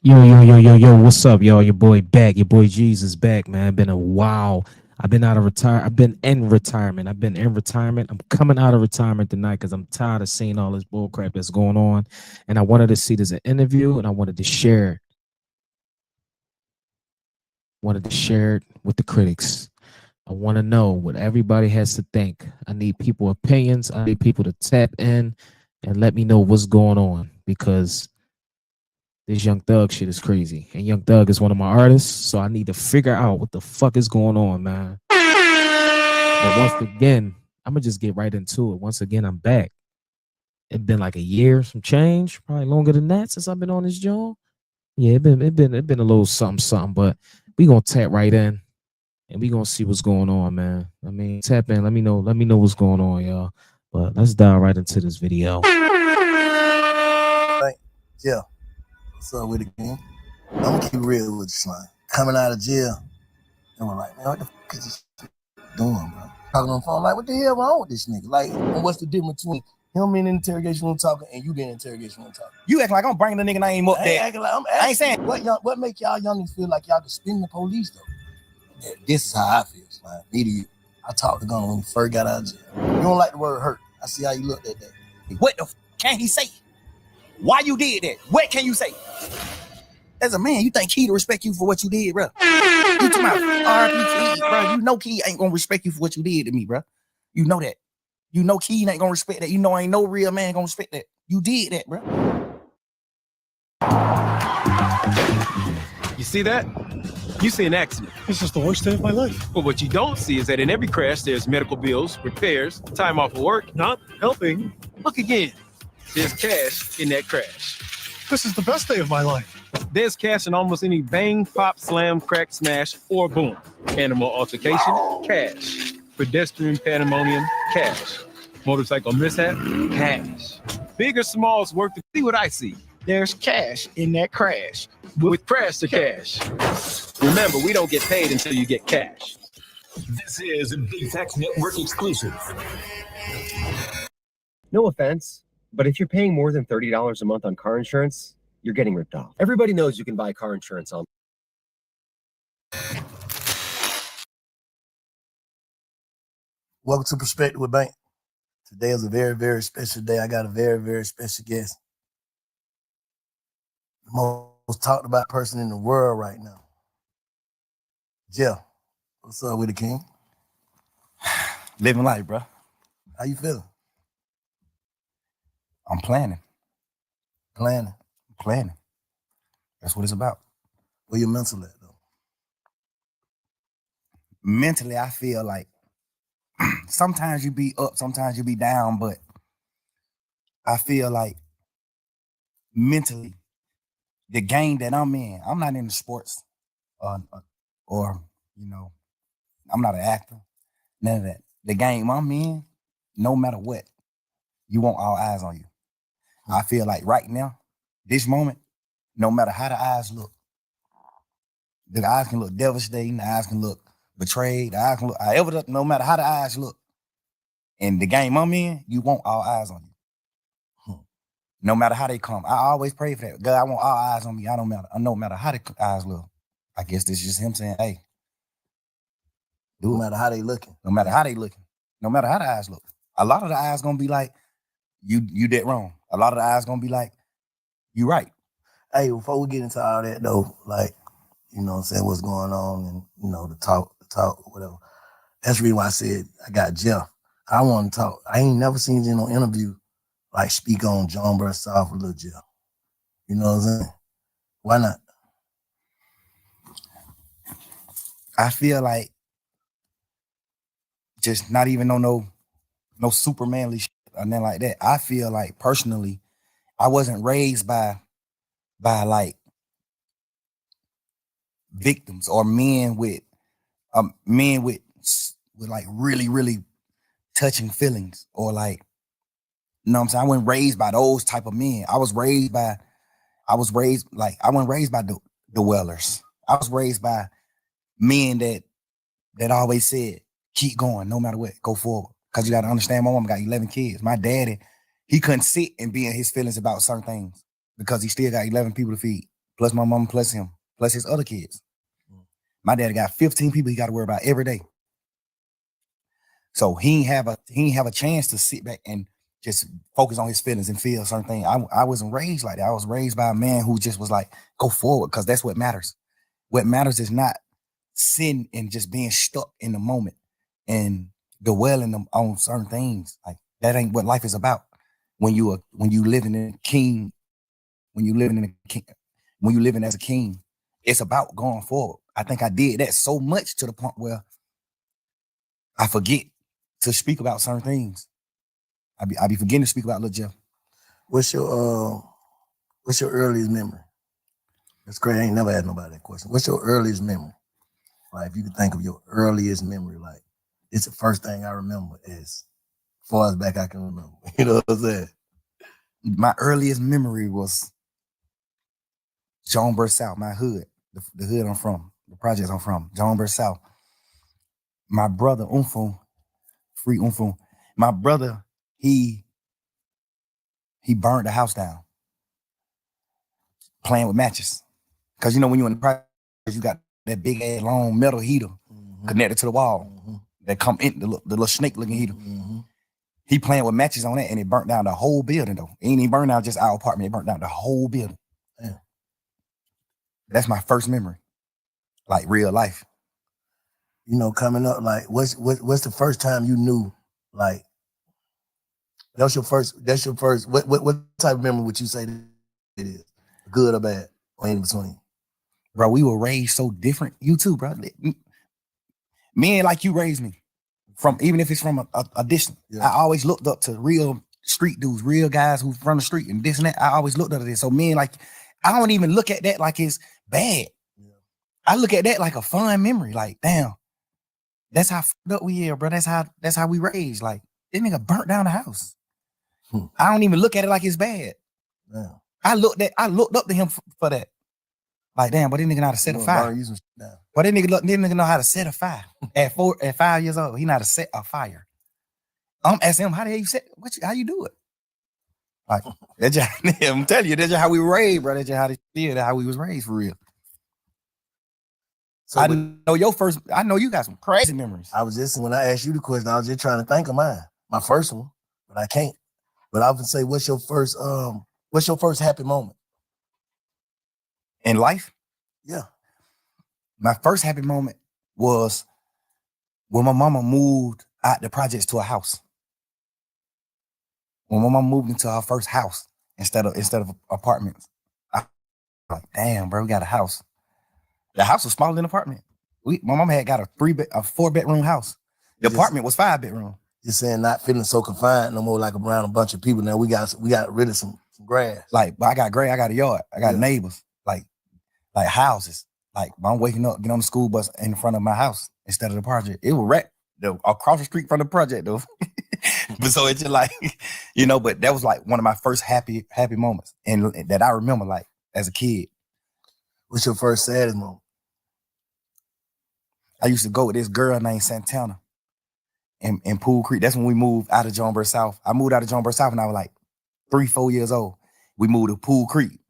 Yo, what's up, y'all? Your boy back. Your boy Jesus back, man. Been a while. I've been out of retire. I've been in retirement. I've been in retirement. I'm coming out of retirement tonight because I'm tired of seeing all this bull crap that's going on. And I wanted to see this an interview and I wanted to share it. Wanted to share it with the critics. I want to know what everybody has to think. I need people opinions. I need people to tap in and let me know what's going on because this Young Thug shit is crazy. And Young Thug is one of my artists, so I need to figure out what the fuck is going on, man. But once again, I'm gonna just get right into it. Once again, I'm back. It's been like a year, some change, probably longer than that since I've been on this joint. Yeah, it been a little something, but we gonna tap right in and we gonna see what's going on, man. I mean, tap in, let me know what's going on, y'all. But let's dive right into this video. Like, yeah, what's up with it, King? I'm gonna keep real with you, son. Coming out of jail, and we're like, man, what the fuck is this shit doing, bro? Talking on the phone, like, what the hell wrong with this nigga? Like, and what's the difference between him in the interrogation room talking and you being in the interrogation room talking? You act like I'm bringing the nigga name up there. I ain't saying what make y'all youngins feel like y'all can spin the police though. Yeah, this is how I feel, man. Me to you. I talked to Gunna when he first got out of jail. You don't like the word hurt. I see how you looked at that. What the can he say? Why you did that? What can you say? As a man, you think Key to respect you for what you did, bro? You talking about RP Key, bro? You know Key ain't gonna respect you for what you did to me, bro. You know that. You know Key ain't gonna respect that. You know ain't no real man gonna respect that. You did that, bro. You see that? You see an accident. This is the worst day of my life. But what you don't see is that in every crash, there's medical bills, repairs, time off of work. Not helping. Look again. There's cash in that crash. This is the best day of my life. There's cash in almost any bang, pop, slam, crack, smash, or boom. Animal altercation, cash. Pedestrian pandemonium, cash. Motorcycle mishap, cash. Big or small is worth to see what I see. There's cash in that crash. With Crash to Cash. Remember, we don't get paid until you get cash. This is a Big Facts Network exclusive. No offense, but if you're paying more than $30 a month on car insurance, you're getting ripped off. Everybody knows you can buy car insurance on. Welcome to Perspective with Bank. Today is a very, very special day. I got a very, very special guest. The most talked about person in the world right now. Jeff, what's up with it, King? Living life, bro. How you feeling? I'm planning. Planning. That's what it's about. Where your mental at, though? Mentally, I feel like sometimes you be up, sometimes you be down, but I feel like mentally, the game that I'm in, I'm not into sports or you know, I'm not an actor, none of that. The game I'm in, no matter what, you want all eyes on you. I feel like right now, this moment, no matter how the eyes look, the eyes can look devastating, the eyes can look betrayed, the eyes can look however, no matter how the eyes look. In the game I'm in, you want all eyes on you. No matter how they come. I always pray for that. God, I want all eyes on me. No matter how the eyes look. I guess this is just him saying, hey, No matter how they looking. no matter how they looking, no matter how the eyes look. A lot of the eyes gonna be like, you did wrong. A lot of the eyes gonna be like, you right. Hey, before we get into all that, though, like, you know what I'm saying, what's going on and, you know, the talk, whatever. That's the reason why I said I got Jeff. I want to talk. I ain't never seen you in no interview like speak on John Bursaw for Lil Jeff. You know what I'm saying? Why not? I feel like just not even no super manly shit or nothing like that. I feel like personally, I wasn't raised by like victims or men with like really touching feelings or like, you know what I'm saying? I wasn't raised by those type of men. I wasn't raised by the Wellers. I was raised by men that always said, keep going, no matter what, go forward. Because you got to understand, my mom got 11 kids. My daddy, he couldn't sit and be in his feelings about certain things because he still got 11 people to feed. plus my mom, plus him, plus his other kids. My daddy got 15 people he got to worry about every day. So he ain't have a chance to sit back and just focus on his feelings and feel certain things. I wasn't raised like that. I was raised by a man who just was like, go forward, because that's what matters. What matters is not sitting and just being stuck in the moment and dwelling on certain things. Like that ain't what life is about. When you living in a king, when you living as a king, it's about going forward. I think I did that so much to the point where I forget to speak about certain things. I be forgetting to speak about Lil Jeff. What's your earliest memory? That's great. I ain't never had nobody that question. What's your earliest memory? Like, if you could think of your earliest memory, like, it's the first thing I remember as far as back I can remember. You know what I'm saying? My earliest memory was Jonesboro South, my hood, the hood I'm from, the projects I'm from, Jonesboro South. My brother, Free Umfung, my brother, he burned the house down playing with matches. Because, you know, when you're in the project, you got that big ass long metal heater connected to the wall that come in, the little snake looking heater. He playing with matches on that, and it burnt down the whole building, though. It ain't even burned down just our apartment. It burnt down the whole building. Damn. That's my first memory, like real life. You know, coming up, like, what's the first time you knew, like, that's your first, what type of memory would you say it is? Good or bad, or in between? Bro, we were raised so different. You too, bro. Me ain't like you raised me. From, even if it's from a distance. Yeah. I always looked up to real street dudes, real guys who from the street and this and that. I always looked up to this. So me, like, I don't even look at that like it's bad. Yeah. I look at that like a fun memory. Like, damn, that's how fucked up we are, bro. That's how we raised. Like, this nigga burnt down the house. I don't even look at it like it's bad. Damn. I looked up to him for that. Like, damn, but this nigga know how to set a fire. But this nigga know how to set a fire. At 5 years old, he know how to set a fire. I'm asking him, how the hell you set? How you do it? Like, that's just, I'm telling you, that's just how we were raised, bro. That's just how we was raised for real. So I know you got some crazy memories. I was just, when I asked you the question, I was just trying to think of mine. My first one, but I can't. But I would say, what's your first happy moment? In life? Yeah. My first happy moment was when my mama moved out the projects to a house. When my mama moved into her first house instead of apartments. I was like, damn, bro, we got a house. The house was smaller than the apartment. My mama had got a 4-bedroom house. The apartment was 5 bedroom. You're saying not feeling so confined no more, like around a bunch of people. Now we got rid of some grass. Like, but I got grass, I got a yard, I got neighbors, like houses. Like, I'm waking up, get on the school bus in front of my house instead of the project. It was right across the street from the project, though. But so it's just like, you know, but that was like one of my first happy moments, and that I remember, like, as a kid. What's your first saddest moment? I used to go with this girl named Santana in Pool Creek. That's when we moved out of Jonesboro South. I moved out of Jonesboro South when I was like 3-4 years old. We moved to Pool Creek,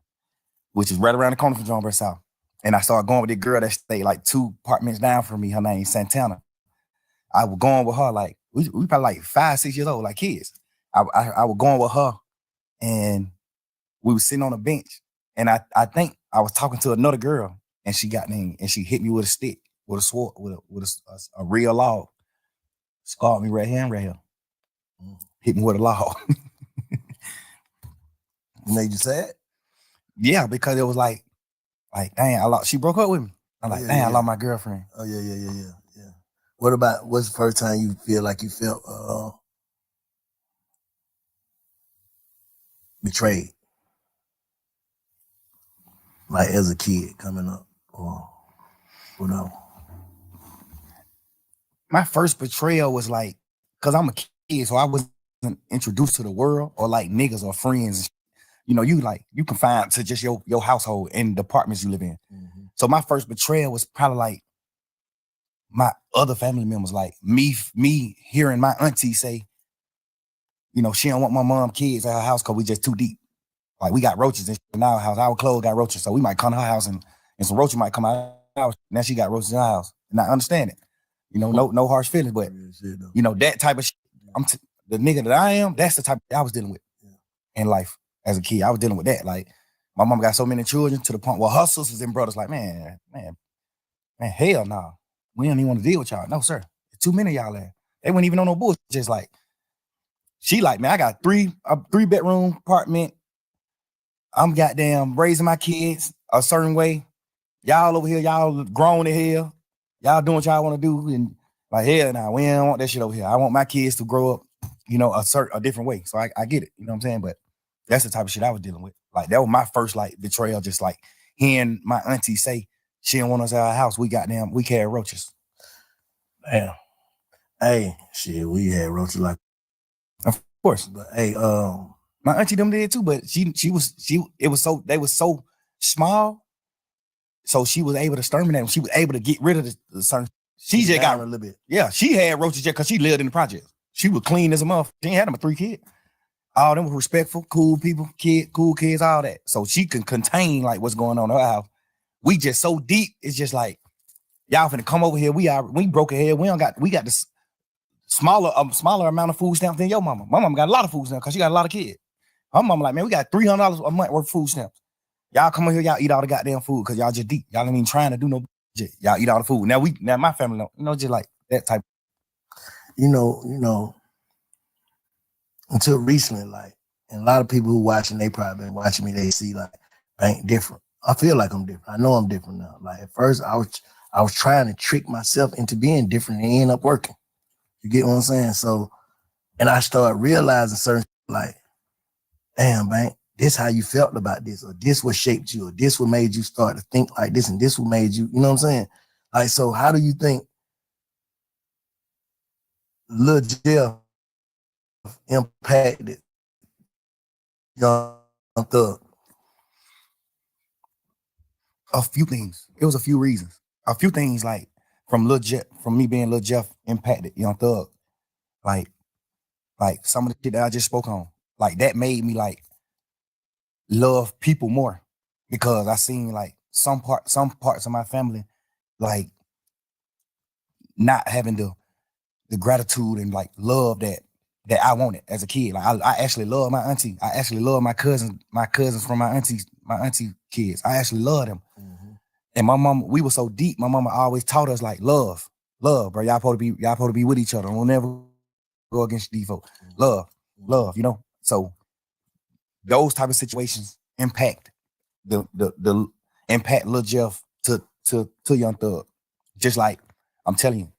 which is right around the corner from Jonesboro South. And I started going with this girl that stayed like 2 apartments down from me. Her name Santana. I was going with her, like, we probably like 5-6 years old, like kids. I was going with her, and we was sitting on a bench. And I think I was talking to another girl, and she got me, and she hit me with a stick, with a sword, with a real log. Scarred me right here and right here. Hit me with a log. Made you sad? Yeah, because it was like, dang, she broke up with me. I'm like, I lost my girlfriend. Oh, yeah. What's the first time you feel like you felt betrayed? Like, as a kid coming up, or whatever. My first betrayal was like, because I'm a kid, so I wasn't introduced to the world or like niggas or friends. You know, you confined to just your household and the apartments you live in. Mm-hmm. So my first betrayal was probably like my other family members, like me hearing my auntie say, you know, she don't want my mom kids at her house because we just too deep. Like we got roaches in our house. Our clothes got roaches, so we might come to her house and some roaches might come out of our house. Now she got roaches in our house, and I understand it. You know, no harsh feelings, but you know that type of shit. The nigga that I am. That's the type I was dealing with in life as a kid. I was dealing with that. Like my mom got so many children to the point where her sisters and brothers like, man, hell no, we don't even want to deal with y'all. No sir, there's too many of y'all there. They wouldn't even know no bullshit. Just like she like, man, I got a 3-bedroom apartment. I'm goddamn raising my kids a certain way. Y'all over here, y'all grown in here. Y'all doing what y'all want to do. And like, hell nah, we don't want that shit over here. I want my kids to grow up, you know, a different way. So I get it. You know what I'm saying? But that's the type of shit I was dealing with. Like, that was my first, like, betrayal. Just like hearing my auntie say she didn't want us at our house. We carry roaches. Damn. Hey, shit, we had roaches like. Of course. But hey, my auntie them did too, but they was so small, so she was able to exterminate them. She was able to get rid of the certain. She just got a little bit. Yeah, she had roaches just because she lived in the project. She was clean as a motherfucker. She ain't had them 3 kids. All them were respectful, cool people, cool kids, all that. So she can contain like what's going on in her house. We just so deep. It's just like y'all finna come over here. We broke a head. We got this smaller amount of food stamps than your mama. My mama got a lot of food stamps because she got a lot of kids. Her mama like, man, we got $300 a month worth of food stamps. Y'all come over here, y'all eat all the goddamn food because y'all just deep. Y'all ain't even trying to do no shit. Y'all eat all the food. Now my family don't, you know, just like that type. You know, until recently, like, and a lot of people who watching, they probably been watching me, they see like I ain't different. I feel like I'm different. I know I'm different now. Like at first I was trying to trick myself into being different and it ended up working. You get what I'm saying? So, and I started realizing certain like, damn, man, this how you felt about this, or this what shaped you, or this what made you start to think like this, and this what made you, you know what I'm saying? Like, so how do you think Lil Jeff impacted Young Thug? A few things. It was a few reasons. A few things like from me being Lil Jeff impacted Young Thug. Like some of the shit that I just spoke on. Like that made me like love people more because I seen like some parts of my family like not having the gratitude and like love that I wanted as a kid. Like I actually love my auntie. I actually love my cousins from my auntie kids. I actually love them. Mm-hmm. And my mama, we were so deep. My mama always taught us like love, bro. Y'all supposed to be with each other. Don't never go against these folks. Mm-hmm. Love, you know. So those type of situations impact the impact Lil Jeff to Young Thug. Just like I'm telling you,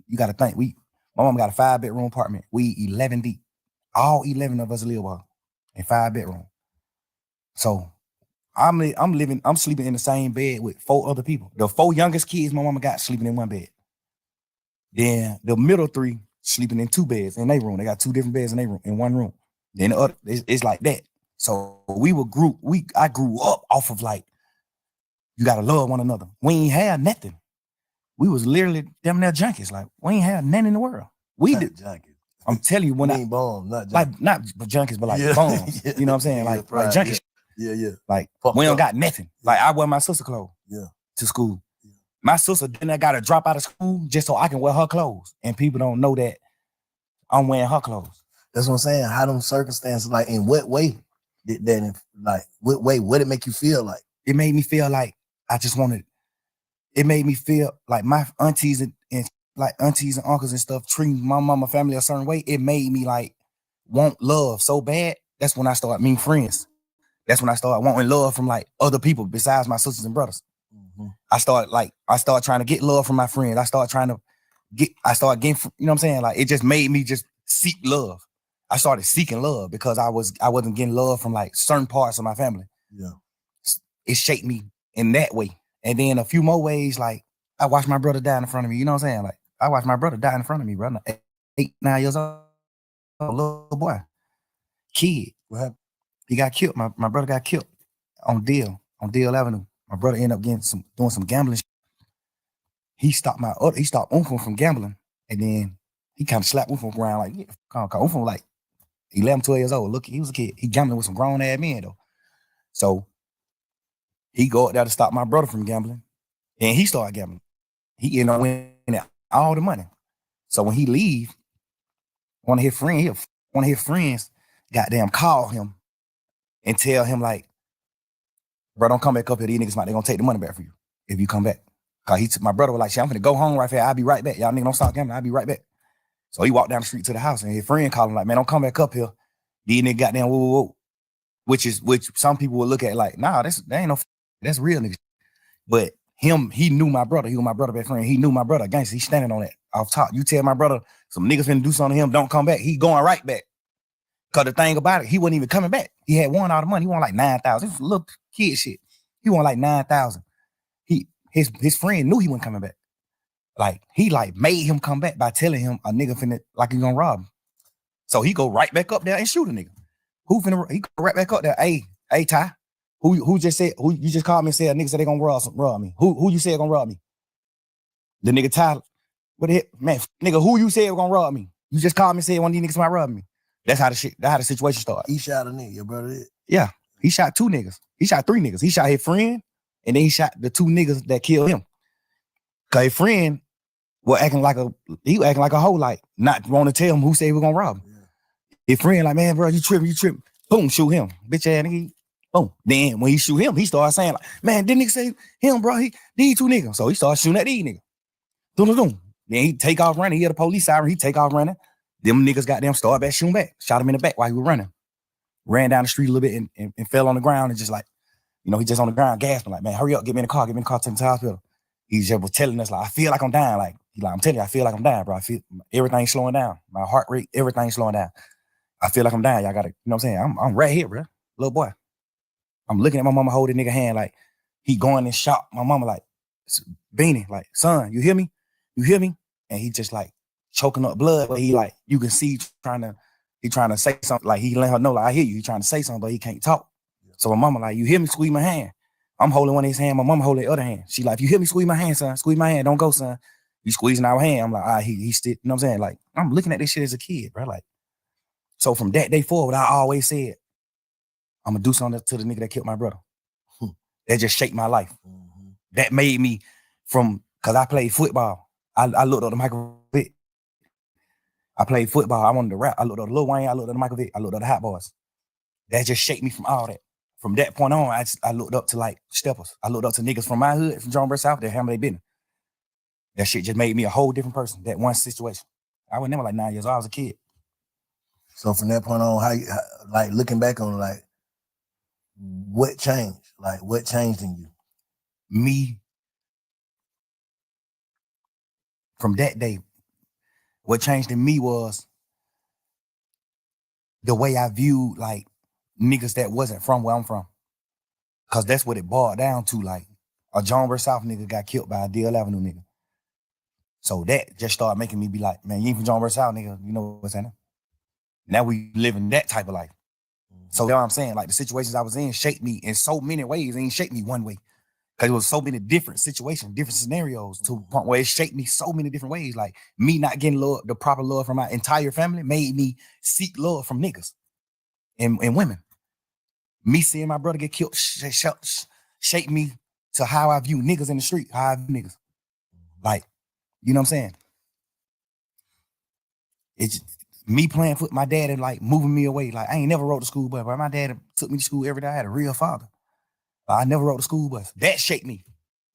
you got to think. My mom got a 5-bedroom apartment. We 11 deep. All 11 of us live in 5 bedrooms. So I'm sleeping in the same bed with 4 other people. The 4 youngest kids my mama got sleeping in one bed. Then the middle 3 sleeping in 2 beds in their room. They got 2 different beds in one room. Then the other, it's like that. So I grew up off of like, you gotta love one another. We ain't had nothing. We was literally damn near junkies. Like we ain't had nothing in the world. We did junkies. I'm telling you, when I bomb, not junkies. Like not junkies, but like bombs. Yeah. You know what I'm saying? Like junkies. Yeah. Like we don't got nothing. Like I wear my sister clothes to school. Yeah. My sister then I gotta drop out of school just so I can wear her clothes. And people don't know that I'm wearing her clothes. That's what I'm saying. How them circumstances, like in what way did that, like what way, what did it make you feel like? It made me feel like it made me feel like my aunties and like aunties and uncles and stuff treating my mama family a certain way. It made me like want love so bad. That's when I started meeting friends. That's when I started wanting love from like other people besides my sisters and brothers. Mm-hmm. I started trying to get love from my friends. I started getting, you know what I'm saying? Like it just made me just seek love. I started seeking love because I wasn't getting love from like certain parts of my family. Yeah. It shaped me in that way. And then a few more ways, like I watched my brother die in front of me. You know what I'm saying? Like I watched my brother die in front of me, brother. 8, 9 years old, little boy, kid. What happened? He got killed. My brother got killed on Deal Avenue. My brother ended up doing some gambling. He stopped Uncle from gambling, and then he kind of slapped Uncle around like, Uncle like 11, 12 years old. Look, he was a kid. He gambling with some grown ass men though. So he go up there to stop my brother from gambling, and he started gambling. He ended up winning all the money. So when he leave, one of his friends, goddamn call him and tell him like, bro, don't come back up here. These niggas might they gonna take the money back for you if you come back. Cause my brother was like, shit, I'm finna go home right here. I'll be right back. Y'all niggas don't stop gambling. I'll be right back. So he walked down the street to the house, and his friend called him like, man, don't come back up here. These niggas goddamn whoa, whoa, whoa. Which some people would look at like, nah, that ain't no, that's real niggas. But he knew my brother. He was my brother best friend. He knew my brother. Gangster, he's standing on that off top. You tell my brother some niggas finna do something to him, don't come back. He going right back. Cause the thing about it, he wasn't even coming back. He had won all the money. He won like 9,000. It was little kid shit. He won like 9,000. His friend knew he wasn't coming back. Like he like made him come back by telling him a nigga finna like he gonna rob him. So he go right back up there and shoot a nigga. He go right back up there. Hey Ty, who you just called me and said niggas said they gonna rob me. Who you said gonna rob me? The nigga Ty, what the heck, man, nigga, who you said gonna rob me? You just called me and said one of these niggas might rob me. That's how the situation started. He shot a nigga, your brother did? Yeah, he shot 2 niggas. He shot 3 niggas. He shot his friend, and then he shot the 2 niggas that killed him. Cause his friend was acting like a hoe, like not want to tell him who said he was gonna rob him. Yeah. His friend like, man, bro, you tripping. Boom, shoot him. Bitch ass nigga. Boom. Then when he shoot him, he started saying like, man, didn't nigga say him, bro? These 2 niggas. So he started shooting at these niggas. Doom. Then he take off running. He had a police siren. He take off running. Them niggas got them started back shooting back. Shot him in the back while he was running. Ran down the street a little bit and fell on the ground and just like, he just on the ground gasping like, man, hurry up, get me in the car, take me to the hospital. He just was telling us like, I feel like I'm dying. Like, I'm telling you, I feel like I'm dying, bro. I feel everything's slowing down. My heart rate, everything's slowing down. I feel like I'm dying. Y'all gotta, you know what I'm saying? I'm right here, bro. Little boy. I'm looking at my mama holding nigga hand like he going in shock. My mama like, Beanie, like, son, you hear me? You hear me? And he just like choking up blood, but he like, you can see he trying to say something, like he let her know, like, I hear you. He trying to say something, but he can't talk. So my mama like, you hear me? Squeeze my hand. I'm holding one of his hands. My mama holding the other hand. She like, if you hear me, squeeze my hand, son. Squeeze my hand. Don't go, son. You squeezing our hand. I'm like, he still, you know what I'm saying? Like, I'm looking at this shit as a kid, bro. Like, so from that day forward, I always said, I'm gonna do something to the nigga that killed my brother. That just shaped my life. Mm-hmm. That made me cause I played football. I looked up to Michael Vick. I played football. I wanted to rap. I looked up to Lil Wayne. I looked up to Michael Vick. I looked up to Hot Boys. That just shaped me from all that. From that point on, I looked up to like steppers. I looked up to niggas from my hood, from Jonesboro South, that handle their business. That shit just made me a whole different person. That one situation. I was never like 9 years old. I was a kid. So from that point on, how like looking back on like, what changed? Like what changed in you? Me. From that day, what changed in me was the way I viewed like niggas that wasn't from where I'm from. Cause that's what it boiled down to. Like a Jonesboro South nigga got killed by a Deal Avenue nigga. So that just started making me be like, man, you ain't from Jonesboro South, nigga. You know what's happening? Now we living that type of life. So you know what I'm saying? Like the situations I was in shaped me in so many ways. It ain't shaped me one way. Cause it was so many different situations, different scenarios to a point where it shaped me so many different ways. Like me not getting love, the proper love from my entire family made me seek love from niggas and women. Me seeing my brother get killed shaped me to how I view niggas in the street, how I view niggas. Like, you know what I'm saying? It's me playing foot, my dad and like moving me away. Like I ain't never rode the school bus, but my dad took me to school every day. I had a real father. I never rode the school bus. That shaped me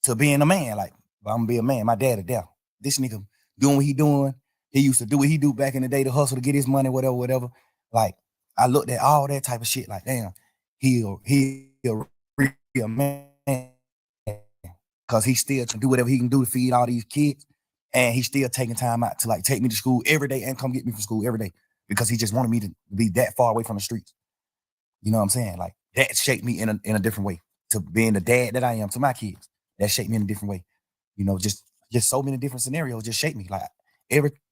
to being a man. Like, I'm gonna be a man. My dad is deaf. This nigga doing what he doing. He used to do what he do back in the day to hustle to get his money, whatever. Like, I looked at all that type of shit. Like, damn, he a real man. Cause he still can do whatever he can do to feed all these kids. And he's still taking time out to like take me to school every day and come get me from school every day. Because he just wanted me to be that far away from the streets. You know what I'm saying? Like, that shaped me in a different way. To being the dad that I am to my kids, that shaped me in a different way. You know, just so many different scenarios just shaped me. Like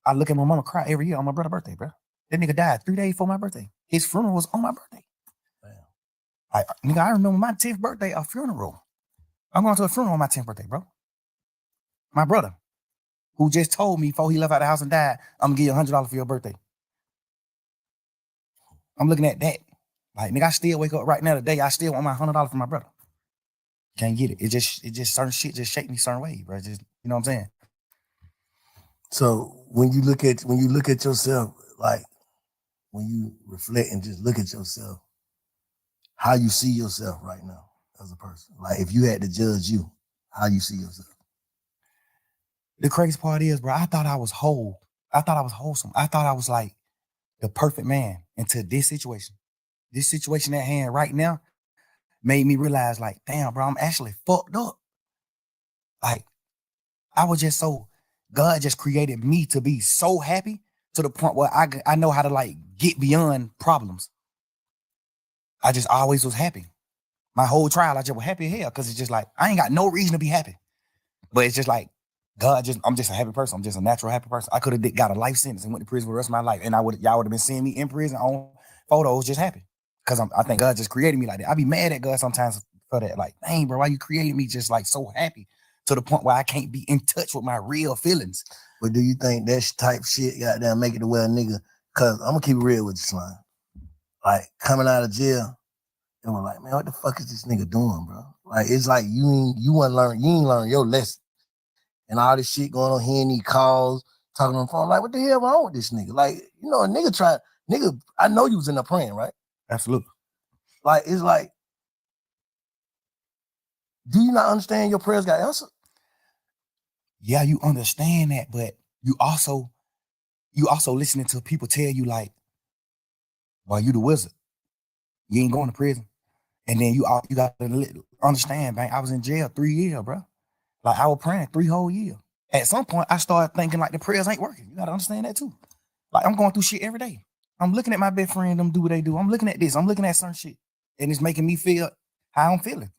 I look at my mama cry every year on my brother's birthday, bro. That nigga died 3 days before my birthday. His funeral was on my birthday. Damn. I remember my 10th birthday, a funeral. I'm going to a funeral on my 10th birthday, bro. My brother, who just told me before he left out the house and died, I'm gonna give you $100 for your birthday. I'm looking at that. Like, nigga, I still wake up right now today. I still want my $100 from my brother. Can't get it. It just certain shit just shake me certain way, bro. Just, you know what I'm saying? So when you look at yourself, like when you reflect and just look at yourself, how you see yourself right now as a person. Like if you had to judge you, how you see yourself. The crazy part is, bro, I thought I was whole. I thought I was wholesome. I thought I was like the perfect man until this situation. This situation at hand right now made me realize, like, damn, bro, I'm actually fucked up. Like, I was just so, God just created me to be so happy to the point where I know how to like get beyond problems. I just always was happy. My whole trial, I just was happy as hell because it's just like, I ain't got no reason to be happy. But it's just like, I'm just a happy person. I'm just a natural happy person. I could have got a life sentence and went to prison for the rest of my life. And y'all would have been seeing me in prison on photos just happy. Because I think God just created me like that. I be mad at God sometimes for that. Like, dang, bro, why you created me just like so happy to the point where I can't be in touch with my real feelings? But do you think that type shit goddamn make it to where a nigga, cause I'm gonna keep it real with you, Slime. Like coming out of jail, and we're like, man, what the fuck is this nigga doing, bro? Like it's like you ain't learn your lesson. And all this shit going on, hearing these calls, talking on the phone, like, what the hell wrong with this nigga? Like, you know, I know you was in there praying, right? Absolutely. Like, it's like, do you not understand your prayers got answered? Yeah, you understand that, but you also listening to people tell you like, well, you the wizard. You ain't going to prison. And then you got to understand, man, I was in jail 3 years, bro. Like I was praying 3 whole years. At some point, I started thinking like the prayers ain't working. You got to understand that too. Like I'm going through shit every day. I'm looking at my best friend, them do what they do. I'm looking at this. I'm looking at certain shit. And it's making me feel how I'm feeling.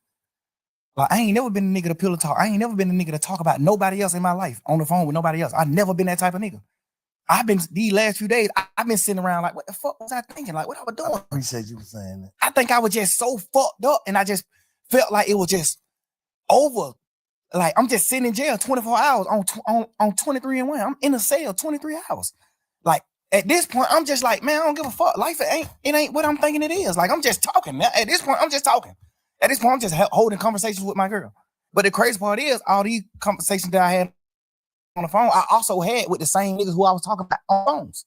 Like I ain't never been a nigga to pillow talk. I ain't never been a nigga to talk about nobody else in my life on the phone with nobody else. I never been that type of nigga. I've been these last few days, I've been sitting around like, what the fuck was I thinking? Like, what I was doing? I appreciate you for saying that. I think I was just so fucked up and I just felt like it was just over. Like I'm just sitting in jail 24 hours on 23 and 1. I'm in a cell 23 hours. Like at this point, I'm just like, man, I don't give a fuck. Life it ain't what I'm thinking it is. Like I'm just talking. At this point, I'm just talking. At this point, I'm just holding conversations with my girl. But the crazy part is all these conversations that I had on the phone, I also had with the same niggas who I was talking about on phones.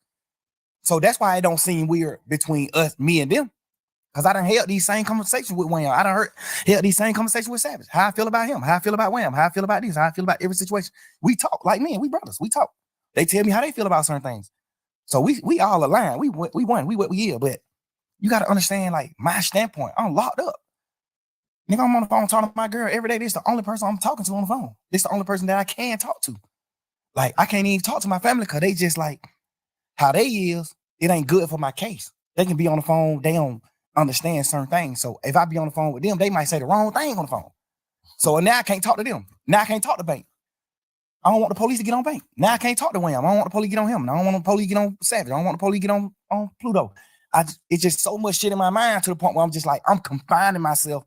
So that's why it don't seem weird between me and them. Because I done held these same conversations with Wham. I done held these same conversations with Savage. How I feel about him, how I feel about Wham, how I feel about this, how I feel about every situation. We talk like men, we brothers, we talk. They tell me how they feel about certain things. So we all align. We won, we what we are. But you got to understand, like, my standpoint, I'm locked up. Nigga, I'm on the phone talking to my girl every day. This is the only person I'm talking to on the phone. This is the only person that I can talk to. Like, I can't even talk to my family because they just like, how they is, it ain't good for my case. They can be on the phone, they don't understand certain things. So if I be on the phone with them, they might say the wrong thing on the phone. So now I can't talk to them. Now I can't talk to Bank. I don't want the police to get on Bank. Now I can't talk to Wham. I don't want the police to get on him. I don't want the police to get on Savage. I don't want the police to get on Pluto. It's just so much shit in my mind to the point where I'm just like, I'm confining myself.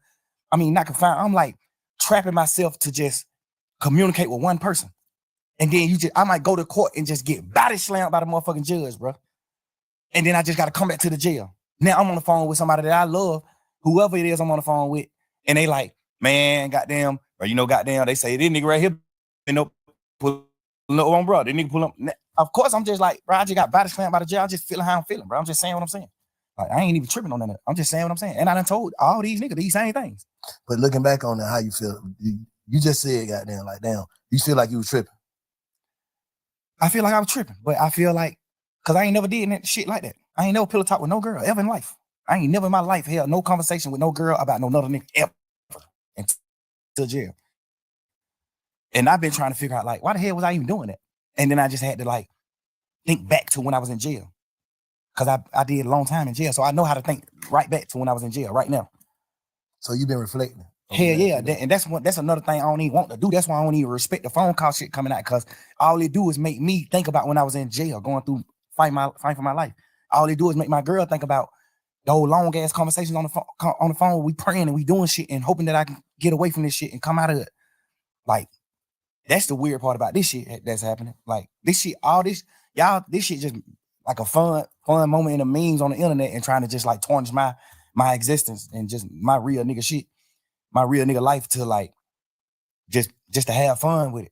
I mean, not confined. I'm like trapping myself to just communicate with one person. And then I might go to court and just get body slammed by the motherfucking judge, bro. And then I just got to come back to the jail. Now I'm on the phone with somebody that I love, whoever it is I'm on the phone with. And they like, man, goddamn, or goddamn, they say, this nigga right here, pull up on bro. This nigga pull up. Of course, I'm just like, bro, I just got body slammed by the jail. I'm just feeling how I'm feeling, bro. I'm just saying what I'm saying. Like, I ain't even tripping on that. I'm just saying what I'm saying. And I done told all these niggas these same things. But looking back on that, how you feel? You just said, goddamn, like, damn, you feel like you was tripping. I feel like I was tripping, but I feel like, because I ain't never did that shit like that. I ain't never pillow talk with no girl ever in life. I ain't never in my life held no conversation with no girl about no other nigga ever until jail. And I've been trying to figure out, like, why the hell was I even doing that? And then I just had to, like, think back to when I was in jail. Because I did a long time in jail, so I know how to think right back to when I was in jail right now. So you've been reflecting. Hell yeah, and that's another thing I don't even want to do. That's why I don't even respect the phone call shit coming out, because all it do is make me think about when I was in jail, going through fighting for my life. All it do is make my girl think about those long ass conversations on the phone. We praying and we doing shit and hoping that I can get away from this shit and come out of it. Like, that's the weird part about this shit that's happening. Like, this shit, all this, y'all, this shit just like a fun moment in the memes on the internet and trying to just like tarnish my my existence and just my real nigga shit, my real nigga life to like just to have fun with it.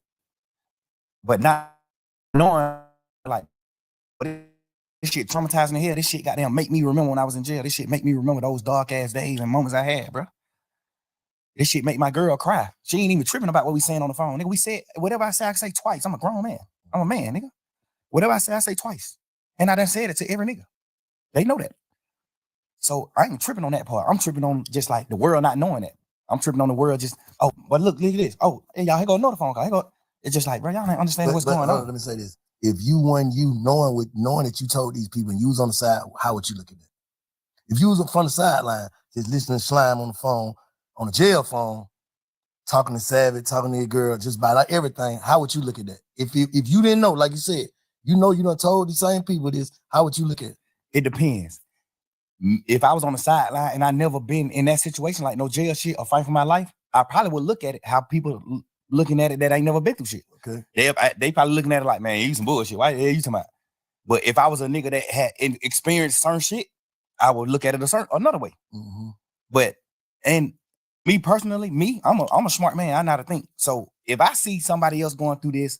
But not knowing like this shit traumatizing the hell. This shit goddamn make me remember when I was in jail. This shit make me remember those dark ass days and moments I had, bro. This shit make my girl cry. She ain't even tripping about what we saying on the phone. Nigga, we said, whatever I say, I say twice. I'm a grown man. I'm a man, nigga. Whatever I say twice. And I done said it to every nigga. They know that. So I ain't tripping on that part. I'm tripping on just like the world not knowing that. I'm tripping on the world just, oh, but look at this. Oh, hey, y'all, here go another phone call. Here go. It's just like, bro, y'all ain't understand what's going on. Let me say this. If you knowing that you told these people and you was on the side, how would you look at that? If you was from the sideline, just listening to Slime on the phone, on the jail phone, talking to Savage, talking to your girl, just about like everything, how would you look at that? If you didn't know, like you said, you done told the same people this, how would you look at it? It depends. If I was on the sideline and I never been in that situation, like no jail shit or fight for my life, I probably would look at it how people looking at it that ain't never been through shit. Okay. They probably looking at it like, man, you some bullshit. Why are you talking about? But if I was a nigga that had experienced certain shit, I would look at it another way. Mm-hmm. But and me personally, I'm a smart man. I know how to think. So if I see somebody else going through this,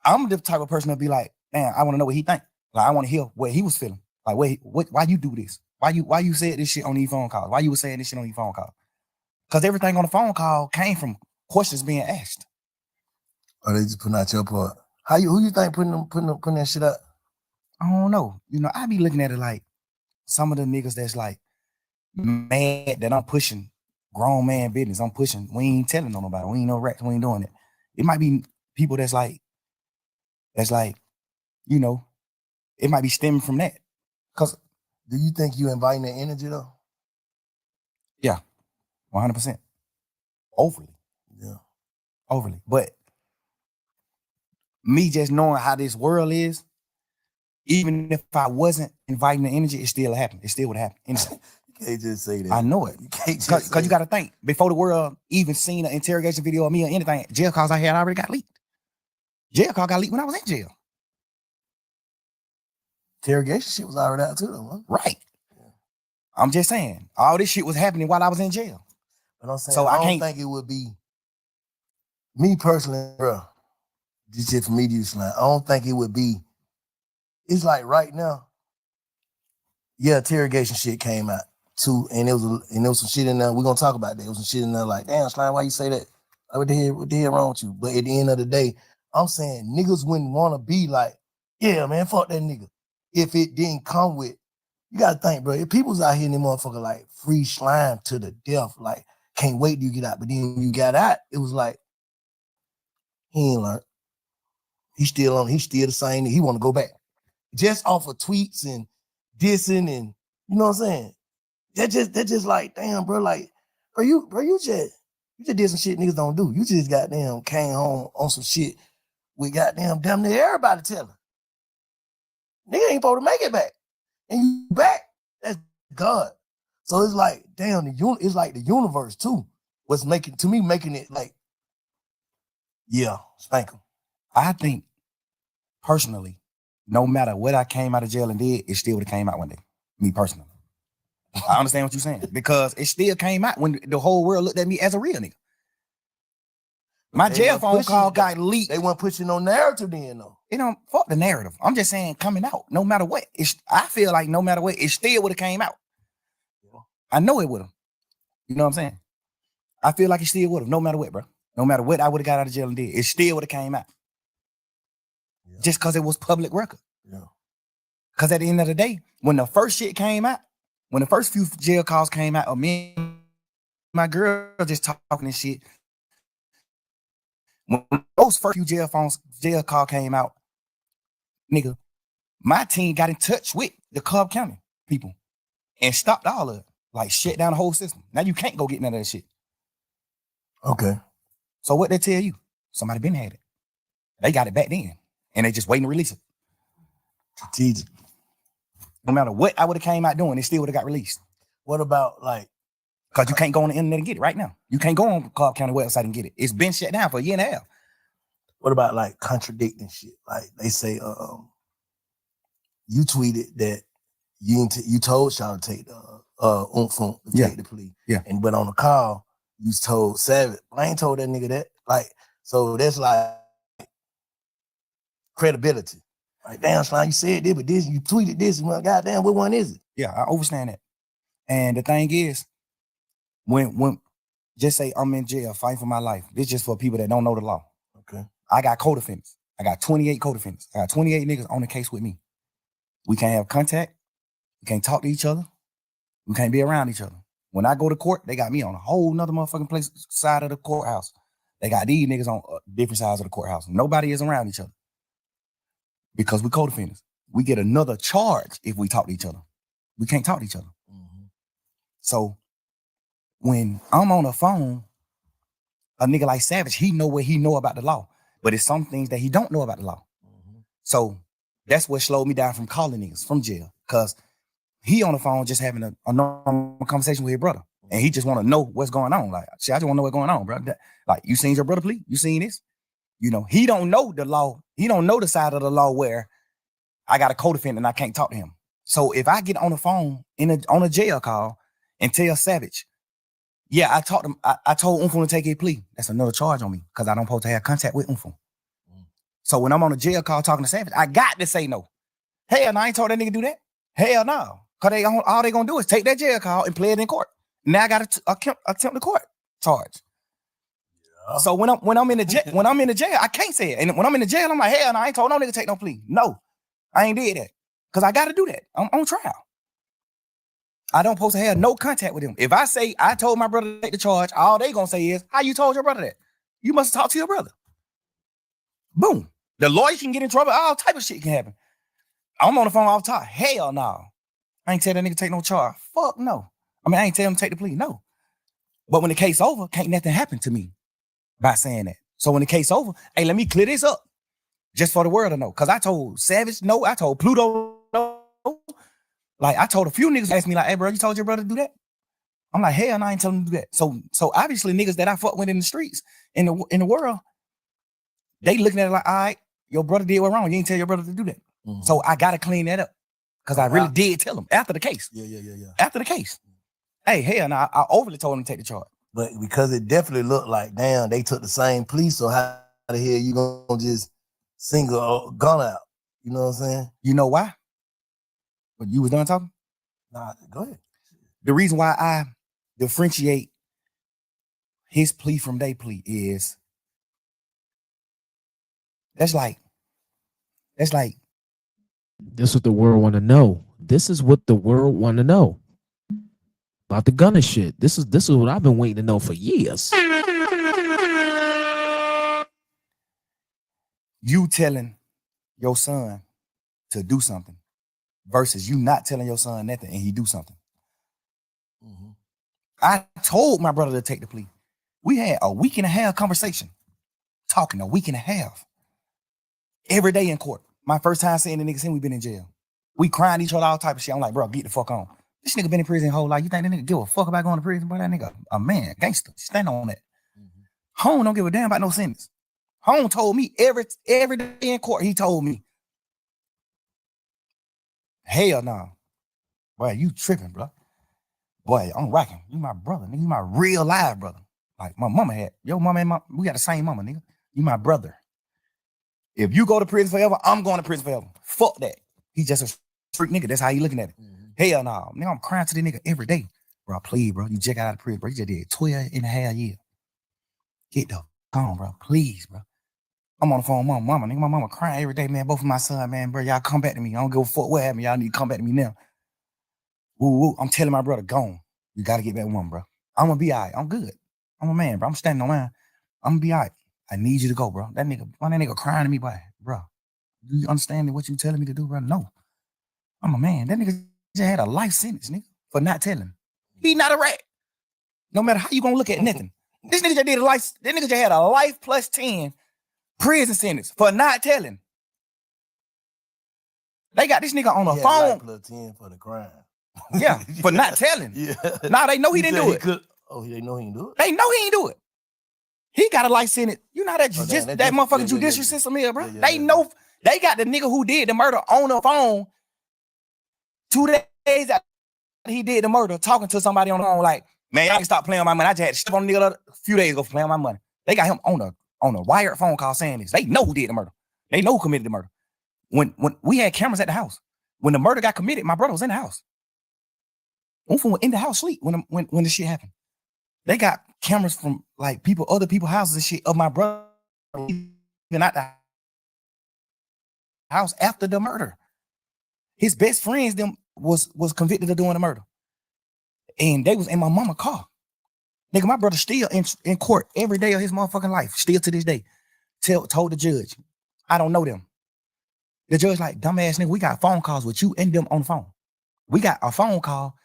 I'm the type of person to be like, man, I want to know what he think. Like I want to hear what he was feeling. Like, why you do this? Why you said this shit on these phone calls? Why you was saying this shit on these phone calls? Because everything on the phone call came from questions being asked. Or they just putting out your part. Who you think putting that shit out? I don't know. I be looking at it like some of the niggas that's like mad that I'm pushing grown man business. I'm pushing. We ain't telling on nobody. We ain't no rats. We ain't doing it. It might be people that's like, it might be stemming from that. Cause do you think you inviting that energy though? Yeah, 100%. Overly. Yeah. Overly. But me just knowing how this world is, even if I wasn't inviting the energy, it still happened. It still would happen. You can't just say that. I know it. You can't just Because you got to think, before the world even seen an interrogation video of me or anything, jail calls I had already got leaked. Jail call got leaked when I was in jail. Interrogation shit was already out too, though, huh? Right. Yeah. I'm just saying, all this shit was happening while I was in jail. But I'm saying, so I don't think it would be, me personally, bro, this shit for me to use slang. I don't think it would be, it's like right now, yeah, interrogation shit came out too, and there was some shit in there. We're gonna talk about that. There was some shit in there like, damn, Slime, why you say that? Like, what the hell wrong with you? But at the end of the day, I'm saying niggas wouldn't want to be like, yeah, man, fuck that nigga. If it didn't come with, you gotta think, bro. If people's out here in the motherfucker like free Slime to the death, like can't wait till you get out. But then when you got out, it was like he ain't learned. He's still the same. He want to go back. Just off of tweets and dissing and you know what I'm saying? That just like, damn, bro, like, bro, you just did some shit niggas don't do. You just goddamn came home on some shit with goddamn damn near everybody telling. Nigga ain't supposed to make it back. And you back, that's God. So it's like, damn, it's like the universe too was making it like, yeah, spank him. I think personally, no matter what I came out of jail and did, it still would have came out one day. Me personally. I understand what you're saying. Because it still came out when the whole world looked at me as a real nigga. My jail phone call got leaked. They weren't pushing no narrative then though. It don't fuck the narrative. I'm just saying coming out, no matter what. I feel like no matter what, it still would have came out. I know it would have. You know what I'm saying? I feel like it still would have, no matter what, bro. No matter what I would have got out of jail and did, it still would have came out. Yeah. Just because it was public record. Yeah. Because at the end of the day, when the first shit came out, when the first few jail calls came out of me and my girl just talking and shit, when those first few jail call came out, nigga, my team got in touch with the Cobb County people and stopped all of it. Like shut down the whole system. Now you can't go get none of that shit. Okay. So what they tell you? Somebody been had it. They got it back then. And they just waiting to release it. Strategic. No matter what I would have came out doing, it still would have got released. What about like, because you can't go on the internet and get it right now. You can't go on the Cobb County website and get it. It's been shut down for a year and a half. What about like contradicting shit? Like they say, you tweeted that you told Sean to take the take the plea. Yeah. And but on the call, you told Savage. I ain't told that nigga that. Like, so that's like credibility. Like, damn, Slime, you said this, but this, you tweeted this, well, goddamn, what one is it? Yeah, I understand that. And the thing is, when just say I'm in jail fighting for my life, this just for people that don't know the law. Okay. I got co-defendants. I got 28 co-defendants. I got 28 niggas on the case with me. We can't have contact. We can't talk to each other. We can't be around each other. When I go to court, they got me on a whole nother motherfucking place side of the courthouse. They got these niggas on different sides of the courthouse. Nobody is around each other because we co-defendants. We get another charge if we talk to each other. We can't talk to each other. Mm-hmm. So when I'm on the phone, a nigga like Savage, he know what he know about the law, but it's some things that he don't know about the law. Mm-hmm. So that's what slowed me down from calling niggas from jail, because he on the phone just having a normal conversation with his brother, and he just want to know what's going on. Like, shit, I just want to know what's going on, bro. Like, you seen your brother plea? You seen this? You know, he don't know the law. He don't know the side of the law where I got a co-defendant and I can't talk to him. So if I get on the phone on a jail call and tell Savage, yeah, I talked him, I told Umfum to take his plea, that's another charge on me because I don't supposed to have contact with Umfum. So when I'm on a jail call talking to Savage, I got to say no. Hell no, I ain't told that nigga do that. Hell no. Because all they gonna do is take that jail call and play it in court. Now I got to attempt the court charge. Yeah. So when I'm in the jail, I can't say it. And when I'm in the jail, I'm like, hell no, I ain't told no nigga take no plea. No, I ain't did that. Because I got to do that. I'm on trial. I don't supposed to have no contact with him. If I say I told my brother to take the charge, all they gonna say is, how you told your brother that? You must have talked to your brother. Boom. The lawyer can get in trouble. All type of shit can happen. I'm on the phone all the time. Hell no. I ain't tell that nigga take no charge. Fuck no. I mean, I ain't tell him to take the plea. No. But when the case over, can't nothing happen to me by saying that. So when the case over, hey, let me clear this up just for the world to know. Because I told Savage no. I told Pluto no. Like, I told a few niggas asked me like, hey, bro, you told your brother to do that? I'm like, hell no, I ain't telling him to do that. So obviously niggas that I fuck with in the streets, in the world, they looking at it like, all right, your brother did what wrong. You ain't tell your brother to do that. Mm-hmm. So I got to clean that up. Because I really did tell him after the case. Yeah. After the case. Hey, hell no, I overly told him to take the charge. But because it definitely looked like, damn, they took the same plea, so how the hell you gonna just single Gunna out? You know what I'm saying? You know why? But you was done talking? Nah, go ahead. The reason why I differentiate his plea from their plea is that's like this is what the world want to know. This is what the world want to know about the Gunna shit. This is what I've been waiting to know for years. You telling your son to do something versus you not telling your son nothing and he do something. Mm-hmm. I told my brother to take the plea. We had a week and a half conversation, talking a week and a half. Every day in court. My first time seeing the nigga since we been in jail. We crying each other, all type of shit. I'm like, bro, get the fuck on. This nigga been in prison his whole life. You think that nigga give a fuck about going to prison? Bro, that nigga a man, gangster. Stand on that. Mm-hmm. Home don't give a damn about no sentence. Home told me every day in court, he told me, hell no. Boy, you tripping, bro. Boy, I'm rocking. You my brother, nigga. You my real live brother. Like my mama had. Your mama and we got the same mama, nigga. You my brother. If you go to prison forever, I'm going to prison forever. Fuck that. He just a street nigga. That's how you looking at it. Mm-hmm. Hell no. Nigga, I'm crying to the nigga every day. Bro, please, bro. You check out of prison, bro. You just did 12 and a half years. Get the fuck on, bro. Please, bro. I'm on the phone with my mama. Nigga, my mama crying every day, man. Both of my son, man, bro. Y'all come back to me. I don't give a fuck what happened. Y'all need to come back to me now. Woo. I'm telling my brother, gone. You got to get back with him, bro. I'm going to be all right. I'm good. I'm a man, bro. I'm standing on mine. I'm going to be all right. I need you to go, bro. That nigga crying to me, boy. Bro, do you understand what you telling me to do, bro? No. I'm a man. That nigga just had a life sentence, nigga, for not telling. He not a rat. No matter how you gonna look at nothing. This nigga just did that nigga just had a life plus 10 prison sentence for not telling. They got this nigga on the phone. Life plus 10 for the crime. Yeah, for not telling. Yeah. Nah, they know he didn't do it. They know he didn't do it? They know he ain't do it. He got a life sentence. You know that that motherfucking judicial system here, bro. They know they got the nigga who did the murder on the phone 2 days after he did the murder, talking to somebody on the phone like, man, y'all can stop playing on my money. I just had to step on the nigga a few days ago for playing on my money. They got him on a wired phone call saying this. They know who did the murder. They know who committed the murder. When we had cameras at the house, when the murder got committed, my brother was in the house. Unfun was in the house sleep when the shit happened. They got cameras from like other people's houses and shit of my brother even at the house after the murder. His best friends them was convicted of doing the murder. And they was in my mama's car. Nigga, my brother still in court every day of his motherfucking life, still to this day. Told the judge, I don't know them. The judge like, dumbass nigga, we got phone calls with you and them on the phone. We got a phone call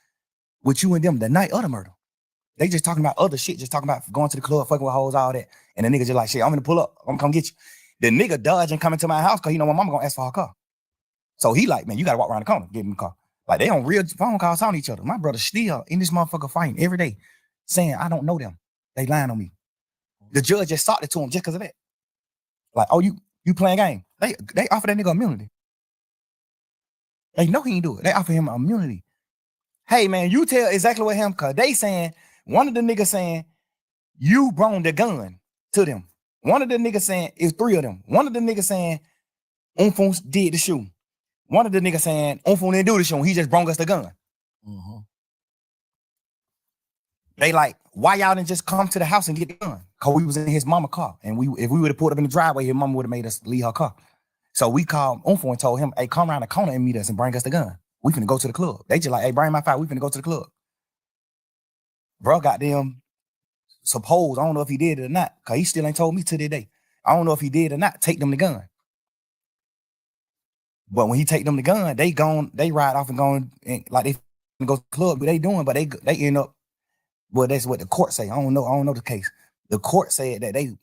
with you and them the night of the murder. They just talking about other shit, just talking about going to the club, fucking with hoes, all that. And the nigga just like, shit, I'm gonna pull up. I'm gonna come get you. The nigga dodging coming to my house because he know my mama gonna ask for her car. So he like, man, you gotta walk around the corner, give him the car. Like they on real phone calls talking to each other. My brother still in this motherfucker fighting every day, saying, I don't know them. They lying on me. The judge just sought it to him just because of that. Like, oh, you playing game. They offer that nigga immunity. They know he ain't do it. They offer him immunity. Hey man, you tell exactly what happened, cause they saying, one of the niggas saying, you brought the gun to them. One of the niggas saying, it's 3 of them. One of the niggas saying, Unfun did the shoe. One of the niggas saying, Unfun didn't do the shoe. He just brought us the gun. Mm-hmm. They like, why y'all didn't just come to the house and get the gun? Cause we was in his mama car. And if we would have pulled up in the driveway, his mama would have made us leave her car. So we called Unfun and told him, hey, come around the corner and meet us and bring us the gun. We finna go to the club. They just like, hey, bring my fire. We finna go to the club. Bro got them suppose, I don't know if he did it or not, because he still ain't told me to this day. I don't know if he did or not, take them the gun. But when he take them the gun, they ride off and go and like they go to the club, what they doing, but they end up, well, that's what the court say. I don't know the case. The court said that they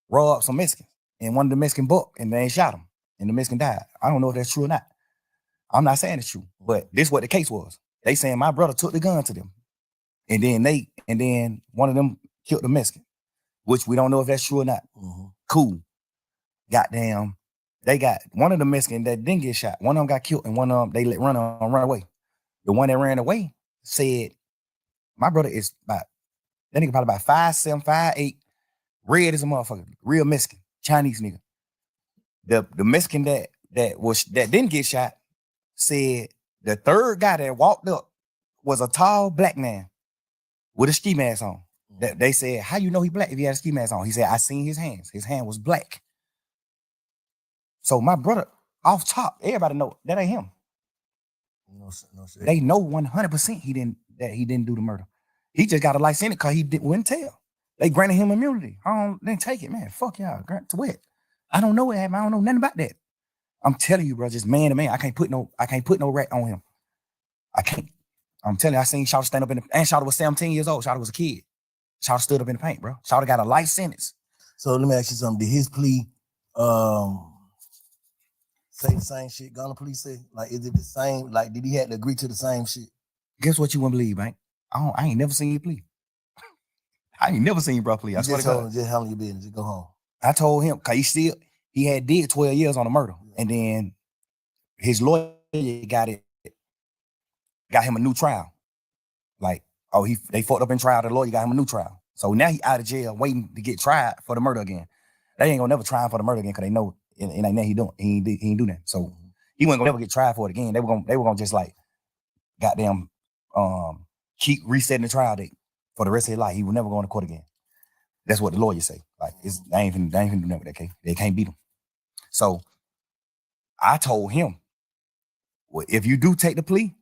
robbed some Mexicans and one of the Mexican booked and they shot him and the Mexican died. I don't know if that's true or not. I'm not saying it's true, but this is what the case was. They saying my brother took the gun to them. And then one of them killed the Mexican, which we don't know if that's true or not. Mm-hmm. Cool. Goddamn. They got one of the Mexicans that didn't get shot. One of them got killed and one of them, they let run away. The one that ran away said, my brother is that nigga probably about 5'7", 5'8", red as a motherfucker, real Mexican, Chinese nigga. The Mexican that didn't get shot said the third guy that walked up was a tall black man with a ski mask on. That they said, how you know he black if he had a ski mask on? He said, I seen his hands. His hand was black. So my brother, off top, everybody know that ain't him. No shit. They know 100% he didn't do the murder. He just got a life sentence because he wouldn't tell. They granted him immunity. Didn't take it, man. Fuck y'all. Grant to what? I don't know what happened. I don't know nothing about that. I'm telling you, bro, just man to man. I can't put no rat on him. I can't. I'm telling you, I seen Shawty stand up and Shawty was 17 years old. Shawty was a kid. Shawty stood up in the paint, bro. Shawty got a life sentence. So let me ask you something. Did his plea say the same shit Gunna plea say? Like, is it the same? Like, did he have to agree to the same shit? Guess what you wouldn't believe, man? I ain't never seen you plea. I ain't never seen you, bro, plea. I swear to God. Just handle your business. Just go home. I told him, because he had did 12 years on the murder. And then his lawyer got him a new trial. Like, they fucked up in trial. The lawyer got him a new trial. So now he out of jail waiting to get tried for the murder again. They ain't gonna never try him for the murder again because they know it ain't nothing he doing. He ain't do that. So he wasn't gonna never get tried for it again. They were gonna just like goddamn keep resetting the trial date for the rest of his life. He would never go into court again. That's what the lawyers say. Like they ain't finna do nothing with that case. They can't beat him. So I told him, well, if you do take the plea,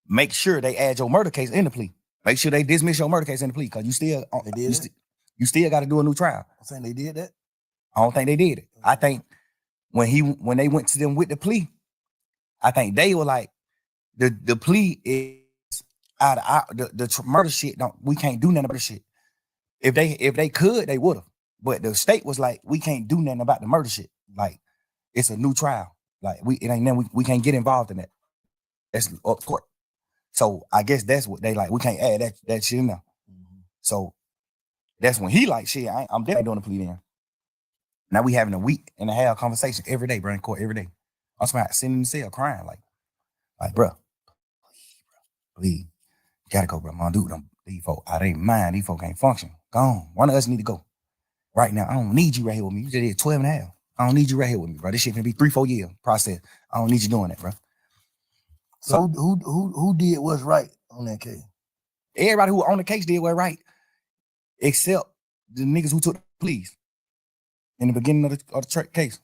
make sure they add your murder case in the plea. Make sure they dismiss your murder case in the plea because you still got to do a new trial. I'm saying they did that. I don't think they did it. I think when they went to them with the plea, I think they were like, the plea is out of the murder shit. We can't do nothing about the shit. If they could, they would have. But the state was like, we can't do nothing about the murder shit. Like it's a new trial. Like we can't get involved in that. That's up court. So I guess that's what they like. We can't add that shit in there. Mm-hmm. So that's when he like, shit, I'm definitely doing the plea then. Now we having a week and a half conversation every day, bro, in court every day. I'm sitting in the cell crying like, bro, Please. Gotta go, bro. My dude, these folk out of mind. These folk can't function. Go on. One of us need to go. Right now, I don't need you right here with me. You just did 12 and a half. I don't need you right here with me, bro. This shit gonna be 3-4 year process. I don't need you doing that, bro. So who did what's right on that case? Everybody who on the case did what's right, except the niggas who took the pleas in the beginning of the case.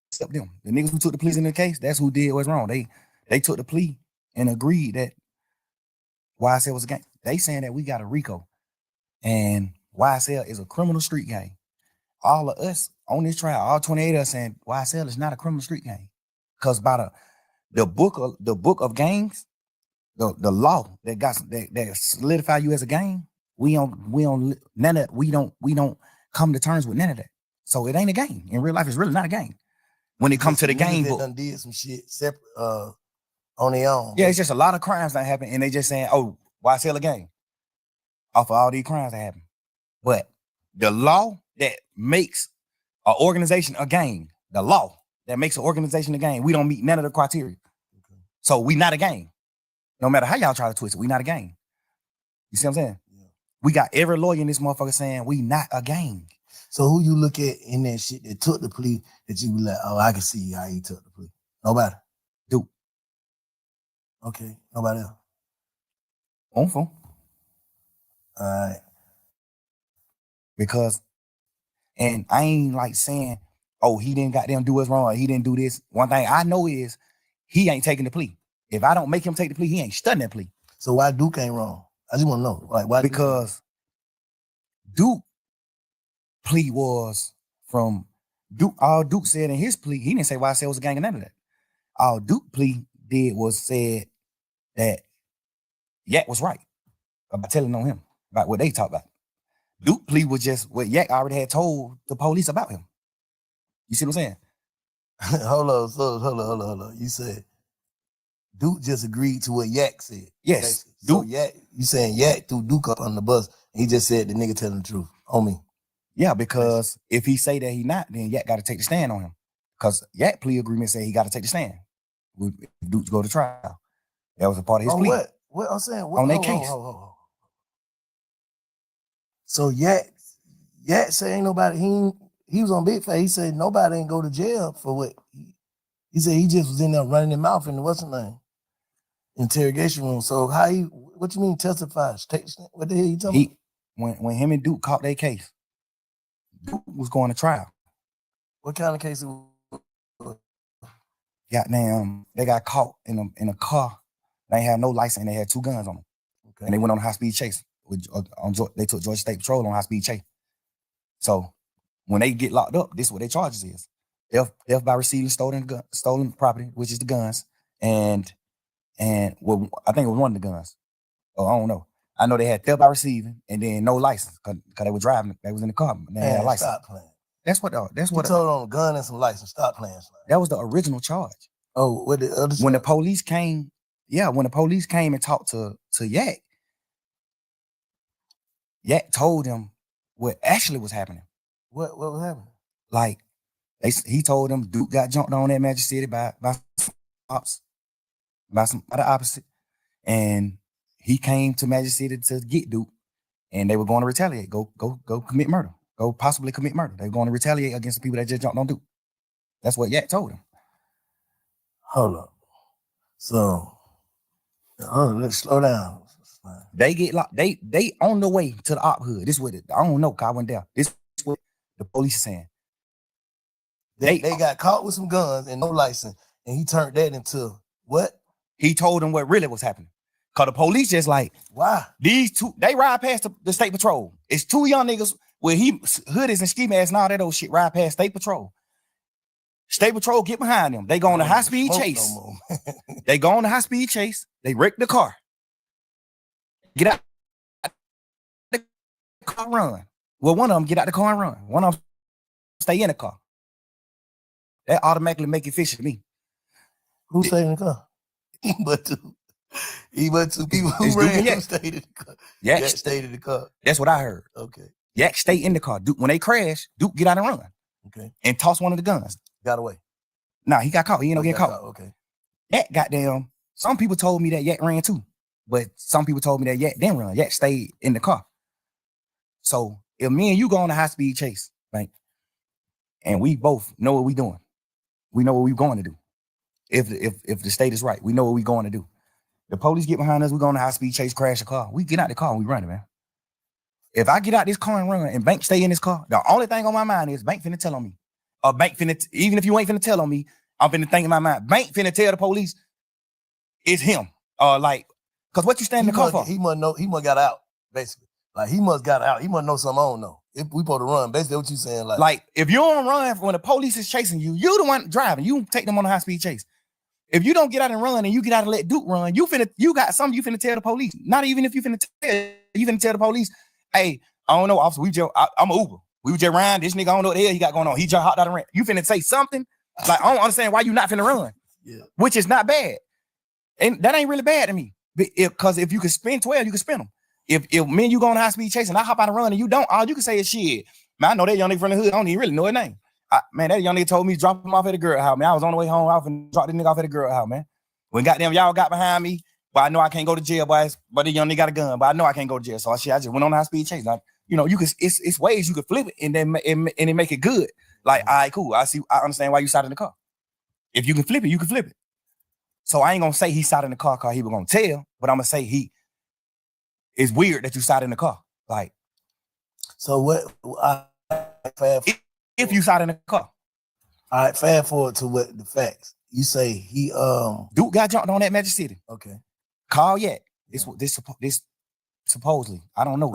Except them. The niggas who took the pleas in the case, that's who did what's wrong. They took the plea and agreed that YSL was a gang. They saying that we got a RICO and YSL is a criminal street gang. All of us on this trial, all 28 of us saying YSL is not a criminal street gang. Because by the book of gangs, the law that solidify you as a gang, we don't come to terms with none of that. So it ain't a gang. In real life, it's really not a gang. When it comes to the gang book, done did some shit separate on their own. Yeah, it's just a lot of crimes that happen, and they just saying, "Oh, YSL a gang?" Off of all these crimes that happen, but the law that makes an organization a gang, the law that makes an organization a gang, we don't meet none of the criteria. Okay. So we not a gang. No matter how y'all try to twist it, we not a gang. You see what I'm saying? Yeah. We got every lawyer in this motherfucker saying we not a gang. So who you look at in that shit that took the plea that you be like, oh, I can see how he took the plea? Nobody. Dude. Okay. Nobody else. On phone. All right. Because, and I ain't like saying, oh, he didn't goddamn do us wrong, or he didn't do this. One thing I know is he ain't taking the plea. If I don't make him take the plea, he ain't studying that plea. So why Duke ain't wrong? I just want to know. Like, why? Because Duke plea was from Duke. All Duke said in his plea, he didn't say YSL was a gang or none of that. All Duke plea did was said that Yak was right about telling on him about what they talked about. Duke plea was just what Yak already had told the police about him. You see what I'm saying? Hold on. You said Duke just agreed to what Yak said. Yes. Duke. So Yak, you saying Yak threw Duke up on the bus. He just said the nigga telling the truth on me. Yeah, because if he say that he not, then Yak got to take the stand on him. Because Yak plea agreement say he got to take the stand. If Duke go to trial. That was a part of his plea. What I'm saying? On that case. So Yak said ain't nobody, he was on Big Face. He said nobody ain't go to jail for what? He said he just was in there running his mouth in the what's the name? Interrogation room. So what you mean testify? What the hell you talking about? When him and Duke caught their case, Duke was going to trial. What kind of case it was? Goddamn, they got caught in a car. They ain't had no license and they had 2 guns on them. Okay. And they went on a high-speed chase. They took Georgia State Patrol on high-speed chase. So when they get locked up, this is what their charges is. Theft by receiving stolen property, which is the guns, and well, I think it was one of the guns. Oh, I don't know. I know they had theft by receiving and then no license because they were driving. They was in the car. They had a license. Stop playing. That's what. You told on a gun and some license. Stop playing. That was the original charge. Oh, what the other? When the police came, when the police came and talked to Yak, Yak told him what actually was happening. What was happening? Like he told them Duke got jumped on at Magic City by ops, by the opposite, and he came to Magic City to get Duke, and they were going to retaliate. Go commit murder. Go possibly commit murder. They were going to retaliate against the people that just jumped on Duke. That's what Yak told him. Hold up. So, let's slow down. They get locked. They on the way to the op hood. This is what I don't know. 'Cause I went down. This is what the police is saying. They got caught with some guns and no license, and he turned that into what? He told them what really was happening. Cause the police just like, why? These 2, they ride past the state patrol. It's 2 young niggas with hoodies and ski masks and all that old shit ride past state patrol. State patrol get behind them. They go on a high-speed chase. No they go on a high-speed chase. They wreck the car. Get out the car, run. Well, one of them get out the car and run. One of them stay in the car. That automatically make it fishy to me. Who stayed in the car? But two people who ran who stayed in the car. Yak stayed in the car. That's what I heard. Okay. Yak stay in the car. Duke, when they crash, Duke get out and run. Okay. And toss one of the guns. Got away. Nah, he got caught. He ain't no get caught. Okay. Yak goddamn Some people told me that Yak ran too, but some people told me that Yak didn't run. Yak stayed in the car. So if me and you go on a high-speed chase, right, and we both know what we doing, we know what we're going to do. If the state is right, we know what we're going to do. The police get behind us, we're going to high-speed chase, crash the car. We get out the car and we run it, man. If I get out this car and run and Bank stay in this car, the only thing on my mind is Bank finna tell on me. Or Bank finna, even if you ain't finna tell on me, I'm finna think in my mind, Bank finna tell the police it's him. Like, cause what you stand in the car for? He must know, he must got out, basically. Like he must got out. He must know something I don't know. If we supposed to run, basically what you saying, like if you don't run when the police is chasing you, you the one driving. You take them on a high-speed chase. If you don't get out and run and you get out and let Duke run, you got something you finna tell the police. Not even if you finna tell the police, hey, I don't know, officer, I'm an Uber. We were just riding, this nigga, I don't know what the hell he got going on. He just hopped out and ran. You finna say something? Like, I don't understand why you not finna run. Yeah. Which is not bad. And that ain't really bad to me. Because if you can spin 12, you can spin them. If me and you go on a high-speed chase and I hop out and run and you don't, all you can say is shit. Man, I know that young nigga from the hood. I don't even really know his name. Man, that young nigga told me to drop him off at the girl house, man. I was on the way home off and dropped the nigga off at the girl house, man. When goddamn y'all got behind me, but I know I can't go to jail, boys. But the young nigga got a gun, but I know I can't go to jail. So I just went on a high-speed chase. Like, you know, you can it's ways you can flip it and then and make it good. Like, all right, cool. I understand why you sat in the car. If you can flip it, you can flip it. So I ain't gonna say he sat in the car because he was gonna tell, but I'm gonna say it's weird that you sat in the car. Like, so what? If you sat in the car. All right, fast forward to what the facts. You say he Duke got jumped on that Magic City. Okay. Call yet? This supposedly. I don't know.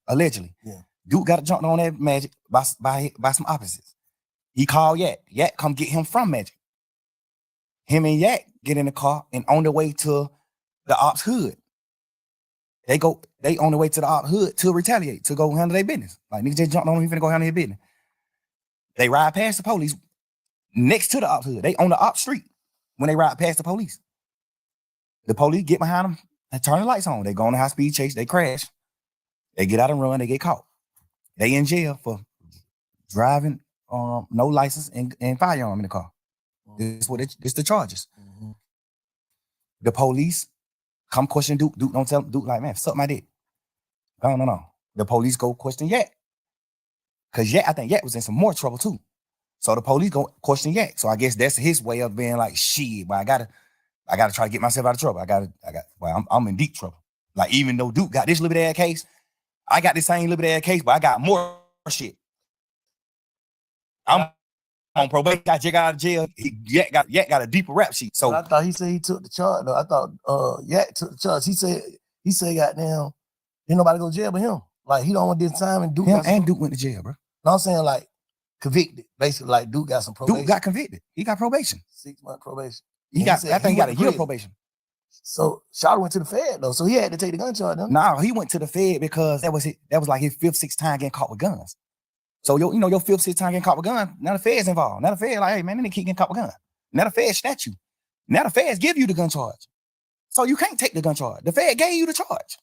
Allegedly. Yeah. Duke got jumped on that Magic by some opposites. He called Yak. Yak come get him from Magic. Him and Yak get in the car and on the way to the ops hood. They on the way to the ops hood to retaliate, to go handle their business. Like, niggas just jumped on him, he finna go handle their business. They ride past the police next to the ops hood. They on the ops street when they ride past the police. The police get behind them and turn the lights on. They go on a high-speed chase, they crash. They get out and run, they get caught. They in jail for driving no license and firearm in the car. This the charges. Mm-hmm. The police come question Duke. Duke don't tell Duke, like, man, suck my dick. No. The police go question Yak. Because I think Yak was in some more trouble too. So the police go question Yak. So I guess that's his way of being like, shit, but I gotta try to get myself out of trouble. I'm in deep trouble. Like, even though Duke got this little bit of case, I got this same little bit of case, but I got more shit. I'm on probation. I just got out of jail. Yak got a deeper rap sheet. So I thought he said he took the charge. No, I thought Yak took the charge. He said goddamn, ain't nobody go to jail but him. Like, he don't want this time, and Duke Duke went to jail, bro. No, I'm saying, like, convicted. Basically, like, Duke got some probation. Duke got convicted. He got probation. 6-month probation. I think he got a year probation. So Shawty went to the Fed though, so he had to take the gun charge. No, he went to the Fed because that was like his 5th, 6th time getting caught with guns. So your 5th, 6th time getting caught with guns. Now the Fed's involved. Now the Fed like, hey man, they keep getting caught with guns. Now the Fed snatch you. Now the Feds give you the gun charge. So you can't take the gun charge. The Fed gave you the charge.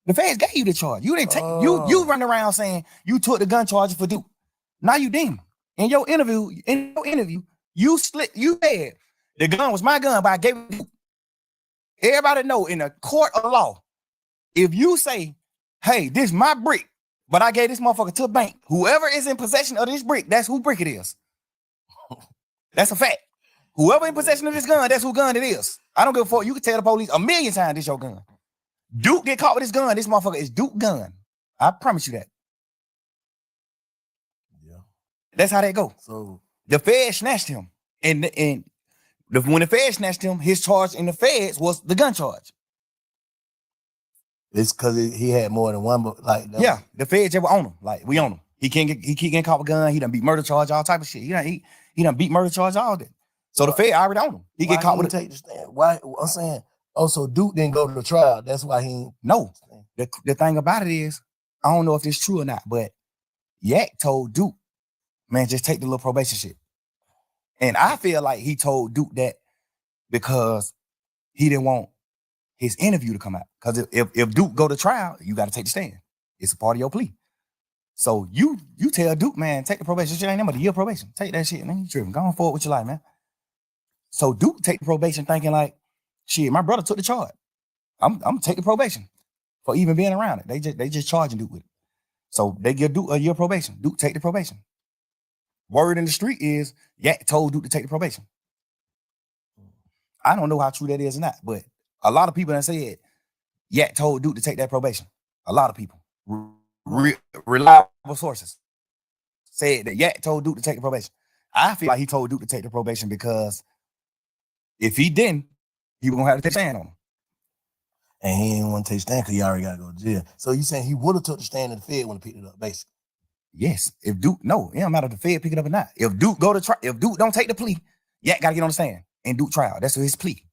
The Feds gave you the charge. You didn't take you run around saying you took the gun charge for Duke. Now you didn't. In your interview, you said the gun was my gun, but I gave it to Duke. Everybody know in a court of law, if you say, hey, this is my brick, but I gave this motherfucker to a bank, whoever is in possession of this brick, that's who brick it is. That's a fact. Whoever in possession of this gun, that's who gun it is. I don't give a fuck. You can tell the police 1,000,000 times this your gun. Duke get caught with his gun. This motherfucker is Duke gun. I promise you that. Yeah. That's how that go. So the Fed snatched him. When the Fed snatched him, his charge in the Feds was the gun charge. It's because he had more than one, but like the Feds ever on him. Like, we on him. He keep getting caught with a gun. He done beat murder charge, all type of shit. He done beat murder charge, all that. So the Fed already on him. He get caught with take the stand. Why? I'm saying, so Duke didn't go to the trial. That's why he ain't. No. The thing about it is, I don't know if it's true or not, but Yak told Duke, man, just take the little probation shit. And I feel like he told Duke that because he didn't want his interview to come out. Because if Duke go to trial, you got to take the stand. It's a part of your plea. So you tell Duke, man, take the probation. Shit ain't nothing but a year probation. Take that shit, man. You tripping. Go on forward with your life, man. So Duke take the probation thinking like, shit, my brother took the charge. I'm gonna take the probation for even being around it. They just charging Duke with it. So they give Duke a year probation. Duke take the probation. Word in the street is Yak told Duke to take the probation. I don't know how true that is or not, but a lot of people that said Yak told Duke to take that probation. A lot of people, reliable sources, said that Yak told Duke to take the probation. I feel like he told Duke to take the probation because if he didn't, he was gonna have to take a stand on him. And he didn't want to take a stand because he already got to go to jail. So you saying he would have took the stand in the Fed when he picked it up, basically? Yes. If Duke, no, it don't matter if the Fed pick it up or not. If Duke go to trial, if Duke don't take the plea, Yak got to get on the stand and Duke trial. That's his plea.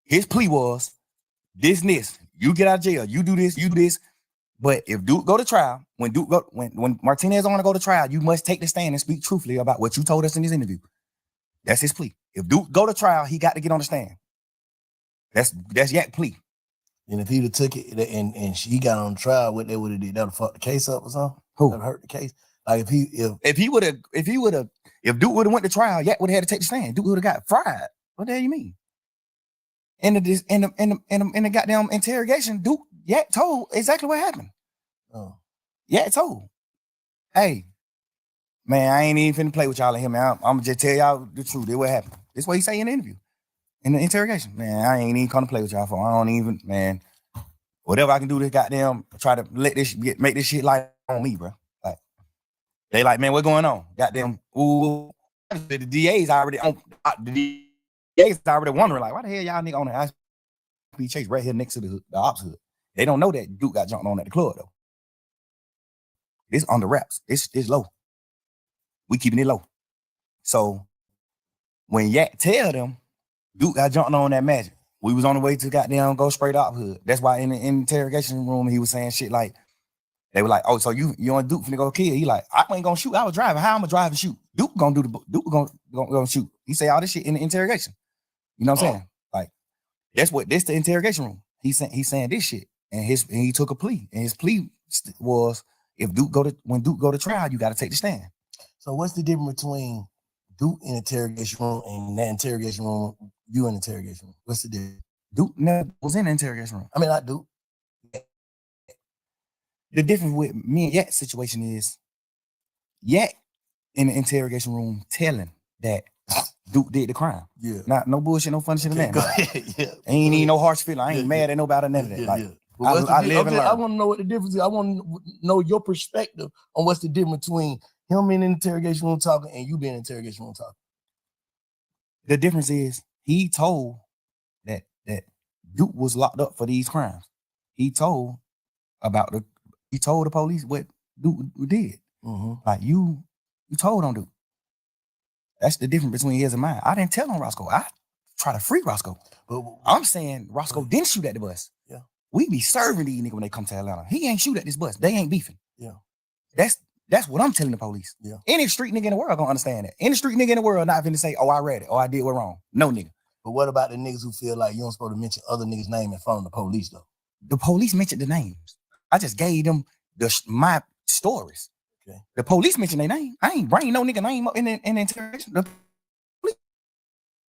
His plea was this. You get out of jail. You do this. You do this. But if Duke go to trial, when Martinez want to go to trial, you must take the stand and speak truthfully about what you told us in this interview. That's his plea. If Duke go to trial, he got to get on the stand. That's Yak plea. And if he'd have took it and she got on trial, what they would have did, that would have fucked the case up or something? Who? That would hurt the case. Like if Duke would have went to trial, Yak would have had to take the stand. Duke would have got fried. What the hell you mean? In the goddamn interrogation, Yak told exactly what happened. Oh. Yak told, hey, man, I ain't even finna play with y'all in here, man. I'm gonna just tell y'all the truth. That's what happened. That's what he say in the interview. In the interrogation, man, I ain't even gonna play with y'all for. I don't even, man. Whatever I can do to goddamn try to make this shit like on me, bro. Like they like, man, what's going on? Goddamn, ooh, the DA's already on. The DA's already wondering, like, why the hell y'all nigga on the ISP chase right here next to the ops hood? They don't know that Duke got jumped on at the club though. It's on the wraps. It's low. We keeping it low. So when Yak tell them Duke got jumped on that magic, we was on the way to goddamn go straight up hood. That's why in the interrogation room he was saying shit like, they were like, oh, so you on Duke finna go kill? He like, I ain't gonna shoot. I was driving. How I'm gonna drive and shoot? Duke gonna shoot. He say all this shit in the interrogation. You know what I'm saying? Like this the interrogation room. He's saying this shit, and he took a plea, and his plea was when Duke go to trial, you got to take the stand. So what's the difference between Duke in the interrogation room and that interrogation room, you in the interrogation room? What's the difference? Duke never was in the interrogation room. I mean, I Duke. The difference with me and Yak's situation is Yak in the interrogation room telling that Duke did the crime. Yeah. Not no bullshit, no funny shit, man. Go ahead. Yeah. Ain't even no harsh feeling. I ain't mad at nobody or none of that. Like, I live and learn. I want to know what the difference is. I want to know your perspective on what's the difference between him in the interrogation room talking and you being in the interrogation room talking. The difference is he told that Duke was locked up for these crimes. He told the police what Duke did. Mm-hmm. Like you told on Duke. That's the difference between his and mine. I didn't tell on Roscoe. I try to free Roscoe. But I'm saying Roscoe didn't shoot at the bus. Yeah. We be serving these niggas when they come to Atlanta. He ain't shoot at this bus. They ain't beefing. Yeah. That's what I'm telling the police. Yeah. Any street nigga in the world gonna understand that. Any street nigga in the world not finna say, oh, I read it, or I did what wrong. No nigga. But what about the niggas who feel like you don't supposed to mention other niggas' name in front of the police though? The police mentioned the names. I just gave them my stories. Okay. The police mentioned their name. I ain't bringing no nigga name up in the interrogation. The police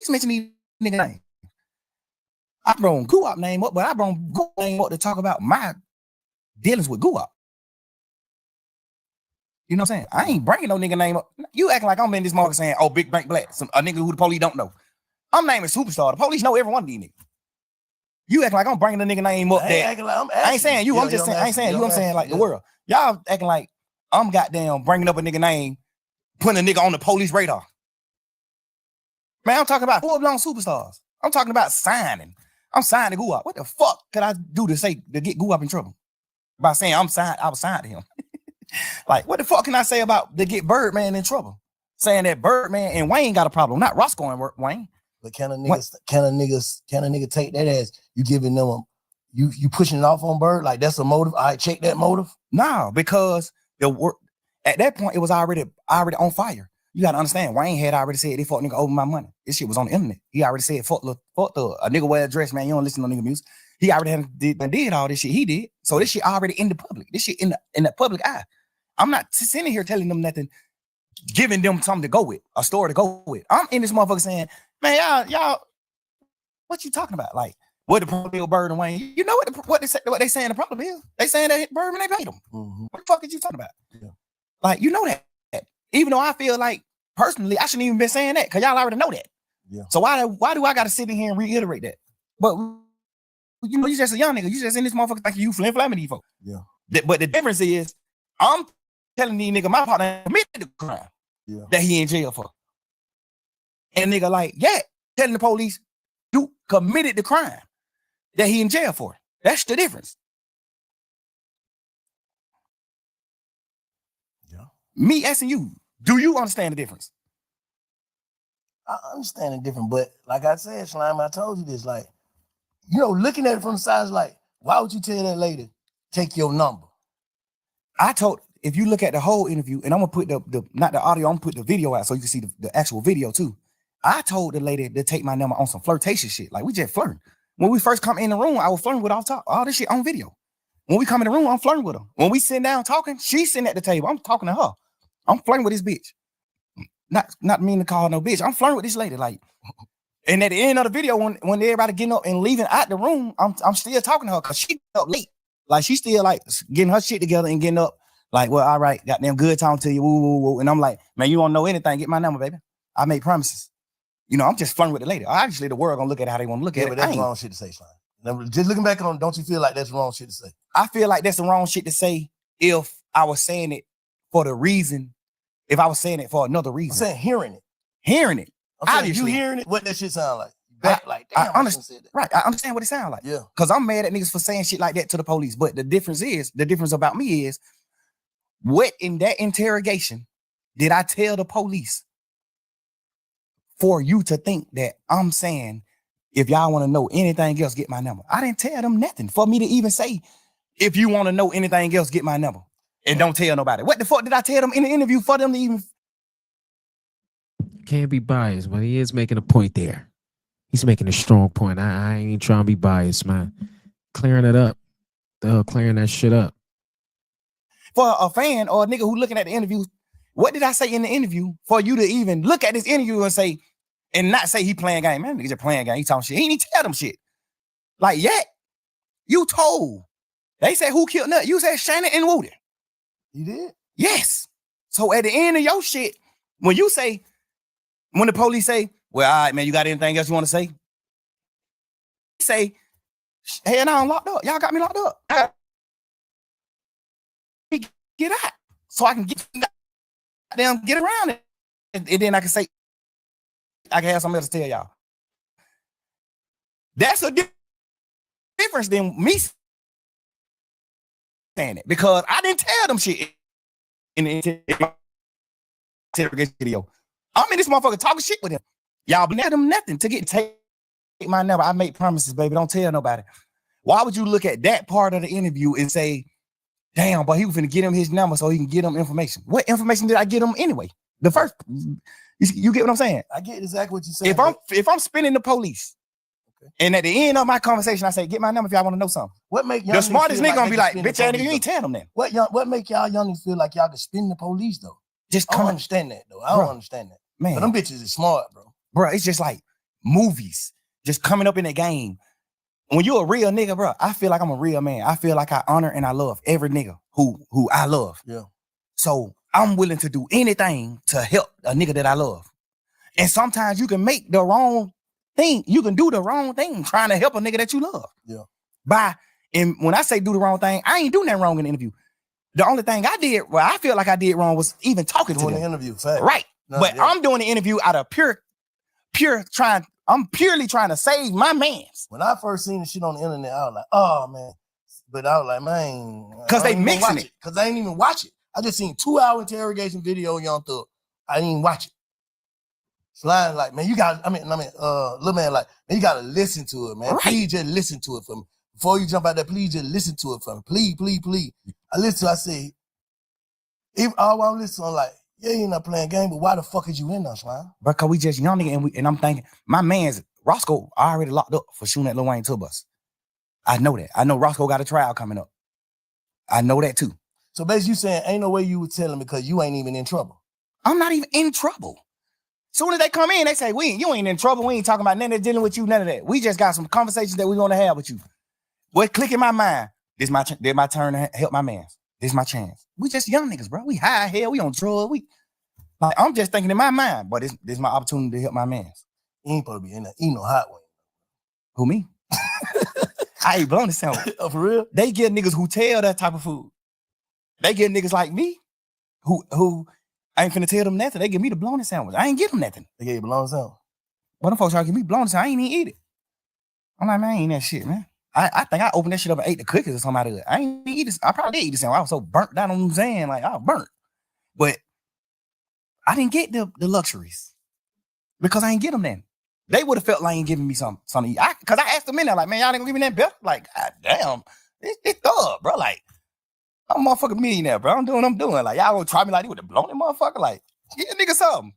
mentioned these nigga name. I brought Guap name up, but I brought Guap name up to talk about my dealings with Guap. You know what I'm saying? I ain't bringing no nigga name up. You acting like I'm in this market saying, oh, Big Bank Black, a nigga who the police don't know. I'm naming Superstar. The police know every one of these niggas. You act like I'm bringing the nigga name up there. I ain't saying you. I'm just saying. I ain't saying you. I'm saying like the world. Y'all acting like I'm goddamn bringing up a nigga name, putting a nigga on the police radar. Man, I'm talking about full-blown superstars. I'm talking about signing. I'm signing Guap. What the fuck could I do to get Guap in trouble? By saying I was signed to him. Like, what the fuck can I say about to get Birdman in trouble? Saying that Birdman and Wayne got a problem, not Roscoe and Wayne. But can a nigga take that as you giving them you pushing it off on Bird? Like that's a motive. I check that motive. No, because at that point it was already on fire. You gotta understand, Wayne had already said they fuck nigga over my money. This shit was on the internet. He already said fuck the a nigga wear a dress, man. You don't listen to nigga music. He already did all this shit. He did. So this shit already in the public. This shit in the public eye. I'm not sitting here telling them nothing, giving them something to go with, a story to go with. I'm in this motherfucker saying Man, y'all, what you talking about? Like, what the problem is Bird and Wayne? You know what they saying the problem is? They saying that Birdman, they paid them. Mm-hmm. What the fuck are you talking about? Yeah. Like, you know that. Even though I feel like, personally, I shouldn't even been saying that, because y'all already know that. Yeah. So why do I got to sit in here and reiterate that? But, you know, you just a young nigga. You just in this motherfucker like you flim-flamming these folks. Yeah. But the difference is, I'm telling these nigga my partner committed the crime that he in jail for. And nigga like, yeah, telling the police, you committed the crime that he in jail for. That's the difference. Yeah. Me asking you, do you understand the difference? I understand the difference, but like I said, Slime, I told you this, like, you know, looking at it from the side is like, why would you tell that lady, take your number? If you look at the whole interview, and I'm gonna put the not the audio, I'm gonna put the video out so you can see the actual video too. I told the lady to take my number on some flirtatious shit. Like, we just flirting. When we first come in the room, I was flirting with all this shit on video. When we come in the room, I'm flirting with her. When we sit down talking, she's sitting at the table. I'm talking to her. I'm flirting with this bitch. Not mean to call her no bitch. I'm flirting with this lady. Like, and at the end of the video, when everybody getting up and leaving out the room, I'm still talking to her because she up late. Like, she still like getting her shit together and getting up. Like, well, all right, goddamn good talking to you. Woo, woo, woo. And I'm like, man, you don't know anything. Get my number, baby. I make promises. You know, I'm just flirting with the lady. Obviously, the world gonna look at how they want to look at it. But that's wrong shit to say, Slime. Just looking back on, don't you feel like that's wrong shit to say? I feel like that's the wrong shit to say if I was saying it for the reason, if I was saying it for another reason. I'm saying hearing it. Hearing it. Obviously. You hearing it, what that shit sound like? Back like, damn, I understand. Right, I understand what it sounds like. Yeah. Because I'm mad at niggas for saying shit like that to the police. But the difference about me is, what in that interrogation did I tell the police for you to think that I'm saying, if y'all want to know anything else, get my number? I didn't tell them nothing for me to even say, if you want to know anything else, get my number. And don't tell nobody. What the fuck did I tell them in the interview for them to even? Can't be biased, but he is making a point there. He's making a strong point. I ain't trying to be biased, man. Clearing it up. Clearing that shit up. For a fan or a nigga who looking at the interview, what did I say in the interview for you to even look at this interview and say, and not say he playing game? Man, nigga just playing game. He talking shit. He ain't even tell them shit. Like, yet, you told. They said who killed Nut? You said Shannon and Woody. You did? Yes. So at the end of your shit, when the police say, well, all right, man, you got anything else you want to say? Say, hey, and I'm locked up. Y'all got me locked up. Get out so I can get around it. And then I can say, I can have something else to tell y'all. That's a difference than me saying it, because I didn't tell them shit in the interrogation video. I'm in this motherfucker talking shit with him. Y'all been at them nothing to take my number. I make promises, baby. Don't tell nobody. Why would you look at that part of the interview and say, damn, but he was finna get him his number so he can get him information? What information did I get him anyway? The first, you get what I'm saying? I get exactly what you said. If I'm spinning the police, okay, and at the end of my conversation, I say, get my number if y'all want to know something. What make the smartest nigga gonna be like, bitch, ass nigga, you ain't tell them that. What make y'all youngins feel like y'all can spin the police though? I don't understand that though. I don't understand that. Man, but them bitches is smart, bro. Bro, it's just like movies just coming up in the game. When you're a real nigga, bro, I feel like I'm a real man. I feel like I honor and I love every nigga who I love. Yeah. So I'm willing to do anything to help a nigga that I love. And sometimes you can make the wrong thing. You can do the wrong thing trying to help a nigga that you love. Yeah. And when I say do the wrong thing, I ain't doing that wrong in the interview. The only thing I did, well, I feel like I did wrong was even talking to them. The interview, fact. Right. No, but yeah. I'm doing the interview out of I'm purely trying to save my mans. When I first seen the shit on the internet, I was like, oh man. But I was like, man. Because they mixing it. Because I ain't even watch it. I just seen 2-hour interrogation video on Young Thug. I didn't even watch it. Slime like, man, you got, little man like, man, you gotta listen to it, man. Right. Please just listen to it for me. Before you jump out there, please just listen to it for me. Please, please, please. I say, all I'm listening, I'm like, yeah, you're not playing game, but why the fuck is you in there, Slime? Because we just young nigga, and I'm thinking, my man's Roscoe already locked up for shooting at Lil Wayne tour bus. I know that. I know Roscoe got a trial coming up. I know that too. So basically you saying ain't no way you would tell him because you ain't even in trouble. I'm not even in trouble. Soon as they come in, they say, you ain't in trouble. We ain't talking about nothing that's dealing with you, none of that. We just got some conversations that we want to have with you. What click in my mind? This my turn to help my man. This my chance. We just young niggas, bro. We high hell. We on drugs. I'm just thinking in my mind, but this my opportunity to help my man. You ain't supposed to be in there eating no hot wing. Who, me? I ain't blown the sandwich. Oh, for real? They get niggas who tell that type of food. They get niggas like me who I ain't finna tell them nothing. They give me the blown sandwich. I ain't give them nothing. They gave you blown sandwich. But them folks try to give me blown sandwich. I ain't even eat it. I'm like, man, I ain't that shit, man. I think I opened that shit up and ate the cookies or something out of it. I ain't eat this. I probably did eat the sandwich. I was so burnt down on what I'm saying. Like, I was burnt. But I didn't get the luxuries because I ain't get them then. They would have felt like ain't giving me something to eat. Because I asked them in there, like, man, y'all ain't gonna give me that bill? Like, God damn, this thug, bro. Like, I'm a motherfucking millionaire, bro. I'm doing what I'm doing. Like, y'all gonna try me like this with the blown motherfucker? Like, get a nigga something.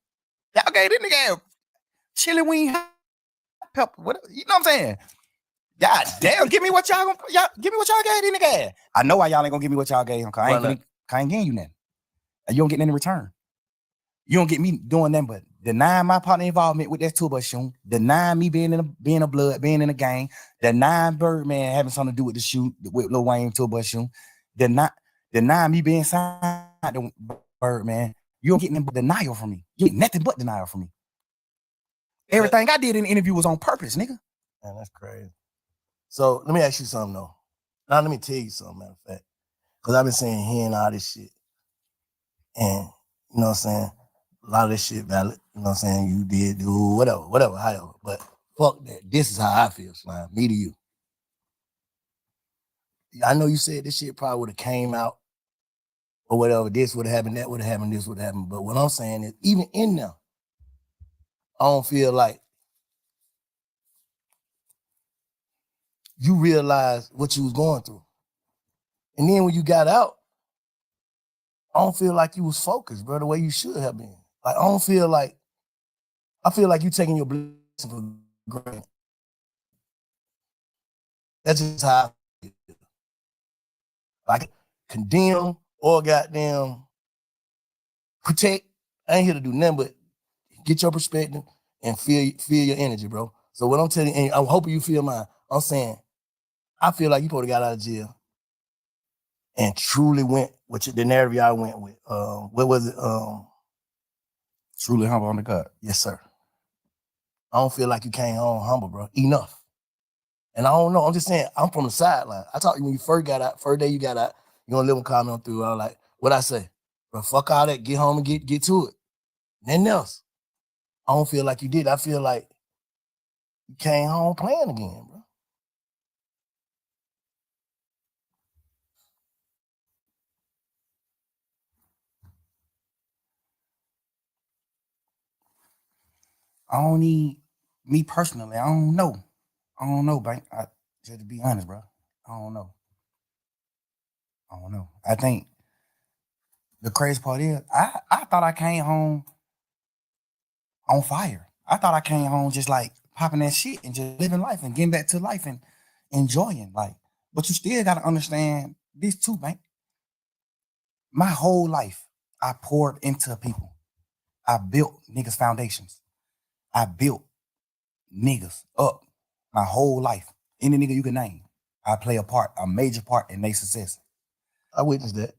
Y'all gave this nigga chili wing, pepper, whatever. You know what I'm saying? God damn, give me what y'all gave this nigga. I know why y'all ain't gonna give me what y'all gave him, because I ain't getting you nothing. And you don't get nothing in return. You don't get me doing nothing but denying my partner involvement with that tour bus shoot, denying me being in a gang, denying Birdman having something to do with the shoot, with Lil Wayne tour bus shoot, denying me being signed to Birdman. You don't get nothing but denial from me. You get nothing but denial from me. Everything I did in the interview was on purpose, nigga. Man, that's crazy. So let me ask you something though. Now let me tell you something, matter of fact. Because I've been hearing all this shit. And you know what I'm saying? A lot of this shit valid. You know what I'm saying? You did do whatever, however. But fuck that. This is how I feel, Slime. Me to you. I know you said this shit probably would have came out or whatever. This would have happened, that would have happened, this would have happened. But what I'm saying is, even in there, I don't feel like you realized what you was going through. And then when you got out, I don't feel like you was focused, bro, the way you should have been. Like, I feel like you taking your blessing for granted. That's just how I feel. Like, condemn or goddamn protect. I ain't here to do nothing but get your perspective and feel your energy, bro. So what I'm telling you, and I'm hoping you feel mine, I'm saying, I feel like you probably got out of jail and truly went with the narrative y'all went with. What was it? Truly humble on the gut. Yes, sir. I don't feel like you came home humble, bro. Enough. And I don't know. I'm just saying, I'm from the sideline. I talked to you when you first got out, first day you got out, you gonna live and comment through. I was like, what I say? Bro, fuck all that, get home and get to it. Nothing else. I don't feel like you did. I feel like you came home playing again, bro. I don't need, me personally, I don't know. I don't know, Bank. Just to be honest, bro. I don't know. I think the crazy part is, I thought I came home on fire. I thought I came home just like popping that shit and just living life and getting back to life and enjoying life. But you still got to understand this too, Bank. My whole life, I poured into people. I built niggas' foundations. I built niggas up my whole life. Any nigga you can name, I play a major part in their success. I witnessed that.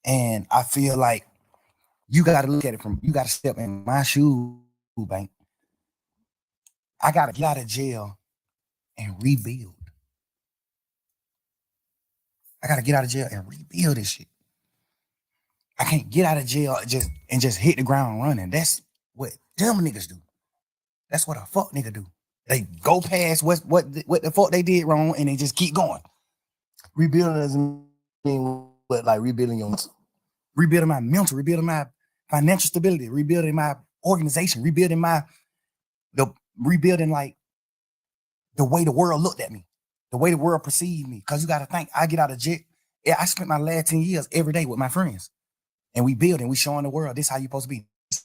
And I feel like you got to look at it you got to step in my shoes, Bank. I got to get out of jail and rebuild. I got to get out of jail and rebuild this shit. I can't get out of jail just hit the ground running. That's what them niggas do. That's what a fuck nigga do. They go past what the fuck they did wrong and they just keep going. Rebuilding doesn't mean what, like rebuilding your mental. Rebuilding my mental, rebuilding my financial stability, rebuilding my organization, rebuilding like the way the world looked at me, the way the world perceived me. Cause you gotta think, I get out of jail. Yeah, I spent my last 10 years every day with my friends. And we building, we showing the world this how you supposed to be. This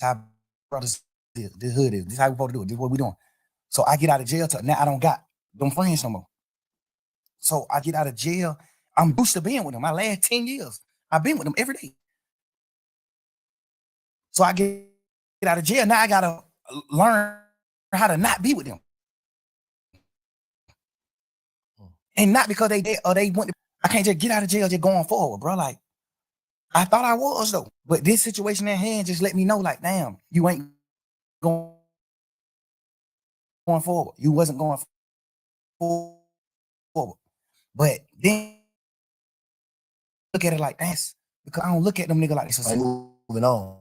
how brothers, this hood is. This how we supposed to do it. This what we doing. So I get out of jail now I don't got them friends no more. So I get out of jail. I'm used to being with them. My last 10 years, I've been with them every day. So I get out of jail, now I gotta learn how to not be with them. And not because they did or they went. I can't just get out of jail just going forward, bro. Like, I thought I was though, but this situation at hand just let me know, like, damn, you ain't going forward. You wasn't going forward. But then look at it like that's because I don't look at them nigga like this. Like, moving on.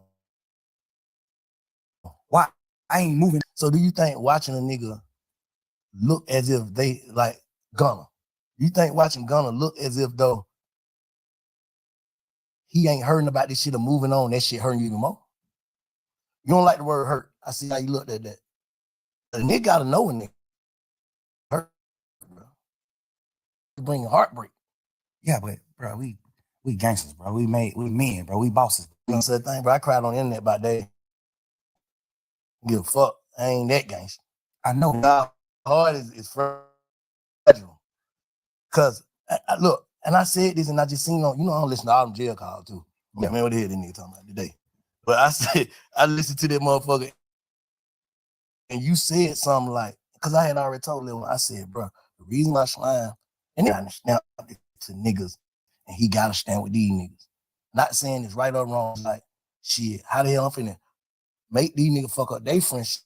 Why I ain't moving? So do you think watching a nigga look as if they like Gunna? You think watching Gunna look as if though he ain't hurting about this shit or moving on, that shit hurting you even more? You don't like the word hurt. I see how you looked at that. The nigga gotta know when they hurt, bro. You bring heartbreak. Yeah, but bro, we gangsters, bro. We men, bro. We bosses. You know what I'm saying? Bro, I cried on the internet about that. Give a fuck. I ain't that gangster. I know. Now, hard is fragile. Cause I look, and I said this, and I just seen on, I don't listen to all them jail calls too. Yeah, man, what the hell this nigga talking about today? But I said, I listened to that motherfucker, and you said something like, cause I had already told him, I said, bro, the reason why Slime, and they understand to niggas, and he gotta stand with these niggas. Not saying it's right or wrong, like, shit, how the hell I'm finna make these niggas fuck up their friendship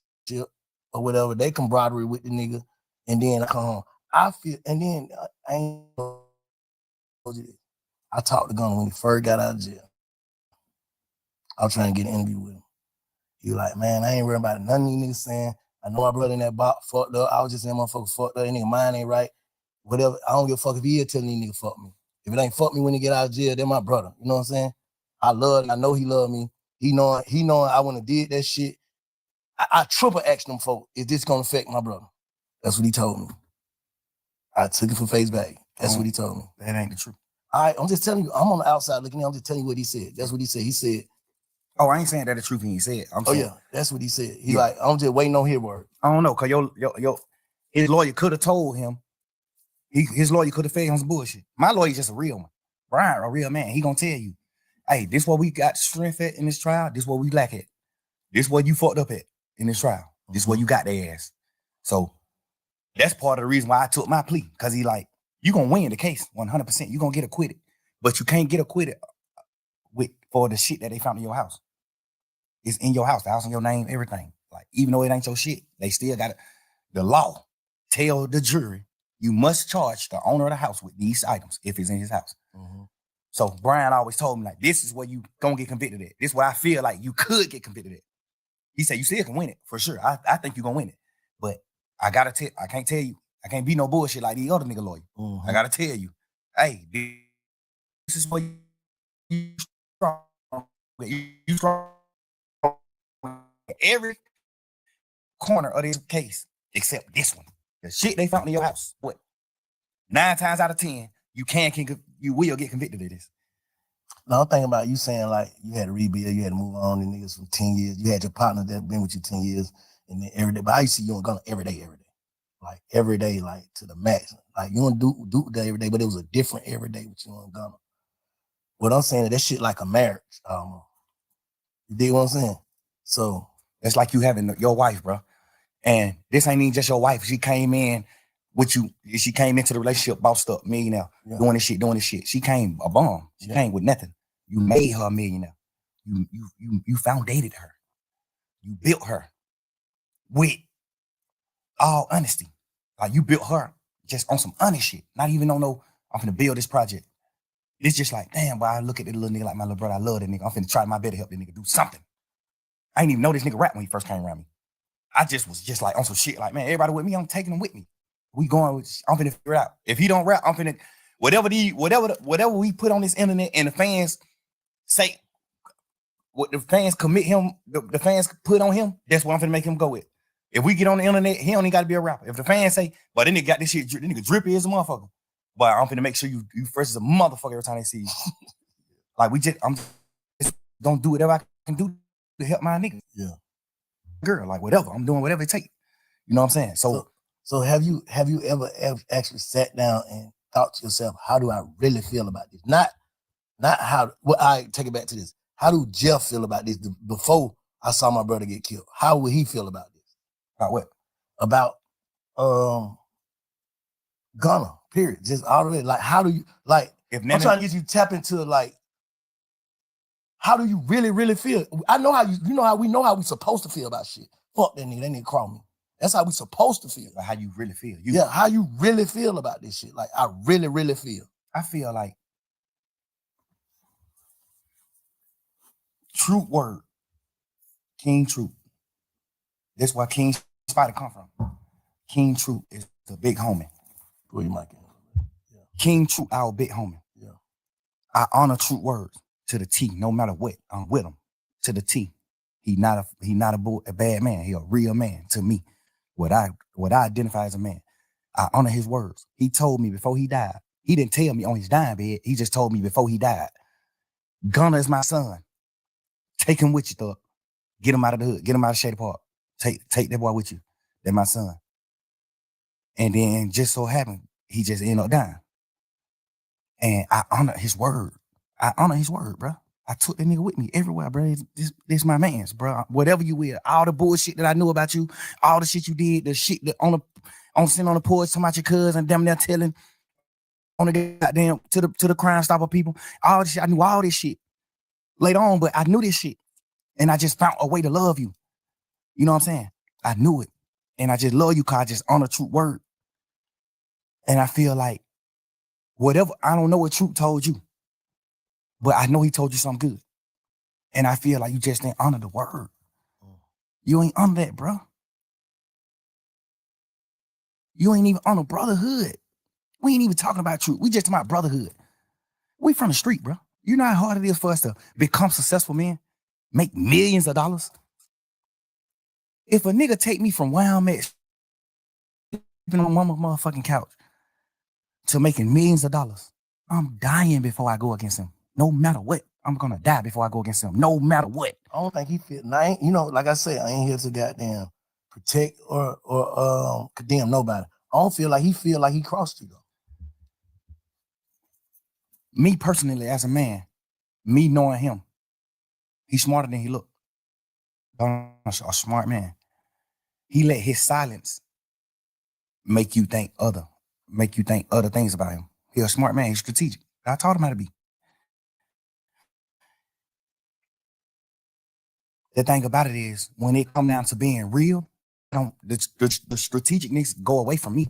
or whatever, they camaraderie with the nigga, and then I come home. I feel, and then I talked to Gunna when he first got out of jail. I was trying to get an interview with him. He was like, man, I ain't worried about none of these niggas saying, I know my brother in that box fucked up. I was just saying motherfucker fucked up. That nigga mind ain't right. Whatever. I don't give a fuck if he is telling these niggas fuck me. If it ain't fuck me when he get out of jail, they're my brother. You know what I'm saying? I love him. I know he love me. He knowing I wouldn't have did that shit. I triple asked them folks, is this gonna affect my brother? That's what he told me. I took it for face value. That's what he told me. That ain't the truth. All right, I'm just telling you, I'm on the outside looking in, I'm just telling you what he said. That's what he said. He said, oh, I ain't saying that the truth he said. I'm saying, yeah, that's what he said. He like, I'm just waiting on his word. I don't know, cause his lawyer could have told him. His lawyer could have fed him some bullshit. My lawyer's just a real one. Brian, a real man. He gonna tell you, hey, this what we got strength at in this trial. This what we lack at. This what you fucked up at in this trial. This what you got their ass. So that's part of the reason why I took my plea. Cause he like, you gonna win the case 100%. You gonna get acquitted, but you can't get acquitted for the shit that they found in your house. It's in your house, the house in your name, everything. Like, even though it ain't your shit, they still got it. The law tell the jury, you must charge the owner of the house with these items if it's in his house. Mm-hmm. So Brian always told me, like, this is where you gonna get convicted at. This is where I feel like you could get convicted at. He said, you still can win it, for sure. I think you're gonna win it. But I can't tell you, I can't be no bullshit like the other nigga lawyer. Mm-hmm. I gotta tell you, hey, this is where you strong. You strong. Every corner of this case except this one. The shit they found in your house. What? 9 times out of 10, you will get convicted of this. No, I'm thinking about you saying like you had to rebuild, you had to move on, the niggas from 10 years. You had your partner that been with you 10 years, and then every day. But I used to see you on Gunna every day. Like every day, like to the max. Like you don't do that every day, but it was a different every day with you on Gunna. What I'm saying is that shit like a marriage. You dig what I'm saying? So it's like you having your wife, bro. And this ain't even just your wife. She came in with you. She came into the relationship bossed up, millionaire, doing this shit. She came a bomb. She came with nothing. You made her a millionaire. You foundated her. You built her with all honesty. Like you built her just on some honest shit. Not even on no, I'm finna build this project. It's just like, damn, boy, I look at this little nigga like my little brother. I love that nigga. I'm finna try my best to help that nigga do something. I didn't even know this nigga rap when he first came around me. I just was just like on some shit like, man, everybody with me, I'm taking them with me. We going with, I'm finna figure it out. If he don't rap, I'm finna, whatever we put on this internet and the fans say, what the fans commit him, the fans put on him, that's what I'm finna make him go with. If we get on the internet, he don't even gotta be a rapper. If the fans say, but then nigga got this shit, this nigga drippy as a motherfucker. But I'm finna make sure you fresh as a motherfucker every time they see you. Like I'm just gonna do whatever I can do to help my niggas. Yeah. Girl, like whatever. I'm doing whatever it takes. You know what I'm saying? So have you ever actually sat down and thought to yourself, how do I really feel about this? Not how, well, I take it back to this. How do Jeff feel about this before I saw my brother get killed. How would he feel about this? About what? About Gunna, period. Just all of it. Like, how do you, like, If I'm trying to get you to tap into, like, how do you really, really feel? I know how you know how we know how we supposed to feel about shit. Fuck that nigga call me. That's how we supposed to feel. Like how you really feel. Yeah, how you really feel about this shit. Like, I really, really feel. I feel like Troop word. King Troop. That's where King Spider come from. King Troop is the big homie. Where you mic in? Yeah. King Troop, our big homie. Yeah. I honor Troop words to the T, no matter what. I'm with him to the T. He not a bad man. He a real man to me. What I identify as a man. I honor his words. He told me before he died. He didn't tell me on his dying bed. He just told me before he died. Gunna is my son. Take him with you, thug. Get him out of the hood. Get him out of Shady Park. Take that boy with you. That's my son. And then just so happened, he just ended up dying. And I honor his word. I honor his word, bro. I took that nigga with me everywhere, bro. This my man's, bro. Whatever you will, all the bullshit that I knew about you, all the shit you did, the shit that sitting on the porch talking about your cousin, damn near telling on the goddamn to the Crime Stopper people. All this shit, I knew all this shit later on, but I knew this shit. And I just found a way to love you. You know what I'm saying? I knew it. And I just love you because I just honor Troop word. And I feel like whatever, I don't know what Troop told you, but I know he told you something good. And I feel like you just didn't honor the word. You ain't honor that, bro. You ain't even honor brotherhood. We ain't even talking about Troop. We just talking about brotherhood. We from the street, bro. You know how hard it is for us to become successful men? Make millions of dollars? If a nigga take me from where I'm at, sleeping on mama's motherfucking couch, to making millions of dollars, I'm dying before I go against him. No matter what, I'm gonna die before I go against him. No matter what. I don't think he feel. You know, like I said, I ain't here to goddamn protect or condemn nobody. I don't feel like he crossed you though. Me personally, as a man, me knowing him, he's smarter than he looked. A smart man. He let his silence make you think other things about him. He's a smart man. He's strategic. I taught him how to be. The thing about it is, when it comes down to being real, the strategicness go away from me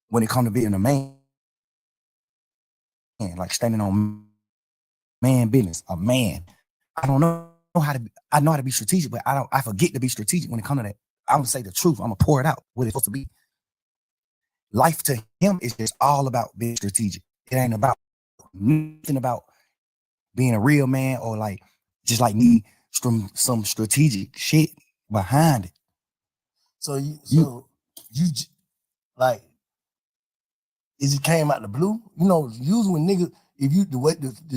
when it comes to being a man. Like standing on man business, a man. I don't know how to. I know how to be strategic, but I forget to be strategic when it comes to that. I'm gonna say the truth. I'm gonna pour it out what it's supposed to be. Life to him is just all about being strategic. It ain't about nothing about being a real man or like just like me some strategic shit behind it. So you like it just came out the blue. You know, usually when niggas, if you the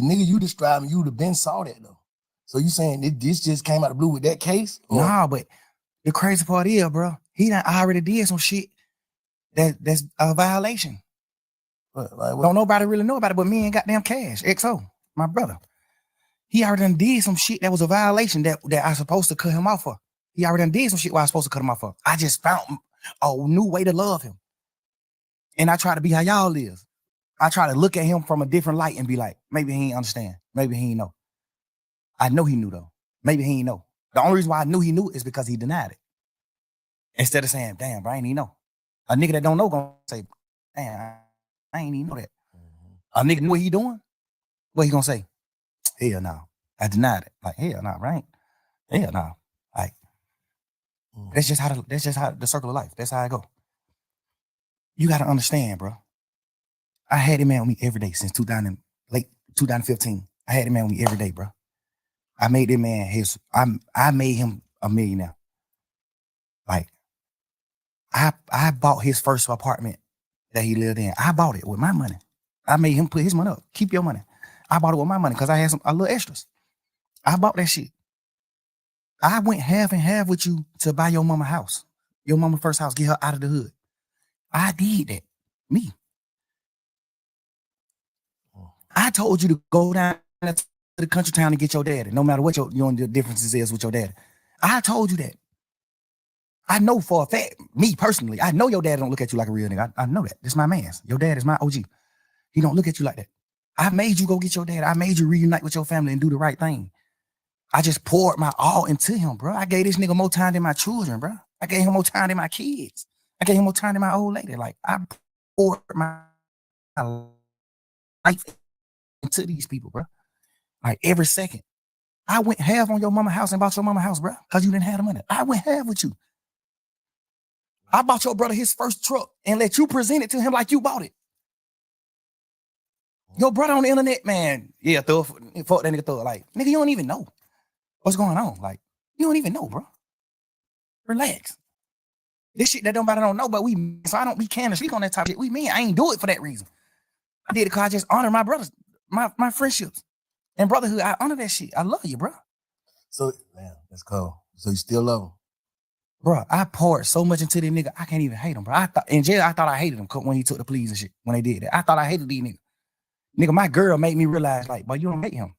nigga you describing, you would have been saw that though. So you saying this just came out the blue with that case? Or? Nah, but the crazy part is, bro, he done already did some shit that's a violation. What? Don't nobody really know about it but me and goddamn Cash, XO, my brother. He already done did some shit that was a violation that I supposed to cut him off for. He already done did some shit where I was supposed to cut him off for. I just found a new way to love him. And I try to be how y'all live. I try to look at him from a different light and be like, maybe he ain't understand. Maybe he ain't know. I know he knew though. Maybe he ain't know. The only reason why I knew he knew is because he denied it. Instead of saying, damn, bro, I ain't even know. A nigga that don't know gonna say, damn, I ain't even know that. A nigga know what he doing? What he gonna say? Hell no. I denied it. Like, hell no, right? Hell no. Like, that's just how the circle of life. That's how I go. You gotta understand, bro. I had him man with me every day since late 2015. I had him man with me every day, bro. I made that man I made him a millionaire. Like, I bought his first apartment that he lived in. I bought it with my money. I made him put his money up. Keep your money. I bought it with my money because I had a little extras. I bought that shit. I went half and half with you to buy your mama house. Your mama first house, get her out of the hood. I did that. Me. I told you to go down to the country town and get your daddy, no matter what your differences is with your daddy. I told you that. I know for a fact, me personally, I know your dad don't look at you like a real nigga. I know that. This my man's. Your dad is my OG. He don't look at you like that. I made you go get your dad. I made you reunite with your family and do the right thing. I just poured my all into him, bro. I gave this nigga more time than my children, bro. I gave him more time than my kids. I gave him more time than my old lady. Like, I poured my life into these people, bro. Like, every second. I went half on your mama house and bought your mama house, bro, because you didn't have the money. I went half with you. I bought your brother his first truck and let you present it to him like you bought it. Your brother on the internet, man, yeah, fuck that nigga thug. Like, nigga, you don't even know what's going on. Like, you don't even know, bro. Relax. This shit that nobody don't know, but we can't speak on that type of shit. I ain't do it for that reason. I did it because I just honor my brothers, my friendships and brotherhood. I honor that shit. I love you, bro. So, man, that's cool. So you still love him? Bro, I poured so much into this nigga, I can't even hate him, bro. In jail, I thought I hated him when he took the pleas and shit, when they did that. I thought I hated these niggas. Nigga, my girl made me realize, like, boy, you don't hate him.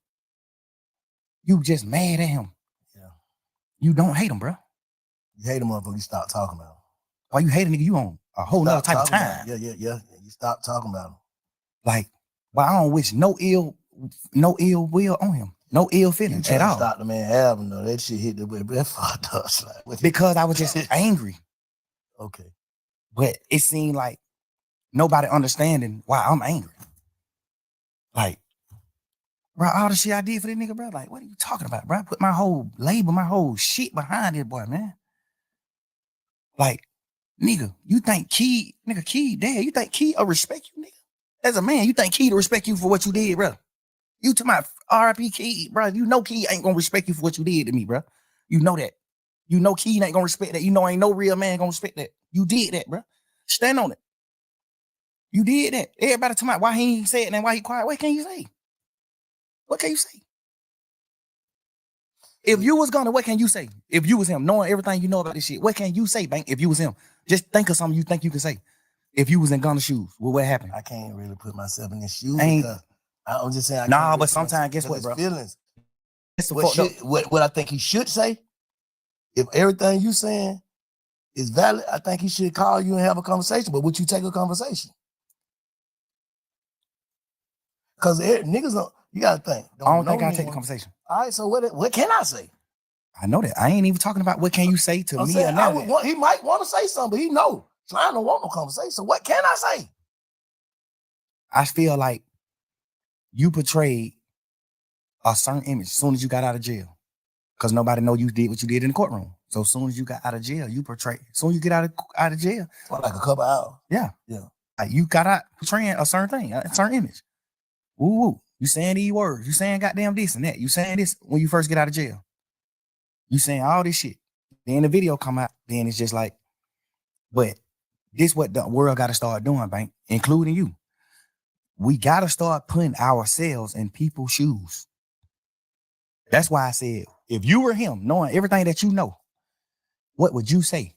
You just mad at him. Yeah. You don't hate him, bro. You hate him motherfucker, you stop talking about him. Why you hate a nigga, you on a whole nother type of time. Yeah. You stop talking about him. Like, well, I don't wish no ill will on him. No ill feelings at all. Stop the man album though. That shit hit the way. That fucked up. Like, because I was just angry. Okay. But it seemed like nobody understanding why I'm angry. Like, bro, all the shit I did for this nigga, bro. Like, what are you talking about, bro? I put my whole label, my whole shit behind this boy, man. Like, nigga, you think Key, dad, you think Key will respect you, nigga? As a man, you think Key to respect you for what you did, bro? You to my RIP Key, bro. You know Key ain't gonna respect you for what you did to me, bro. You know that. You know Key ain't gonna respect that. You know ain't no real man gonna respect that. You did that, bro. Stand on it. You did that. Everybody talking about why he ain't say it and why he quiet. What can you say? What can you say? If you was gonna, what can you say? If you was him, knowing everything you know about this shit, what can you say, Bank? If you was him, just think of something you think you can say. If you was in Gunna's shoes, what happened? I can't really put myself in his shoes because I'm just saying. But sometimes, guess what, bro? Feelings. What I think he should say, if everything you saying is valid, I think he should call you and have a conversation. But would you take a conversation? Because niggas don't. You gotta think. I don't think I take a conversation. All right, so what can I say? I know that. I ain't even talking about what can you say to me or nothing. He might want to say something, but he know. So I don't want no conversation. So what can I say? I feel like you portrayed a certain image as soon as you got out of jail. Because nobody know you did what you did in the courtroom. So as soon as you got out of jail, you portrayed. As soon as you get out of jail. Like a couple hours. Yeah. Like you got out portraying a certain thing, a certain image. Woo. You saying these words. You saying goddamn this and that. You saying this when you first get out of jail. You saying all this shit. Then the video come out. Then it's just like, but this what the world got to start doing, Bank, including you. We got to start putting ourselves in people's shoes. That's why I said, if you were him, knowing everything that you know, what would you say?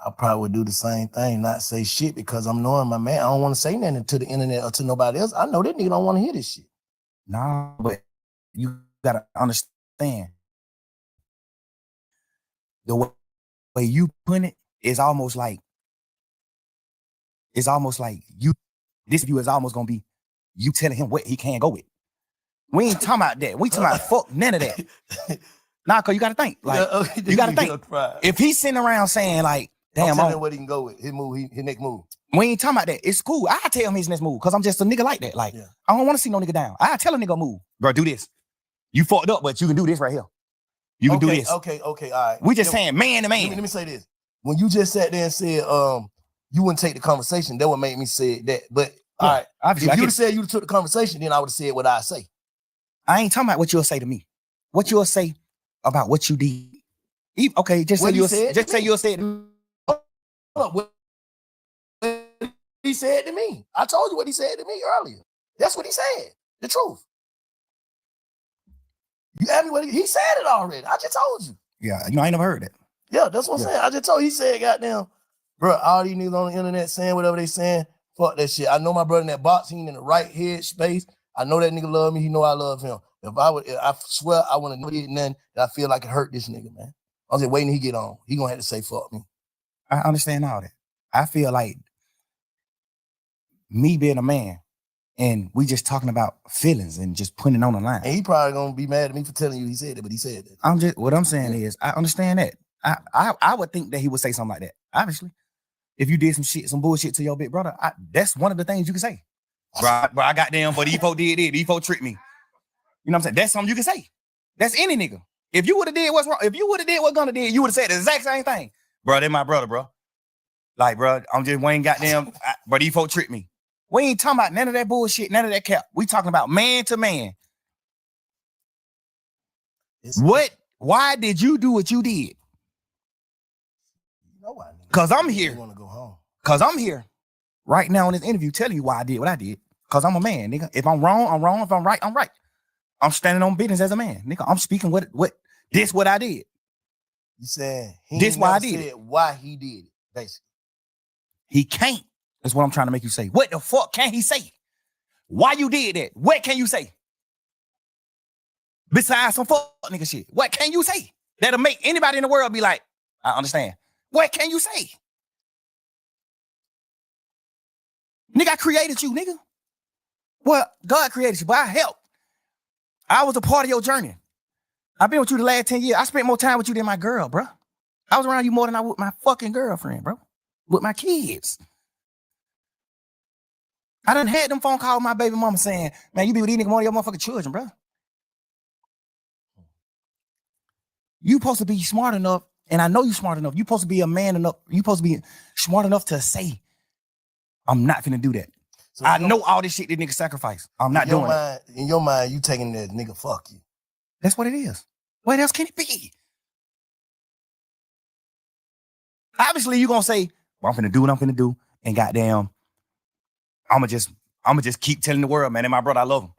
I probably would do the same thing, not say shit because I'm knowing my man. I don't want to say nothing to the internet or to nobody else. I know that nigga don't want to hear this shit. Nah, but you got to understand the way you put it is almost like you, this view is almost going to be you telling him what he can't go with. We ain't talking about that. We talking about fuck none of that. Nah, cause you got to think. Like, you got to think. If he's sitting around saying like, damn, I'm what he can go with. His move, his next move. We ain't talking about that. It's cool. I tell him his next move because I'm just a nigga like that. Like, I don't want to see no nigga down. I tell a nigga move. Bro, do this. You fucked up, but you can do this right here. You can do this. Okay, all right. We just saying man to man. Let me say this. When you just sat there and said, you wouldn't take the conversation, that would make me say that. But all right, obviously, if you'd said you took the conversation, then I would have said what I say. I ain't talking about what you'll say to me. What you'll say about what you did. Okay, just say you'll say it to me. What he said to me. I told you what he said to me earlier. That's what he said. The truth. You asked me what he said it already. I just told you. Yeah, I ain't never heard that. Yeah, that's what I'm saying. I just told you. He said, goddamn, bro, all these niggas on the internet saying whatever they saying. Fuck that shit. I know my brother in that box. He in the right head space. I know that nigga love me. He know I love him. I swear I wouldn't have did nothing that I feel like it hurt this nigga, man. I was just waiting he get on. He gonna have to say fuck me. I understand all that. I feel like me being a man and we just talking about feelings and just putting it on the line. And he probably gonna be mad at me for telling you he said it, but he said that. What I'm saying is I understand that. I would think that he would say something like that. Obviously, if you did some bullshit to your big brother, that's one of the things you can say. Bro, I got them, but these folk did it. These folk tricked me. You know what I'm saying? That's something you can say. That's any nigga. If you would have did what's wrong, if you would have did what Gunna did, you would have said the exact same thing. Bro, they my brother, bro. Like, bro, I'm just Wayne goddamn, but these folk tricked me. We ain't talking about none of that bullshit, none of that cap. We talking about man to man. Why did you do what you did? You know why, nigga? Cause I'm here. You wanna go home. Cause I'm here right now in this interview telling you why I did what I did. Cause I'm a man, nigga. If I'm wrong, I'm wrong. If I'm right, I'm right. I'm standing on business as a man, nigga. I'm speaking what I did. You said he This ain't why I never did said why he did it, basically. He can't. That's what I'm trying to make you say. What the fuck can he say? Why you did that? What can you say? Besides some fuck nigga shit. What can you say? That'll make anybody in the world be like, I understand. What can you say? Nigga, I created you, nigga. Well, God created you, but I helped. I was a part of your journey. I've been with you the last 10 years. I spent more time with you than my girl, bro. I was around you more than I would my fucking girlfriend, bro. With my kids. I done had them phone calls with my baby mama saying, man, you be with these niggas more than your motherfucking children, bro. You supposed to be smart enough, and I know you smart enough. You supposed to be a man enough. You supposed to be smart enough to say, I'm not finna do that. So I know all this shit that nigga sacrifice. I'm not doing it. In your mind, you taking that nigga fuck you. That's what it is. What else can it be? Obviously, you gonna say, well, I'm finna do what I'm finna do, and goddamn, I'ma just keep telling the world, man, and my brother, I love him.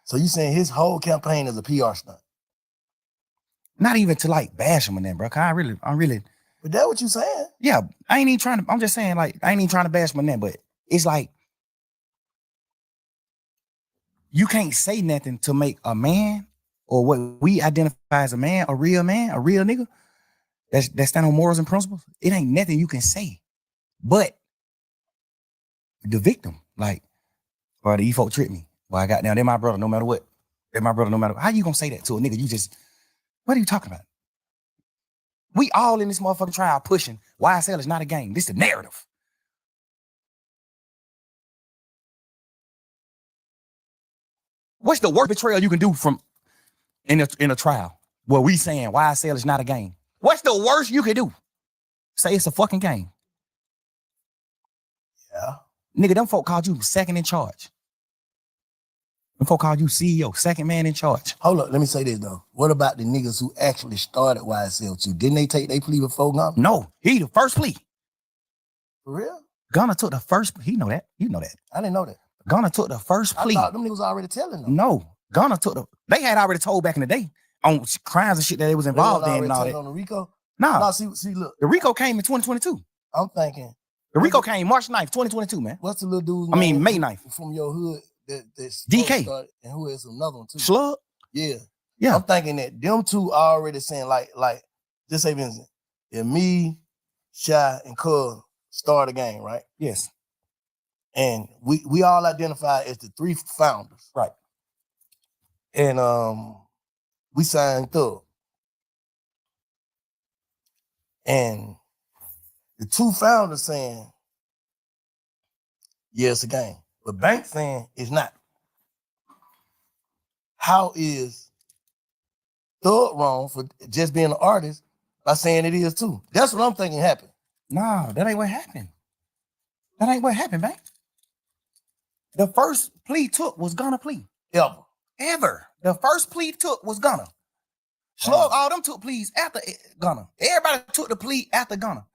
So you saying his whole campaign is a PR stunt? Not even to like bash him and that, bro. Cause I'm really. But that's what you saying. Yeah, I ain't even trying to. I'm just saying, like, I ain't even trying to bash him and that, but it's like you can't say nothing to make a man or what we identify as a real nigga that stand on morals and principles. It ain't nothing you can say, but the victim, like, bro, the folk tricked me. Well, I got down. They're my brother, no matter what. They're my brother, no matter what. How you gonna say that to a nigga? What are you talking about? We all in this motherfucking trial pushing YSL is not a game. This is the narrative. What's the worst betrayal you can do from in a trial where we saying YSL is not a game? What's the worst you can do? Say it's a fucking game. Yeah. Nigga, them folk called you second in charge. Them folk called you CEO, second man in charge. Hold up, let me say this though. What about the niggas who actually started YSL too? Didn't they take their plea before Gunna? No, he the first plea. For real? Gunna took the first, he know that. You know that. I didn't know that. Gunna took the first plea. I thought them niggas already telling them. No, Gunna took they had already told back in the day on crimes and shit that they was involved in and all that. On the RICO? No, see, look. The RICO came in 2022. I'm thinking. The RICO came March 9th, 2022, man. What's the little dude's name? May 9th. From your hood that's DK. Started, and who is another one too? Slug? Yeah. Yeah. I'm thinking that them two are already saying like, just say Vincent, if me, Shy, and Cub start a game, right? Yes. And we all identify as the three founders. Right. And we signed Thug. And the two founders saying, yeah, it's a game. But Bank saying it's not. How is Thug wrong for just being an artist by saying it is too? That's what I'm thinking happened. No, that ain't what happened. That ain't what happened, Bank. The first plea took was Gunna plea. Ever. The first plea took was Gunna. Slug, all them took pleas after Gunna. Everybody took the plea after Gunna.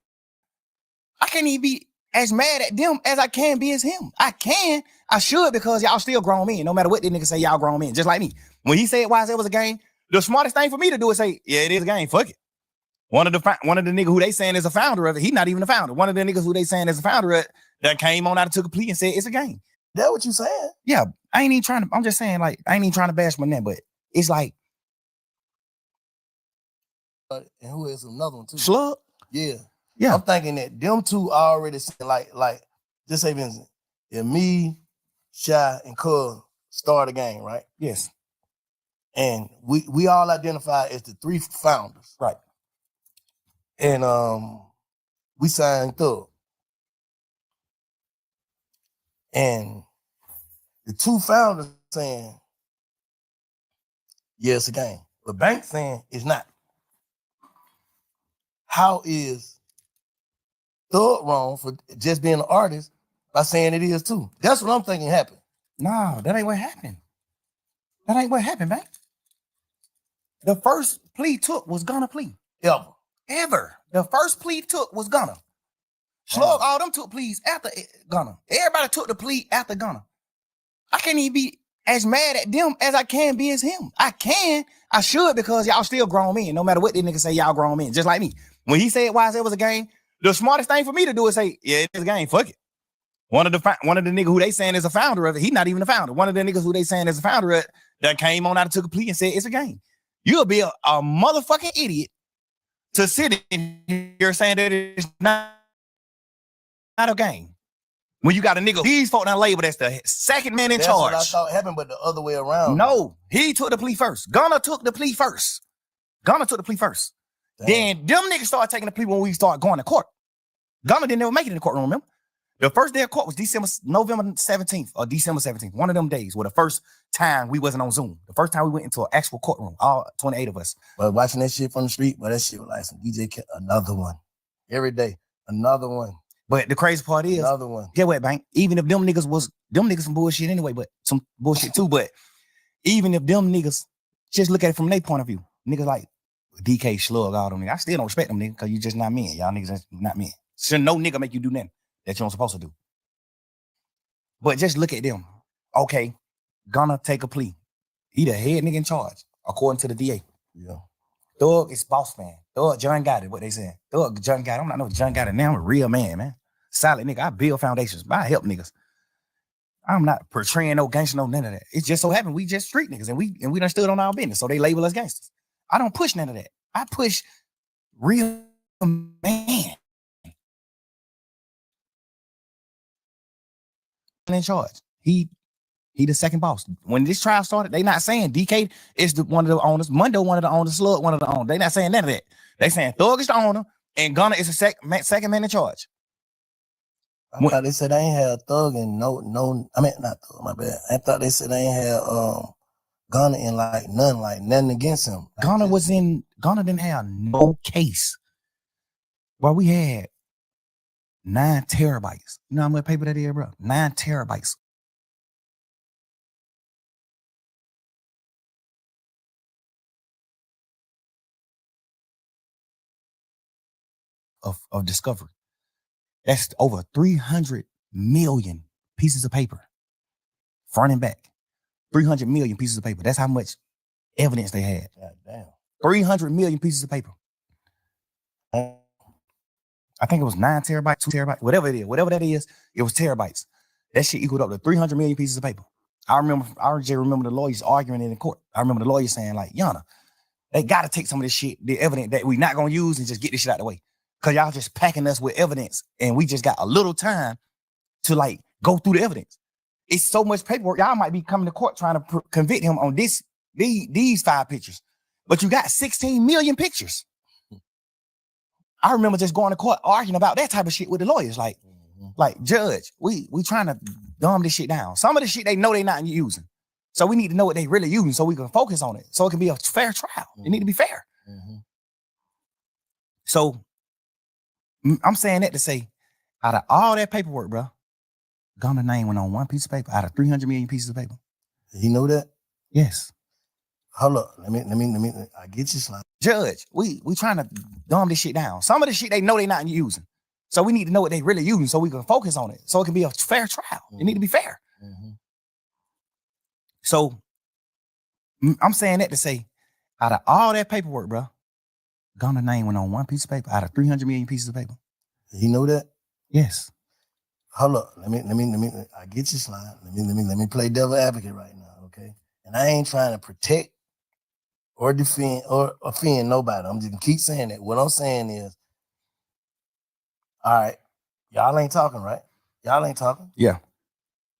I can't even be as mad at them as I can be as him. I should, because y'all still grown men. No matter what this nigga say, y'all grown men, just like me. When he said YSL was a game, the smartest thing for me to do is say, yeah, it is a game. Fuck it. One of the niggas who they saying is a founder of it, he not even a founder. One of the niggas who they saying is a founder of it that came on out and took a plea and said it's a game. That what you saying? Yeah, I ain't even trying to. I'm just saying, like, I ain't even trying to bash my name, but It's like And who is another one too? Slug. Yeah. Yeah. I'm thinking that them two already like just say for instance, if me, Shy, and Cuz start a game, right? Yes. And we all identify as the 3 founders. Right. And we signed Thug. And the 2 founders saying, yeah, it's a game. But Bank saying it's not. How is Thug wrong for just being an artist by saying it is too? That's what I'm thinking happened. No, that ain't what happened. That ain't what happened, man. The first plea took was Gunna plea. Ever. The first plea took was Gunna. Slug, all them took pleas after Gunna. Everybody took the plea after Gunna. I can't even be as mad at them as I can be as him. I should, because y'all still grown men. No matter what they niggas say, y'all grown men. Just like me. When he said why it was a game, the smartest thing for me to do is say, yeah, it's a game. Fuck it. One of the niggas who they saying is a founder of it, he not even a founder. One of the niggas who they saying is a founder of it that came on out and took a plea and said it's a game. You'll be a motherfucking idiot to sit in here saying that it's not a game. When you got a nigga, these folk now labeled as the second man in charge. That's what I thought happened, but the other way around. No, he took the plea first. Gunna took the plea first. Damn. Then them niggas started taking the plea when we started going to court. Gunna didn't ever make it in the courtroom, remember? The first day of court was November 17th or December 17th. One of them days were the first time we wasn't on Zoom. The first time we went into an actual courtroom, all 28 of us. But watching that shit from the street, but that shit was like some DJ, another one. Every day, another one. But the crazy part is, another one. Get what, Bank? Even if them niggas some bullshit anyway, but some bullshit too. But even if them niggas just look at it from their point of view, niggas like DK, Slug, all them niggas, I still don't respect them niggas because you just not men. Y'all niggas not men. So no nigga make you do nothing that you don't supposed to do. But just look at them. Okay, Gunna take a plea. He the head nigga in charge, according to the DA. Yeah. Thug is boss man. Thug John got it, what they saying. Thug John got it. I'm not no John got it now. I'm a real man, man. Solid nigga. I build foundations. I help niggas. I'm not portraying no gangster, no none of that. It just so happened we just street niggas and we done stood on our business. So they label us gangsters. I don't push none of that. I push real man in charge. He the second boss. When this trial started, they not saying DK is one of the owners, Mundo one of the owners, Slug one of the owners. They not saying none of that. They saying Thug is the owner and Gunna is the second man in charge. I thought they said they ain't had Thug and not Thug, my bad. I thought they said they ain't had Gunna in like nothing against him. Gunna didn't have no case. Well, we had 9 terabytes. You know how much paper that is, bro? 9 terabytes. Of discovery. That's over 300 million pieces of paper. Front and back. 300 million pieces of paper. That's how much evidence they had. God damn. 300 million pieces of paper. I think it was 9 terabytes, 2 terabytes, whatever it is. Whatever that is, it was terabytes. That shit equaled up to 300 million pieces of paper. I just remember the lawyers arguing it in court. I remember the lawyers saying like, Yana, they got to take some of this shit, the evidence that we not going to use and just get this shit out of the way. Because y'all just packing us with evidence and we just got a little time to like go through the evidence. It's so much paperwork. Y'all might be coming to court trying to convict him on these 5 pictures. But you got 16 million pictures. I remember just going to court arguing about that type of shit with the lawyers. Like, judge, we trying to dumb this shit down. Some of the shit they know they not using. So we need to know what they really using so we can focus on it. So it can be a fair trial. It need to be fair. Mm-hmm. So I'm saying that to say, out of all that paperwork, bro, Gunna's name went on 1 piece of paper out of 300 million pieces of paper. You know that? Yes. Hold up. Let me. I get you, Slime. Judge, we trying to dumb this shit down. Some of the shit they know they not using. So we need to know what they really using so we can focus on it. So it can be a fair trial. It need to be fair. Mm-hmm. So I'm saying that to say, out of all that paperwork, bro, Gunna's name went on 1 piece of paper out of 300 million pieces of paper. You know that? Yes. Hold up. Let me. I get you, Slime. Let me play devil advocate right now, okay? And I ain't trying to protect or defend or offend nobody. I'm just gonna keep saying that. What I'm saying is, all right, y'all ain't talking, right? Y'all ain't talking. Yeah.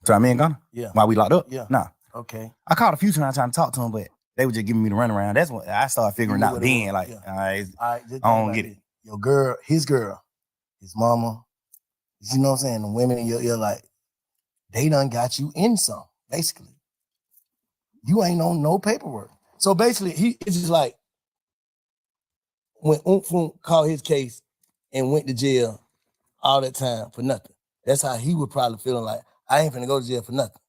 So I mean, Gunna? Yeah. While we locked up? Yeah. Nah. Okay. I called a few times trying to talk to him, but they were just giving me the runaround. That's what I started figuring out then. Like, yeah. all right, All right, just I don't get it. Your girl, his mama, you know what I'm saying? The women in your ear, like, they done got you in some, basically. You ain't on no paperwork. So basically, it's just like when Oomf called his case and went to jail all that time for nothing. That's how he would probably feeling like, I ain't finna go to jail for nothing.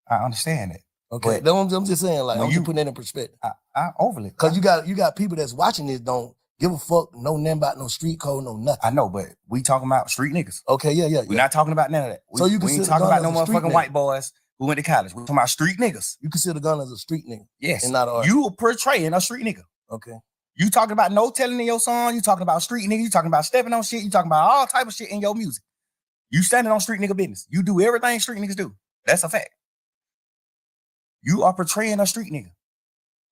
I understand it. Okay, I'm just saying, like, I'm just putting that in perspective. I overly. Because you got people that's watching this don't give a fuck, know nothing about no street code, no nothing. I know, but we talking about street niggas. Okay, yeah. We're not talking about none of that. So you we ain't consider talking Gunna about no as a street motherfucking nigga? white boys who went to college. We're talking about street niggas. You consider Gunna as a street nigga? Yes. And not an artist? You portraying a street nigga. Okay. You talking about no telling in your song. You talking about street nigga. You talking about stepping on shit. You talking about all type of shit in your music. You standing on street nigga business. You do everything street niggas do. That's a fact. You are portraying a street nigga.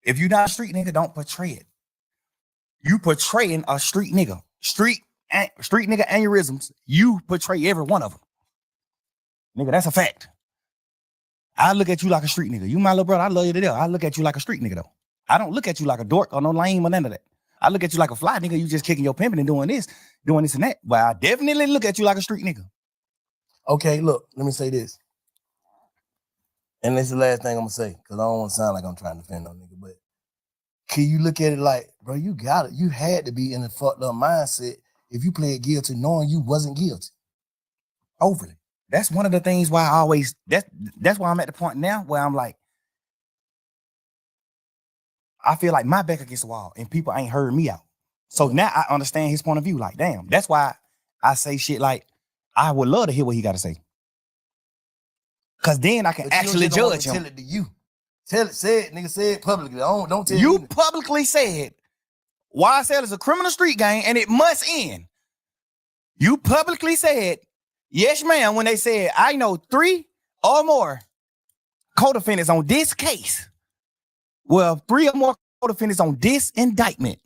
If you're not a street nigga, don't portray it. You portraying a street nigga. Street nigga aneurysms. You portray every one of them. Nigga, that's a fact. I look at you like a street nigga. You my little brother. I love you to death. I look at you like a street nigga though. I don't look at you like a dork or no lame or none of that. I look at you like a fly nigga. You just kicking your pimping and doing this and that. But I definitely look at you like a street nigga. Okay, look, let me say this. And this is the last thing I'm gonna say, because I don't want to sound like I'm trying to defend no nigga, but can you look at it like, bro, you got it. You had to be in a fucked up mindset if you played guilty knowing you wasn't guilty. Overly. That's one of the things why I always, that's why I'm at the point now where I'm like, I feel like my back against the wall and people ain't heard me out. So now I understand his point of view. Like, damn, that's why I say shit like, I would love to hear what he got to say. Cause then I can actually judge him. Tell it to you. Tell it, say it, nigga, say it publicly. Don't tell you me. Publicly said YSL is a criminal street gang and it must end. You publicly said, yes, ma'am, when they said, I know 3 or more co-defendants on this case. Well, 3 or more co-defendants on this indictment.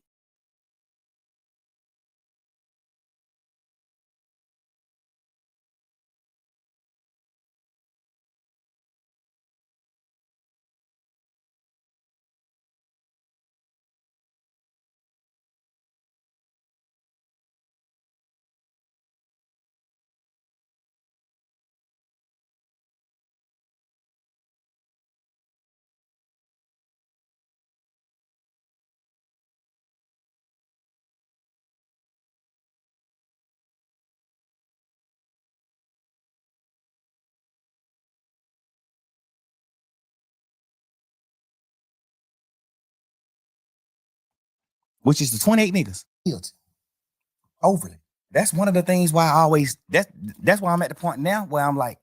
Which is the 28 niggas. Guilty. Overly. That's one of the things why I always, that's why I'm at the point now where I'm like,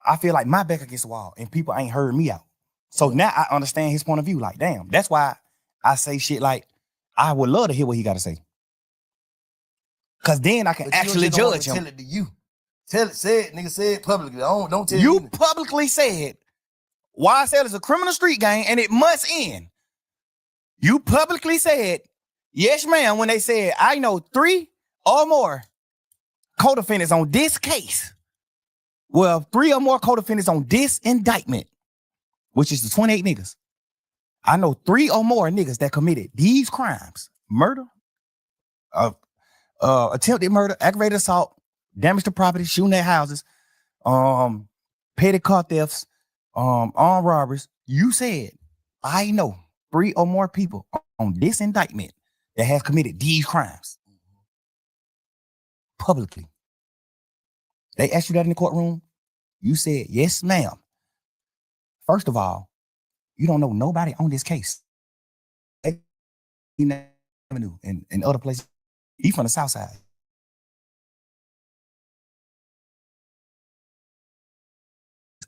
I feel like my back against the wall and people ain't heard me out. So now I understand his point of view. Like, damn, that's why I say shit like, I would love to hear what he got to say. Cause then I can actually judge him. Tell it to you. Tell it, say it, nigga, say it publicly. Don't tell you me. Publicly said YSL is a criminal street gang and it must end. You publicly said, yes, ma'am, when they said, I know 3 or more co-defendants on this case. Well, 3 or more co-defendants on this indictment, which is the 28 niggas. I know 3 or more niggas that committed these crimes: murder, attempted murder, aggravated assault, damage to property, shooting at houses, petty car thefts, armed robberies. You said, I know 3 or more people on this indictment that have committed these crimes publicly. They asked you that in the courtroom. You said, yes, ma'am. First of all, you don't know nobody on this case. He never knew in other places. He from the South Side.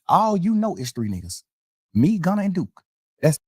All you know is 3 niggas. Me, Gunna, and Duke. That's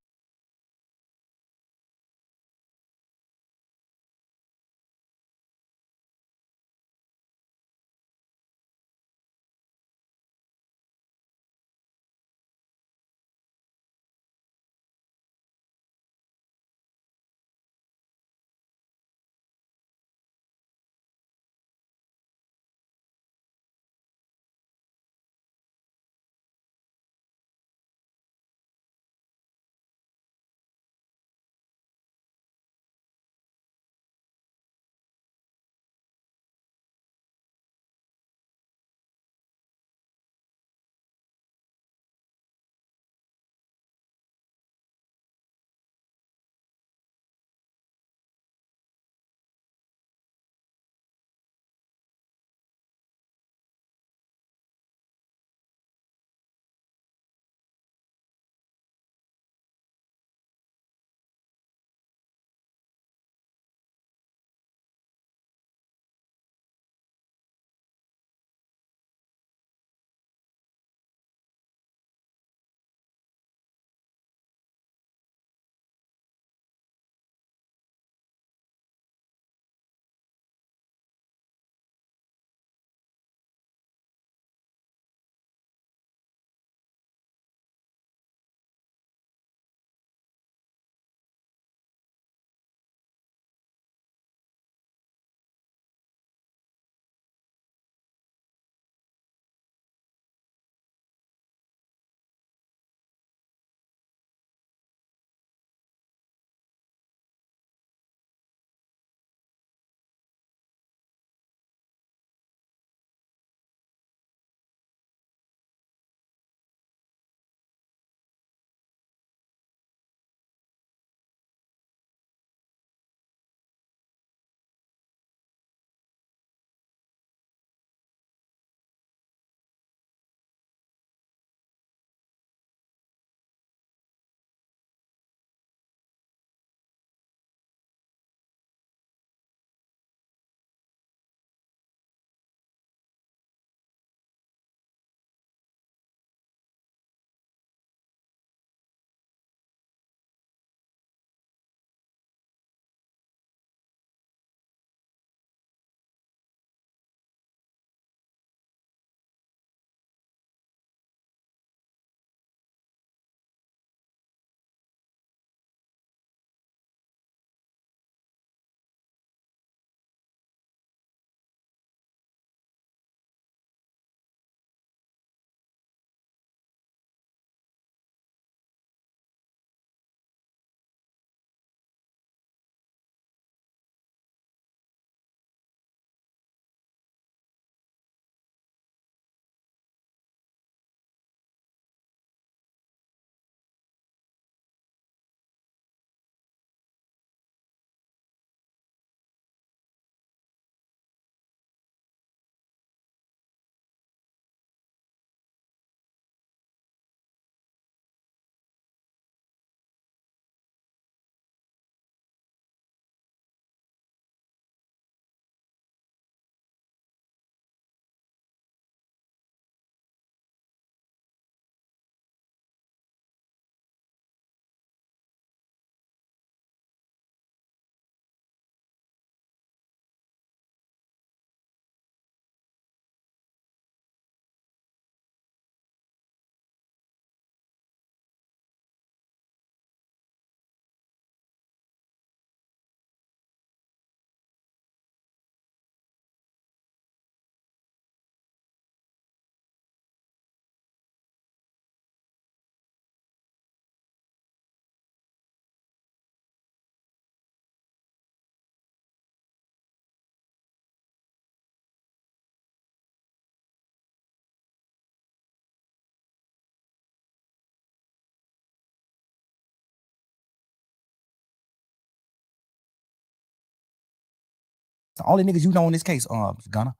the only niggas you know in this case, Gunna.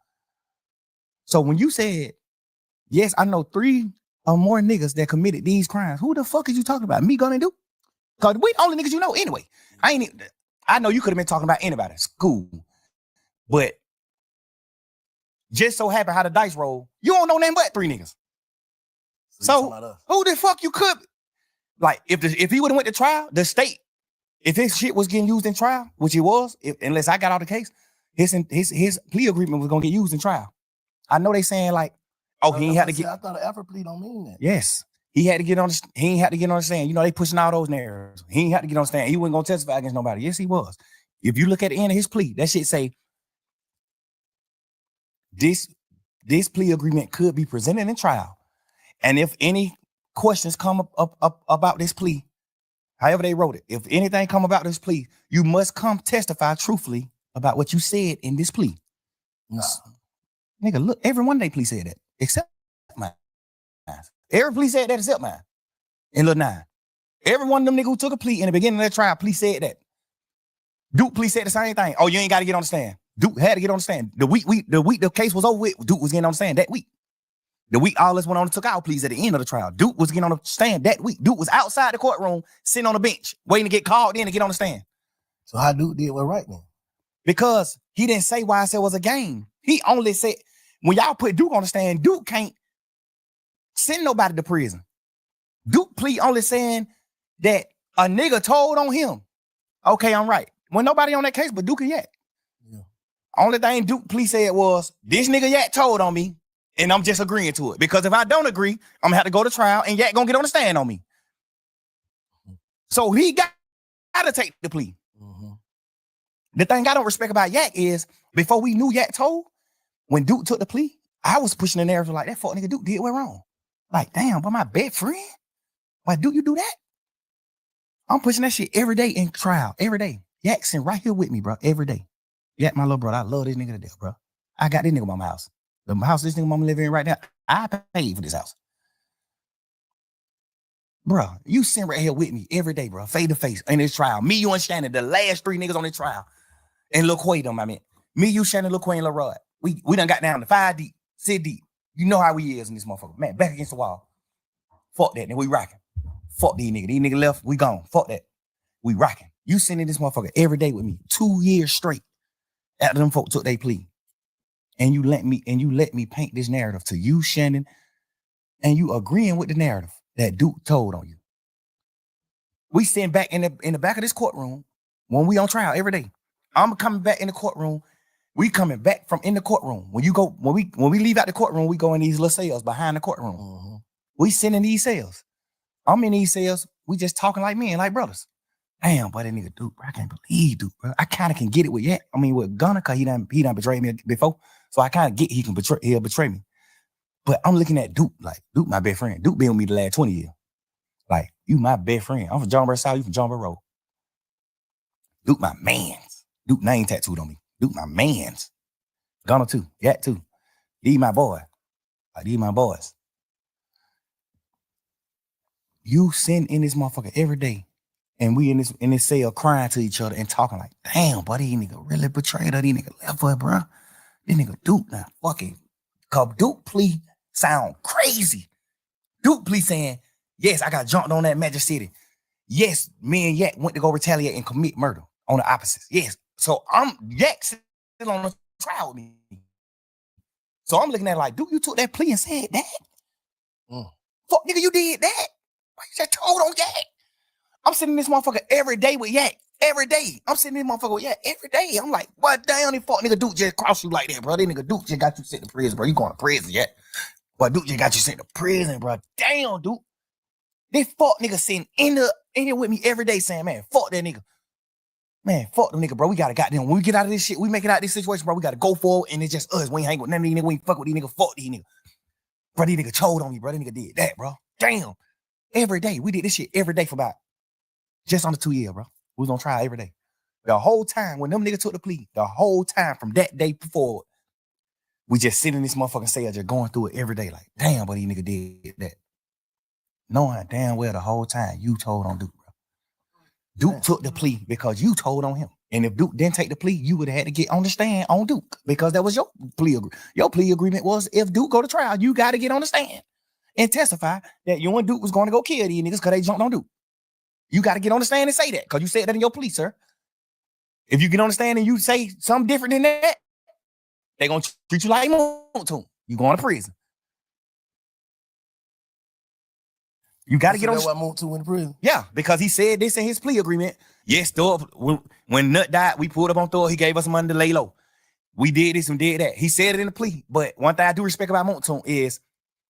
So when you said, yes, I know 3 or more niggas that committed these crimes, who the fuck is you talking about? Me, Gunna, and Duke? Because we the only niggas you know anyway. I know you could have been talking about anybody. It's cool. But just so happen how the dice roll, you don't know nothing but 3 niggas. So who the fuck you could? Like, if he would have went to trial, the state, if his shit was getting used in trial, which it was, unless I got out the case, his plea agreement was gonna get used in trial. I know they saying like, oh, he ain't had to get. I thought an effort plea don't mean that. Yes, he had to get on. He ain't had to get on the stand. You know, they pushing all those narratives. He ain't had to get on the stand. He wasn't gonna testify against nobody. Yes, he was. If you look at the end of his plea, that shit say this plea agreement could be presented in trial, and if any questions come up about this plea, however they wrote it, if anything come about this plea, you must come testify truthfully about what you said in this plea. Nah. Nigga, look, every one of they plea said that, except mine. Every plea said that except mine. In Lil 9. Every one of them niggas who took a plea in the beginning of that trial, plea said that. Duke plea said the same thing. Oh, you ain't got to get on the stand. Duke had to get on the stand. The week the case was over with, Duke was getting on the stand that week. The week all this went on and took out pleas at the end of the trial. Duke was getting on the stand that week. Duke was outside the courtroom, sitting on the bench, waiting to get called in to get on the stand. So how Duke did what right then? Because he didn't say why I said it was a game. He only said, when y'all put Duke on the stand, Duke can't send nobody to prison. Duke plea only saying that a nigga told on him. Okay, I'm right. When nobody on that case but Duke and Yak. Yeah. Only thing Duke plea said was, this nigga Yak told on me. And I'm just agreeing to it. Because if I don't agree, I'm gonna have to go to trial and Yak gonna get on the stand on me. So he got to take the plea. Mm-hmm. The thing I don't respect about Yak is, before we knew Yak told, when Duke took the plea, I was pushing the narrative like, that fuck nigga Duke did what wrong. Like, damn, but my best friend? Why Duke you do that? I'm pushing that shit every day in trial, every day. Yak sitting right here with me, bro, every day. Yak, my little brother, I love this nigga to death, bro. I got this nigga by my house. The house this nigga mama living in right now, I paid for this house. Bro, you sitting right here with me every day, bro, face to face in this trial. Me, you, and Shannon, the last 3 niggas on this trial. And Lil Quay them, I mean. Me, you, Shannon, Lil Quay, and Lil Rod. We done got down to 5 deep, 6 deep. You know how we is in this motherfucker. Man, back against the wall. Fuck that, and we rocking. Fuck these niggas. These niggas left, we gone. Fuck that. We rocking. You sitting in this motherfucker every day with me, 2 years straight after them folk took their plea. And you let me paint this narrative to you, Shannon, and you agreeing with the narrative that Duke told on you. We sitting back in the back of this courtroom when we on trial every day. I'm coming back in the courtroom. We coming back from in the courtroom. When we leave out the courtroom, we go in these little cells behind the courtroom. Mm-hmm. We sitting in these cells. I'm in these cells. We just talking like men, like brothers. Damn, boy, that nigga Duke, bro, I can't believe Duke, bro. I kind of can get it with Yak. I mean, with Gunna, cause he done betrayed me before. So I kind of get he'll betray me. But I'm looking at Duke, like, Duke my best friend. Duke been with me the last 20 years. Like, you my best friend. I'm from John Burr South, you from John Burr Road. Duke my mans. Duke name tattooed on me. Duke my mans. Gunna too, Yak too. These my boy. Like, these my boys. You sitting in this motherfucker every day. And we in this cell crying to each other and talking like, damn, buddy, these nigga really betrayed her. These nigga left her, bro. This nigga Duke now fucking. Cause Duke plea sound crazy. Duke plea saying, yes, I got jumped on that Magic City. Yes, me and Yak went to go retaliate and commit murder on the opposites. Yes. So Yak still on the trial with me. So I'm looking at it like, Duke, you took that plea and said that? Fuck, nigga, you did that? Why you just told on Yak? I'm sitting in this motherfucker every day with Yak. Every day. I'm sitting in this motherfucker with Yak every day. I'm like, what damn, this fuck nigga Duke just cross you like that, bro. This nigga Duke just got you sent to prison, bro. You going to prison yet? But Duke just got you sent to prison, bro. Damn, Duke. This fuck nigga sitting in here with me every day saying, man, fuck that nigga. Man, fuck them nigga, bro. We gotta goddamn, when we get out of this shit, we make it out of this situation, bro. We gotta go forward, and it's just us. We ain't hang with none of these niggas. We ain't fuck with these niggas. Fuck these niggas. Bro, these nigga told on me, bro. This nigga did that, bro. Damn. Every day. We did this shit every day for about just under 2 years, bro. We was on trial every day. The whole time, when them niggas took the plea, the whole time from that day forward, we just sit in this motherfucking cell just going through it every day. Like, damn, but these nigga did that. Knowing damn well the whole time you told on Duke, bro. Duke took the plea because you told on him And if Duke didn't take the plea, you would have had to get on the stand on Duke because that was your plea agreement. Your plea agreement was if Duke go to trial, you got to get on the stand and testify that you and Duke was going to go kill these niggas because they jumped on Duke. You got to get on the stand and say that because you said that in your plea, sir. If you get on the stand and you say something different than that, they're going to treat you like Moontoon. You going to prison. You got to get on. That's why Moontoon went to prison. Yeah, because he said this in his plea agreement. Yes, Thor, when Nut died, we pulled up on Thor. He gave us money to lay low. We did this and did that. He said it in the plea. But one thing I do respect about Moontoon is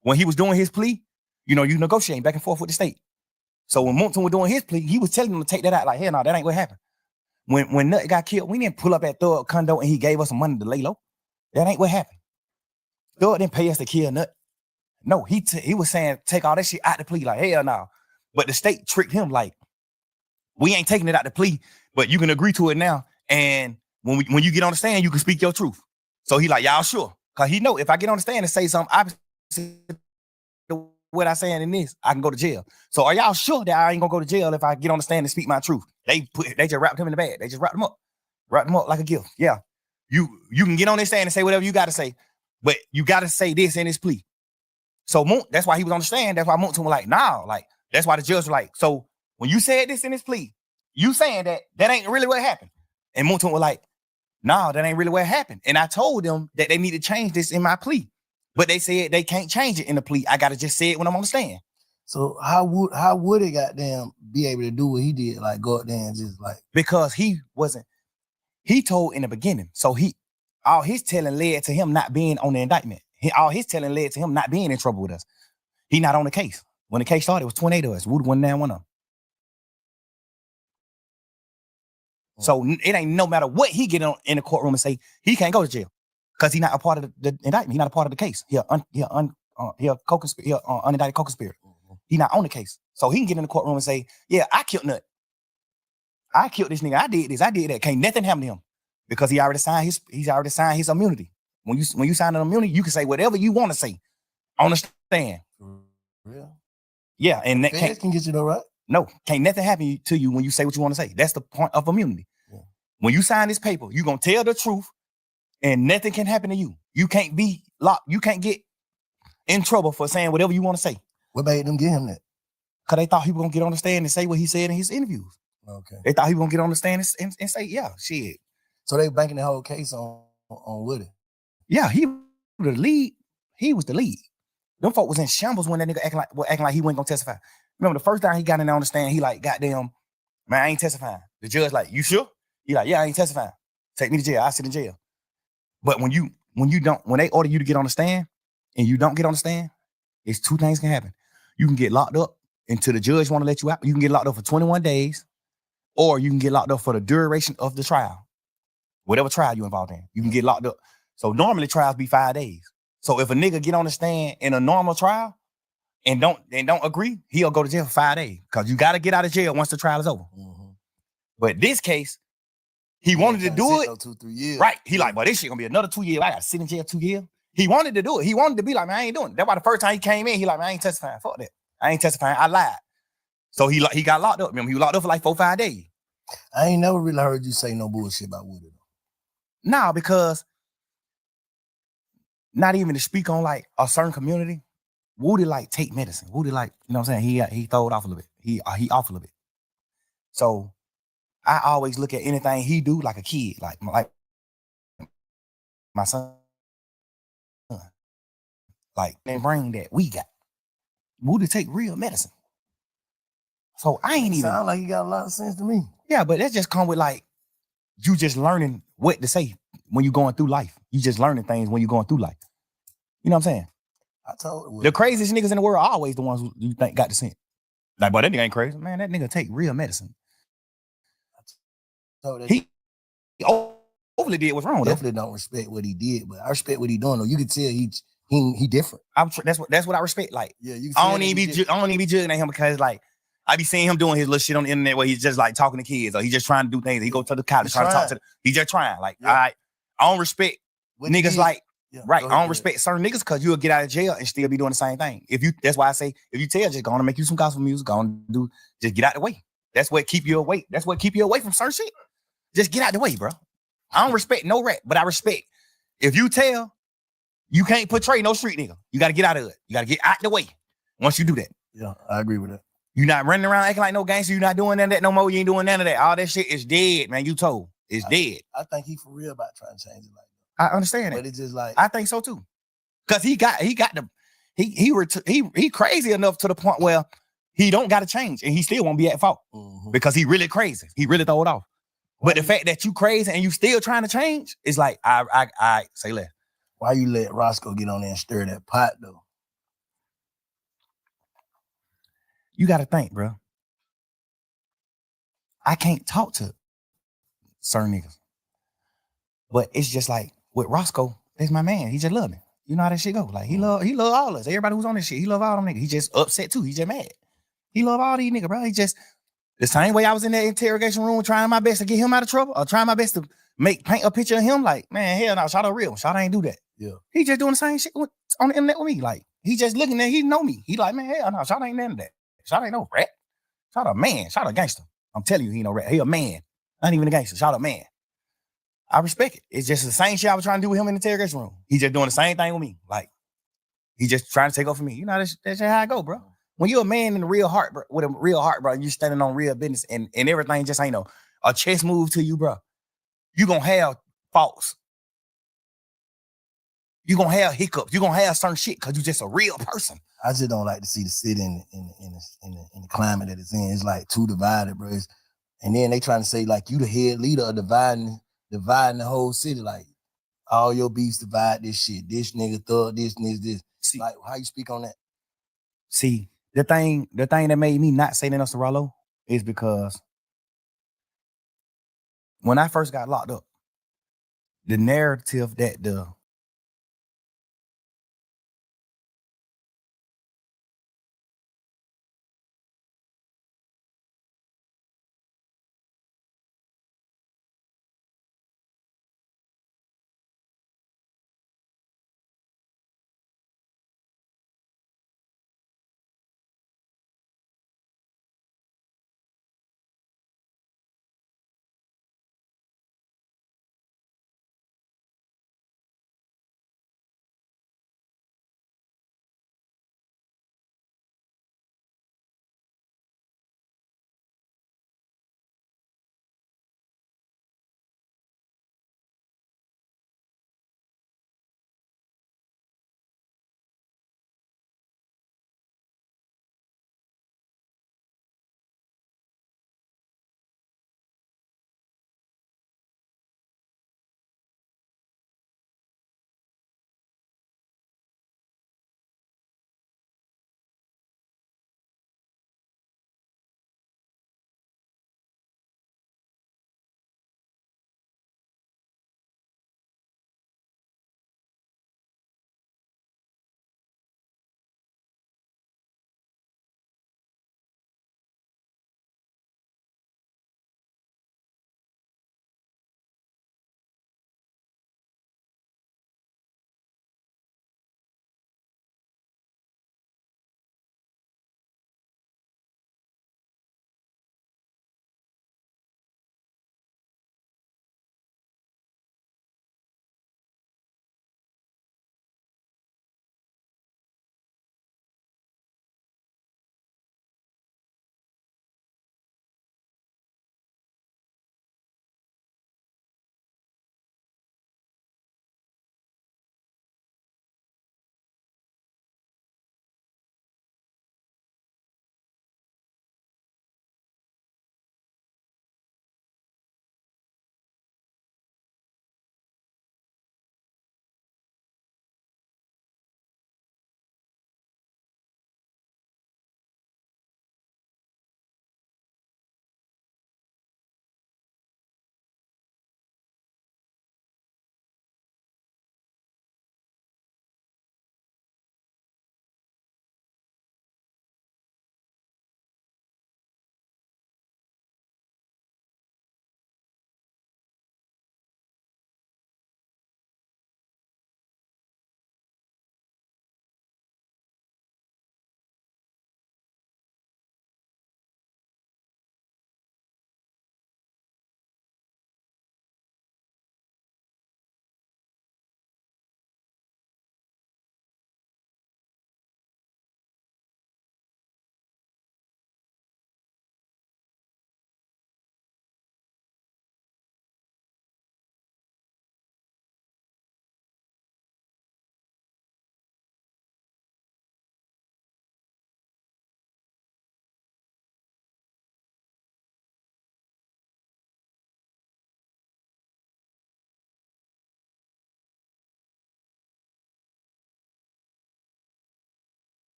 when he was doing his plea, you negotiating back and forth with the state. So when Moontoon was doing his plea, he was telling them to take that out. Like, hell no, that ain't what happened. When Nut got killed, we didn't pull up at Thor condo and he gave us some money to lay low. That ain't what happened. Thor didn't pay us to kill Nut. No, he was saying take all that shit out the plea. Like, hell no. But the state tricked him like, we ain't taking it out the plea, but you can agree to it now. And when you get on the stand, you can speak your truth. So he like, y'all sure? Because he know if I get on the stand and say something opposite to what I saying in this, I can go to jail. So are y'all sure that I ain't gonna go to jail if I get on the stand and speak my truth? They just wrapped him in the bag. They just wrapped him up like a gift. Yeah. You can get on this stand and say whatever you got to say, but you got to say this in his plea. So that's why he was on the stand. That's why Moontoon was like, nah, like, that's why the judge was like, so when you said this in his plea, you saying that ain't really what happened. And Moontoon was like, nah, that ain't really what happened. And I told them that they need to change this in my plea. But they said they can't change it in the plea. I got to just say it when I'm on the stand. So how would it goddamn be able to do what he did? Like go up there and just like. Because he told in the beginning. So all his telling led to him not being on the indictment. All his telling led to him not being in trouble with us. He not on the case. When the case started, it was 28 of us. Wood went down one of them. So it ain't no matter what he get in the courtroom and say, he can't go to jail because he's not a part of the indictment. He's not a part of the case. He unindicted co-conspirator. He not on the case. So he can get in the courtroom and say, yeah, I killed Nut. I killed this nigga. I did this. I did that. Can't nothing happen to him because he already signed his immunity. When you sign an immunity, you can say whatever you want to say on the stand. Real? Yeah, and that can get you though, right? No, can't nothing happen to you when you say what you want to say. That's the point of immunity. Yeah. When you sign this paper, you're gonna tell the truth, and nothing can happen to you. You can't be locked. You can't get in trouble for saying whatever you want to say. What made them give him that? Because they thought he was gonna get on the stand and say what he said in his interviews. Okay. They thought he was gonna get on the stand and say, yeah, shit. So they banking the whole case on Woody. Yeah, he was the lead. He was the lead. Them folk was in shambles when that nigga acting like he wasn't gonna testify. Remember the first time he got in there on the stand, he like, goddamn, man, I ain't testifying. The judge like, you sure? He like, yeah, I ain't testifying. Take me to jail. I sit in jail. But when they order you to get on the stand and you don't get on the stand, it's two things can happen. You can get locked up until the judge want to let you out. You can get locked up for 21 days, or you can get locked up for the duration of the trial. Whatever trial you involved in, you can get locked up. So normally trials be 5 days. So if a nigga get on the stand in a normal trial and don't agree, he'll go to jail for 5 days because you got to get out of jail once the trial is over. Mm-hmm. But this case, he wanted to do it. 2-3 years. Right. He like, well, this shit gonna be another 2 years. I got to sit in jail 2 years. He wanted to do it. He wanted to be like, man, I ain't doing it. That's why the first time he came in, he like, man, I ain't testifying. Fuck that. I ain't testifying. I lied. So he got locked up. Remember, he was locked up for like 4-5 days. I ain't never really heard you say no bullshit about Woody. Nah, because not even to speak on like a certain community, Woody like take medicine. Woody like, you know what I'm saying? He throw it off a little bit. He off a little bit. So I always look at anything he do like a kid, like my son. Like they bring that we got. Woody take real medicine. So I ain't even sound like he got a lot of sense to me. Yeah, but that just come with like you just learning what to say when you're going through life. You just learning things when you're going through life. You know what I'm saying? I told the craziest niggas in the world are always the ones who you think got the sense. Like, but that nigga ain't crazy. Man, that nigga take real medicine. He overly did what's wrong with him. Definitely don't respect what he did, but I respect what he doing though. You can tell he different. That's what I respect. Like, yeah, you I don't even be judging at him because like I be seeing him doing his little shit on the internet where he's just like talking to kids or he's just trying to do things. He go to the college trying to talk to them. He's just trying. Like, yeah. I don't respect what niggas like, yeah, right. I don't respect certain niggas because you'll get out of jail and still be doing the same thing. That's why I say, if you tell, just go on and make you some gospel music, just get out the way. That's what keep you away. That's what keep you away from certain shit. Just get out the way, bro. I don't respect no rat, but I respect. If you tell, you can't portray no street nigga. You got to get out of it. You got to get out the way once you do that. Yeah, I agree with that. You're not running around acting like no gangster. You're not doing none of that no more. You ain't doing none of that. All that shit is dead, man. You told. It's dead. I think he for real about trying to change it like I understand that. it. But it's just like I think so too. Cause he crazy enough to the point where he don't got to change and he still won't be at fault because he really crazy. He really throw it off. But the fact that you crazy and you still trying to change is like, I say less. Why you let Roscoe get on there and stir that pot though? You got to think, bro. I can't talk to certain niggas. But it's just like with Roscoe, that's my man. He just love me. You know how that shit go. Like he love all us. Everybody who's on this shit, he love all them niggas. He just upset too. He just mad. He love all these niggas, bro. He just the same way I was in that interrogation room trying my best to get him out of trouble or trying my best to paint a picture of him. Like, man, hell no, Shawty real. Shawty ain't do that. Yeah. He just doing the same shit on the internet with me. Like, he just looking at, he know me. He like, man, hell no, Shawty ain't none of that. Shawty ain't no rat. Shawty a man. Shawty a gangster. I'm telling you, he ain't no rat. He a man. Not even a gangster. Shawty a man. I respect it. It's just the same shit I was trying to do with him in the interrogation room. He just doing the same thing with me. Like, he just trying to take over me. You know, that's just how I go, bro. When you're a man in the real heart, bro, with a real heart, bro, you standing on real business and everything just ain't a chess move to you, bro. You gonna have faults. You gonna have hiccups. You gonna have certain shit because you just a real person. I just don't like to see the city in the climate that it's in. It's like too divided, bro. And then they trying to say like you the head leader of dividing the whole city. Like all your beefs divide this shit. This nigga thug, this. See, like how you speak on that? See, the thing that made me not say that else to Rollo is because when I first got locked up, the narrative that the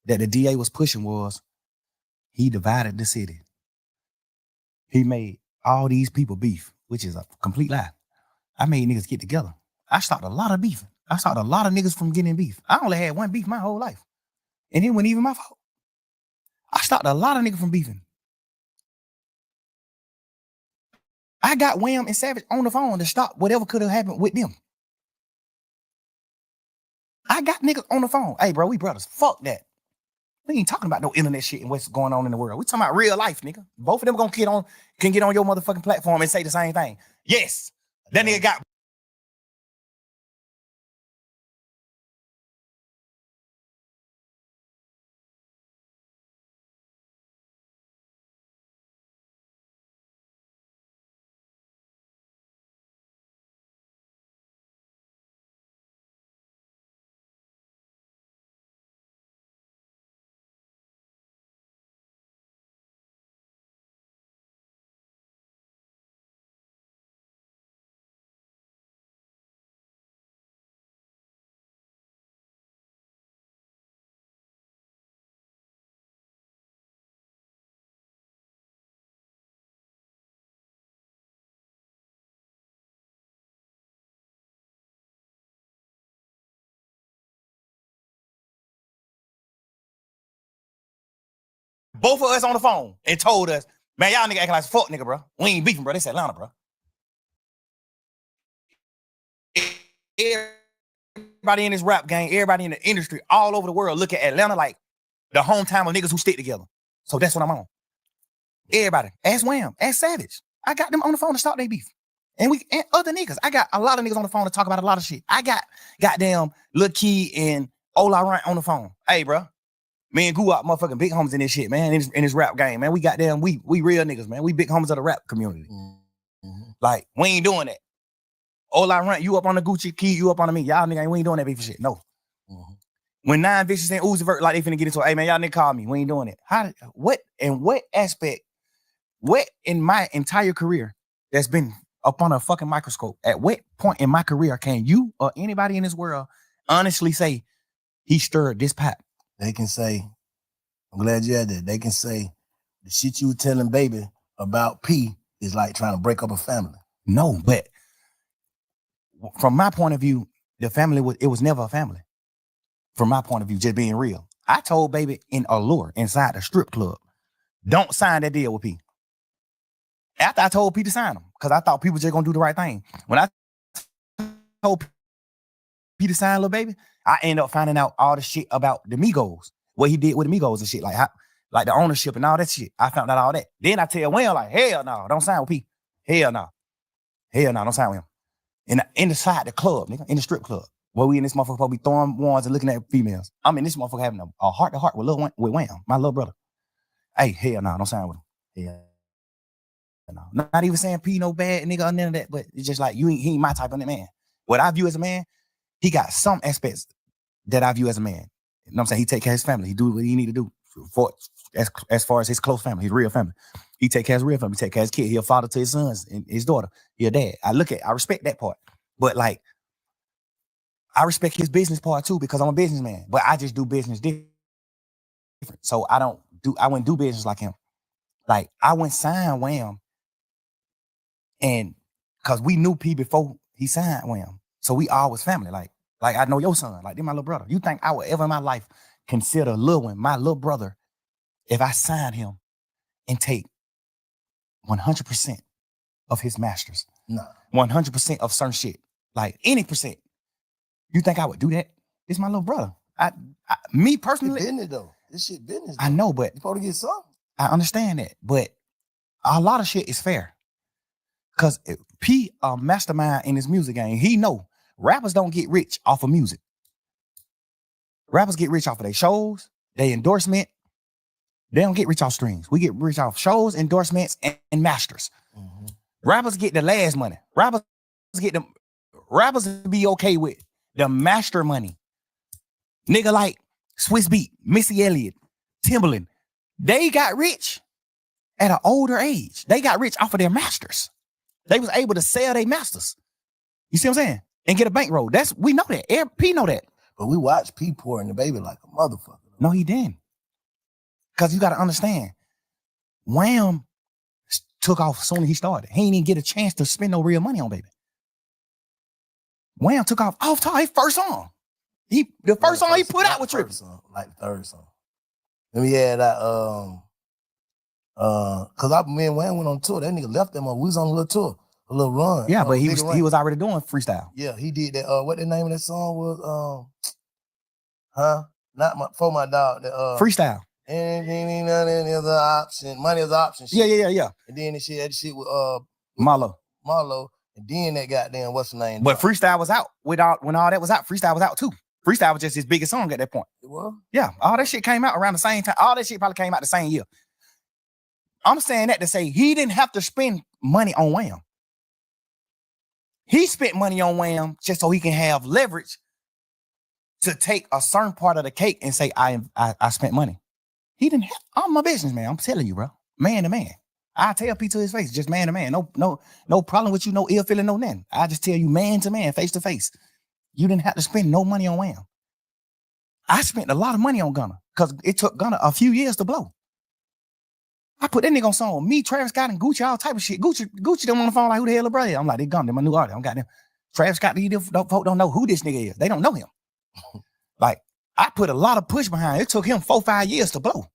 that the DA was pushing was he divided the city. He made all these people beef, which is a complete lie. I made niggas get together. I stopped a lot of beef. I stopped a lot of niggas from getting in beef. I only had one beef my whole life. And it wasn't even my fault. I stopped a lot of niggas from beefing. I got Wham and Savage on the phone to stop whatever could have happened with them. I got niggas on the phone. Hey, bro, we brothers. Fuck that. We ain't talking about no internet shit and what's going on in the world. We talking about real life, nigga. Both of them can get on your motherfucking platform and say the same thing. Yes, that nigga got. Both of us on the phone and told us, man, y'all nigga acting like fuck nigga, bro. We ain't beefing, bro. This Atlanta, bro. Everybody in this rap game, everybody in the industry, all over the world, look at Atlanta like the hometown of niggas who stick together. So that's what I'm on. Everybody, ask Wham, ask Savage. I got them on the phone to start their beef. And other niggas. I got a lot of niggas on the phone to talk about a lot of shit. I got goddamn Lil Key and Ola Runt on the phone. Hey, bro. Me and Guap motherfucking big homies in this shit, man. In this rap game, man. We goddamn, we real niggas, man. We big homies of the rap community. Mm-hmm. Like, we ain't doing that. Ola Runt, you up on the Gucci, Key, you up on me. Y'all nigga, we ain't doing that beef shit. No. Mm-hmm. When 9 Vicious and Uzi Vert, like they finna get into it, hey man, y'all nigga call me. We ain't doing it. What aspect, what in my entire career that's been up on a fucking microscope, at what point in my career can you or anybody in this world honestly say he stirred this pot? They can say, I'm glad you had that. They can say the shit you were telling baby about P is like trying to break up a family. No, but from my point of view, the family was never a family. From my point of view, just being real. I told baby in Allure inside the strip club, don't sign that deal with P. After I told P to sign them, because I thought people just gonna do the right thing. When I told P to sign Lil Baby, I ended up finding out all the shit about the Migos, what he did with the Migos and shit, like the ownership and all that shit. I found out all that. Then I tell Wayne, like, hell no, don't sign with P. Hell no, don't sign with him. Inside the club, nigga, in the strip club, where we in this motherfucker probably throwing ones and looking at females. I'm in this motherfucker having a heart-to-heart with Wham, my little brother. Hey, hell no, don't sign with him. Hell no. Not even saying P no bad nigga or none of that, but it's just like he ain't my type of man. What I view as a man, he got some aspects that I view as a man. You know what I'm saying? He take care of his family. He do what he need to do for as far as his close family, his real family. He take care of his real family. He take care of his kid. He a father to his sons and his daughter. He a dad. I respect that part. But like, I respect his business part too, because I'm a businessman. But I just do business different. So I wouldn't do business like him. Like, I wouldn't sign Wham. And because we knew P before he signed Wham. So we always family. Like I know your son. Like, they're my little brother. You think I would ever in my life consider Lil Wayne, my little brother, if I signed him and take 100% of his masters? No. 100% of certain shit. Like, any percent. You think I would do that? This is my little brother. Me personally. It's business though. This shit business though. I know, but. You supposed to get something. I understand that. But a lot of shit is fair. Because P a mastermind in his music game. He know rappers don't get rich off of music. Rappers get rich off of their shows, their endorsement. They don't get rich off streams. We get rich off shows, endorsements, and masters. Mm-hmm. Rappers get the last money. Rappers be okay with the master money. Nigga like Swiss Beat, Missy Elliott, Timbaland. They got rich at an older age. They got rich off of their masters. They was able to sell their masters. You see what I'm saying? And get a bankroll. We know that. P know that. But we watch P pouring the baby like a motherfucker. No, he didn't. Because you got to understand, Wham took off as soon as he started. He didn't even get a chance to spend no real money on Baby. Wham took off top his first song. The first song he put out was tripping. Like the third song. Then we had that cause me and Wham went on tour. That nigga left them on. We was on a little tour, a little run. Yeah, but he was already doing freestyle. Yeah, he did that. What the name of that song was? Not for my dog. Freestyle. Anything is an option. Money is an option. Shit. Yeah. And then that shit with Marlo. And then that goddamn what's the name? But freestyle was out when all that was out. Freestyle was out too. Freestyle was just his biggest song at that point. It was? Yeah, all that shit came out around the same time. All that shit probably came out the same year. I'm saying that to say he didn't have to spend money on Wham. He spent money on Wham just so he can have leverage to take a certain part of the cake and say, I spent money. He didn't have, I'm my business, man. I'm telling you, bro. Man to man. I tell P to his face, just man to man. No problem with you, no ill feeling, no nothing. I just tell you man to man, face to face. You didn't have to spend no money on Wham. I spent a lot of money on Gunna because it took Gunna a few years to blow. I put that nigga on song. Me, Travis Scott, and Gucci, all type of shit. Gucci them on the phone like, who the hell is brother? I'm like, they Gunna, my new artist. I'm got them. Travis Scott, these folk don't know who this nigga is. They don't know him. Like, I put a lot of push behind it. It took him 4-5 years to blow.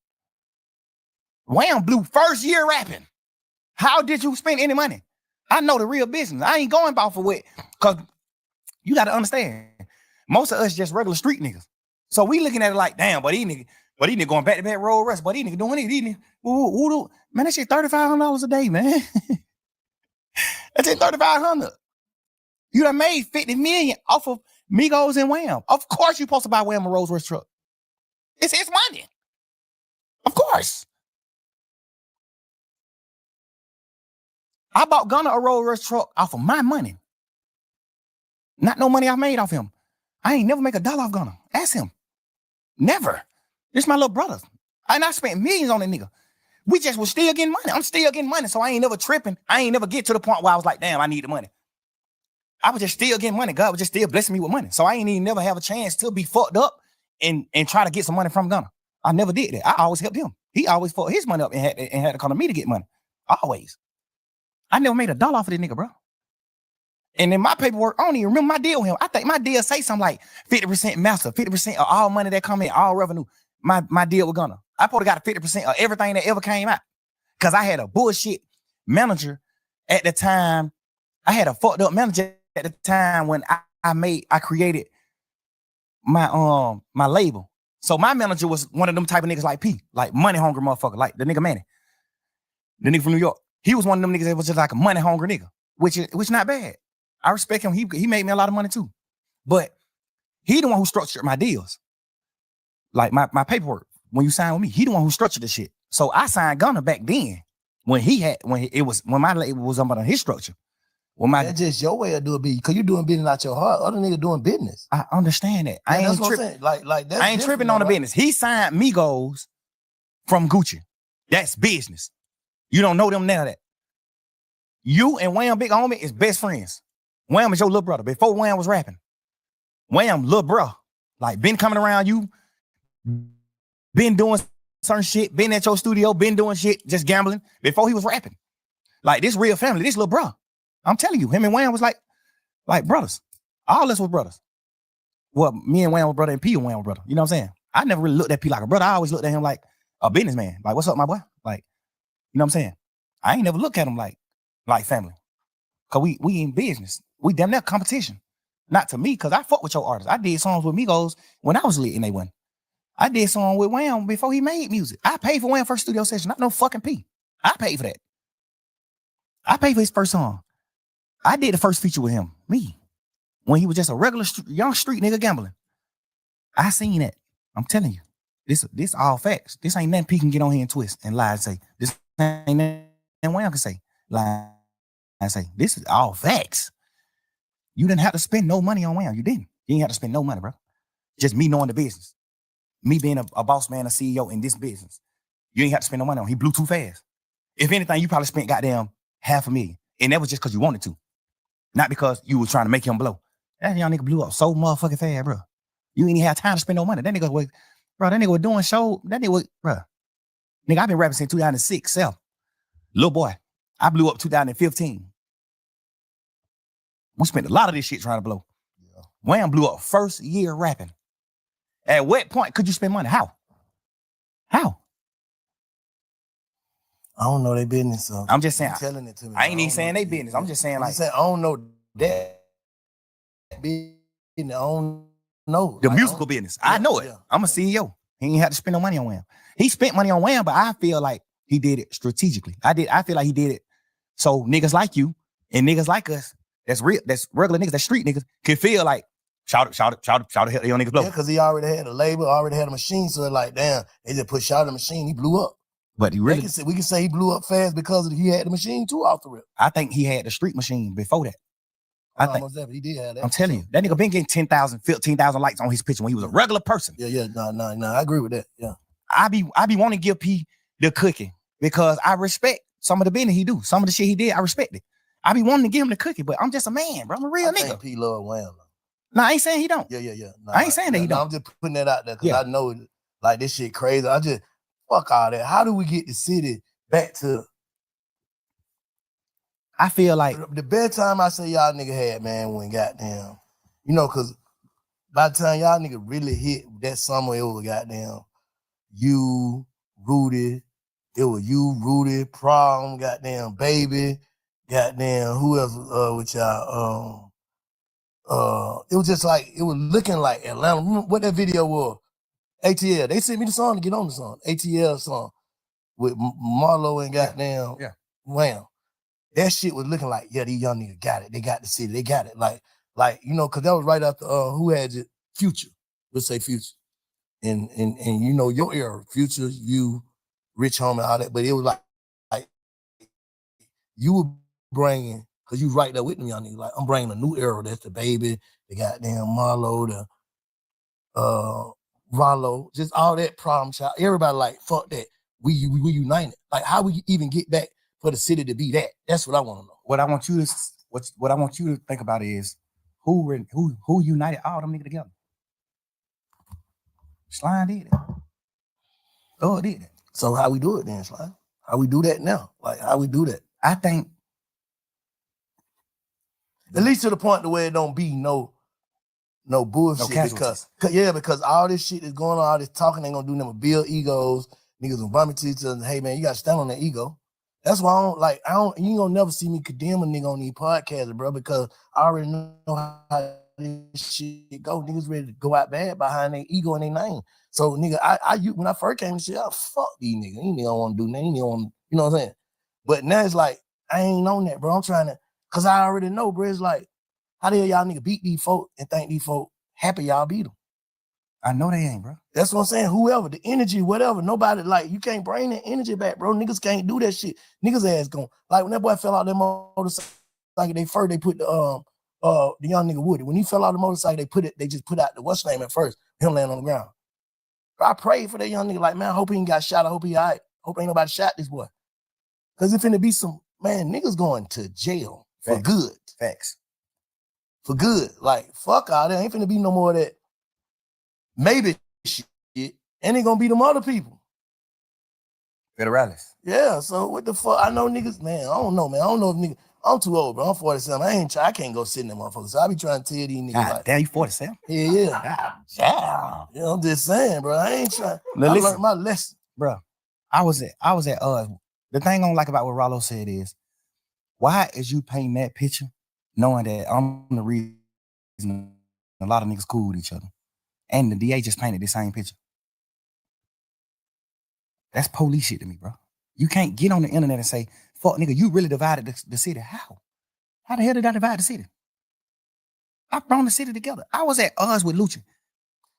Wham blew first year rapping. How did you spend any money? I know the real business. I ain't going off of it because you got to understand, most of us just regular street niggas. So we looking at it like, damn, but these niggas going back to back road rest, but these niggas doing it. Man, that shit $3,500 a day, man. That's it, $3,500. You done made 50 million off of Migos and Wham. Of course you supposed to buy Wham a Rolls Royce truck. It's his money. Of course. I bought Gunna a Rolls Royce truck off of my money. Not no money I made off him. I ain't never make $1 off Gunna. Ask him. Never. This my little brother. And I spent millions on that nigga. We just was still getting money. I'm still getting money, so I ain't never tripping. I ain't never get to the point where I was like, damn, I need the money. I was just still getting money. God was just still blessing me with money. So I ain't even never have a chance to be fucked up and try to get some money from Gunna. I never did that. I always helped him. He always fucked his money up and had to come to me to get money. Always. I never made $1 off of this nigga, bro. And in my paperwork, I don't even remember my deal with him. I think my deal say something like 50% master, 50% of all money that come in, all revenue. My deal with Gunna. I probably got a 50% of everything that ever came out. Because I had a bullshit manager at the time. I had a fucked up manager at the time when I created my label. So my manager was one of them type of niggas like P, like money hungry motherfucker, like the nigga Manny, the nigga from New York. He was one of them niggas that was just like a money hungry nigga, which not bad. I respect him. He made me a lot of money too. But he the one who structured my deals. Like my paperwork. When you sign with me, he the one who structured the shit. So I signed Gunna back then when my label was under his structure. That's just your way of doing business, because you doing business out your heart. Other niggas doing business. I understand that. I ain't tripping. Like that's I ain't tripping on the business. He signed Migos from Gucci. That's business. You don't know them none of that. You and Wham Big Homie is best friends. Wham is your little brother. Before Wham was rapping, Wham little bro. Like been coming around you, been doing certain shit, been at your studio, been doing shit, just gambling before he was rapping. Like this real family, this little bro. I'm telling you, him and Wham was like brothers. All us was brothers. Well, me and Wham was brother and P and Wham was brother. You know what I'm saying? I never really looked at P like a brother. I always looked at him like a businessman. Like, what's up, my boy? Like, you know what I'm saying? I ain't never looked at him like family. Cause we in business. We damn near competition. Not to me, cause I fuck with your artists. I did songs with Migos when I was lit and they won. I did song with Wham before he made music. I paid for Wham first studio session, not no fucking P. I paid for that. I paid for his first song. I did the first feature with him, me, when he was just a regular young street nigga gambling. I seen that. I'm telling you, this all facts. This ain't nothing P can get on here and twist and lie and say. This ain't nothing Wham can say, lie and say. This is all facts. You didn't have to spend no money on Wham. You didn't. You didn't have to spend no money, bro. Just me knowing the business. Me being a boss man, a CEO in this business. You ain't have to spend no money on him. He blew too fast. If anything, you probably spent goddamn $500,000. And that was just because you wanted to. Not because you was trying to make him blow. That young nigga blew up so motherfucking fast, bro. You ain't even have time to spend no money. That nigga was Bro, that nigga was doing show. That nigga was, bro. Nigga, I've been rapping since 2006, self. Little boy. I blew up 2015. We spent a lot of this shit trying to blow. Yeah. Wham blew up first year rapping. At what point could you spend money? How? I don't know their business. So I'm just saying. Telling it to me. I ain't even saying they business. I'm just saying I'm like. just saying, I don't know that business. I don't know. The musical business. Yeah, I know it. Yeah. I'm a CEO. He ain't had to spend no money on Wham. He spent money on Wham, but I feel like he did it strategically. I feel like he did it so niggas like you and niggas like us, that's real, that's regular niggas, that's street niggas, can feel like shout it, hell, young niggas blow. Yeah, because he already had a label, already had a machine, so like, damn, they just put shout at the machine, he blew up. But he really, we can say he blew up fast because he had the machine too off the rip. I think he had the street machine before that. I think he did have that. I'm telling you, that nigga been getting 10,000, 15,000 likes on his picture when he was a regular person. Yeah, no, I agree with that. Yeah, I be wanting to give P the cookie because I respect some of the business he do, some of the shit he did. I respect it. I be wanting to give him the cookie, but I'm just a man, bro. I'm a real nigga. P love Wham. No, I ain't saying he don't. Yeah. No, I ain't saying that he don't. I'm just putting that out there because I know like this shit crazy. I just fuck all that. How do we get the city back to? I feel like the best time I say y'all nigga had, man, when goddamn, because by the time y'all nigga really hit that summer, it was goddamn you, Rudy, Prom, goddamn Baby, goddamn who else with y'all? It was just like it was looking like Atlanta. Remember what that video was? ATL. They sent me the song to get on the song. ATL song with Marlo and goddamn Wham. That shit was looking like, yeah, these young niggas got it. They got the city. They got it. Like, because that was right after who had it? Future. Let's say Future. And your era, Future, you, Rich Homie, all that. But it was like you were bringing, because you right there with them young niggas. Like, I'm bringing a new era. That's the Baby, the goddamn Marlo, the Rollo, just all that problem child. Everybody like, fuck that. We united. Like, how we even get back for the city to be that? That's what I want to know. What I want you to think about is who united all them niggas together. Slime did it. Oh, did it. So how we do it then, Slime? How we do that now? Like, how we do that? I think at least to the point where it don't be no bullshit. Because all this shit is going on, all this talking ain't gonna do nothing but build egos. Niggas gonna bump into each other and, hey man, you gotta stand on that ego. That's why you ain't gonna never see me condemn a nigga on these podcasts, bro, because I already know how this shit go. Niggas ready to go out bad behind their ego and their name. So nigga, when I first came to shit, I fuck these niggas. These niggas don't want to do nothing. You know what I'm saying? But now it's like, I ain't on that, bro. I'm trying to, cause I already know, bro. It's like, how the hell y'all nigga beat these folk and think these folk happy y'all beat them? I know they ain't, bro. That's what I'm saying. Whoever, the energy, whatever, nobody, like, you can't bring that energy back, bro. Niggas can't do that shit. Niggas ass going. Like, when that boy fell out that motorcycle, they put the young nigga Woody. When he fell out the motorcycle, they just put out the what's name at first, him laying on the ground. I prayed for that young nigga, like, man, I hope he ain't got shot. I hope he all right. Hope ain't nobody shot this boy. Cause if finna be some, man, niggas going to jail for good. Facts. For good. Like, fuck all that. Ain't finna be no more of that maybe shit. And ain't gonna be them other people. Federales. Yeah, so what the fuck? I know niggas, man, I don't know, man. I don't know if niggas, I'm too old, bro. I'm 47. I can't go sit in that motherfucker. So I be trying to tell these niggas. God, like, damn, you 47? Yeah. God damn. You know, I'm just saying, bro. I ain't trying. Now, listen, learned my lesson. Bro, I was at the thing I don't like about what Rollo said is, why is you painting that picture knowing that I'm the reason a lot of niggas cool with each other? And the DA just painted the same picture. That's police shit to me, bro. You can't get on the internet and say, fuck nigga, you really divided the city. How? How the hell did I divide the city? I brought the city together. I was at odds with Lucha.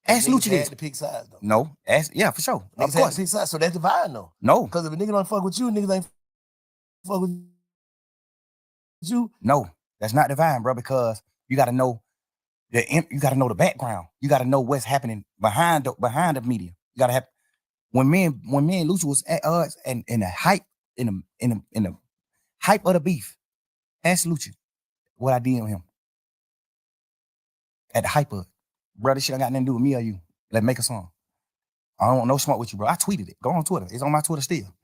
Ask Lucha this. Had to pick sides, though. No. Yeah, for sure. Niggas had to pick sides, so that's dividing, though. No. Because if a nigga don't fuck with you, niggas ain't fuck with you. No, that's not dividing, bro, because you got to know the background. You got to know what's happening behind the media. You got to have, when me and Lucha was at odds and in the hype of the beef, ask Lucha what I did with him. At the hype of it. Bro, this shit ain't got nothing to do with me or you. Let's make a song. I don't want no smoke with you, bro. I tweeted it. Go on Twitter. It's on my Twitter still.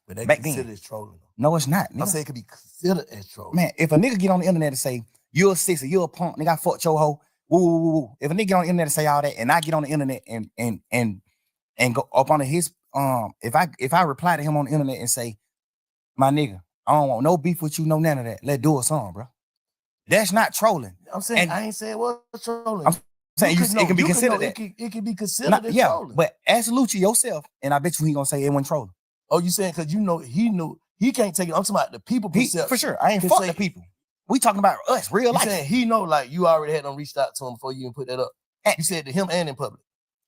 But they Back consider then. it trolling. No, it's not. I'm saying it could be considered as trolling. Man, if a nigga get on the internet and say, you're a sissy, you're a punk, nigga, I fucked your hoe. Woo, woo, woo, woo. If a nigga get on the internet and say all that, and I get on the internet and go up on his if I reply to him on the internet and say, my nigga, I don't want no beef with you, no none of that. Let's do a song, bro. That's not trolling. I'm saying And I ain't saying what trolling. I'm saying it can be considered that. It can be considered as Yeah, trolling. but ask Lucci yourself, and I bet you he gonna say it wasn't trolling. Oh, you saying because you know he knew he can't take it. I'm talking about the people perception. For sure. I ain't Can fuck say- the people. We talking about us, real You life. saying he know like you already had them reached out to him before you even put that up. You said to him and in public.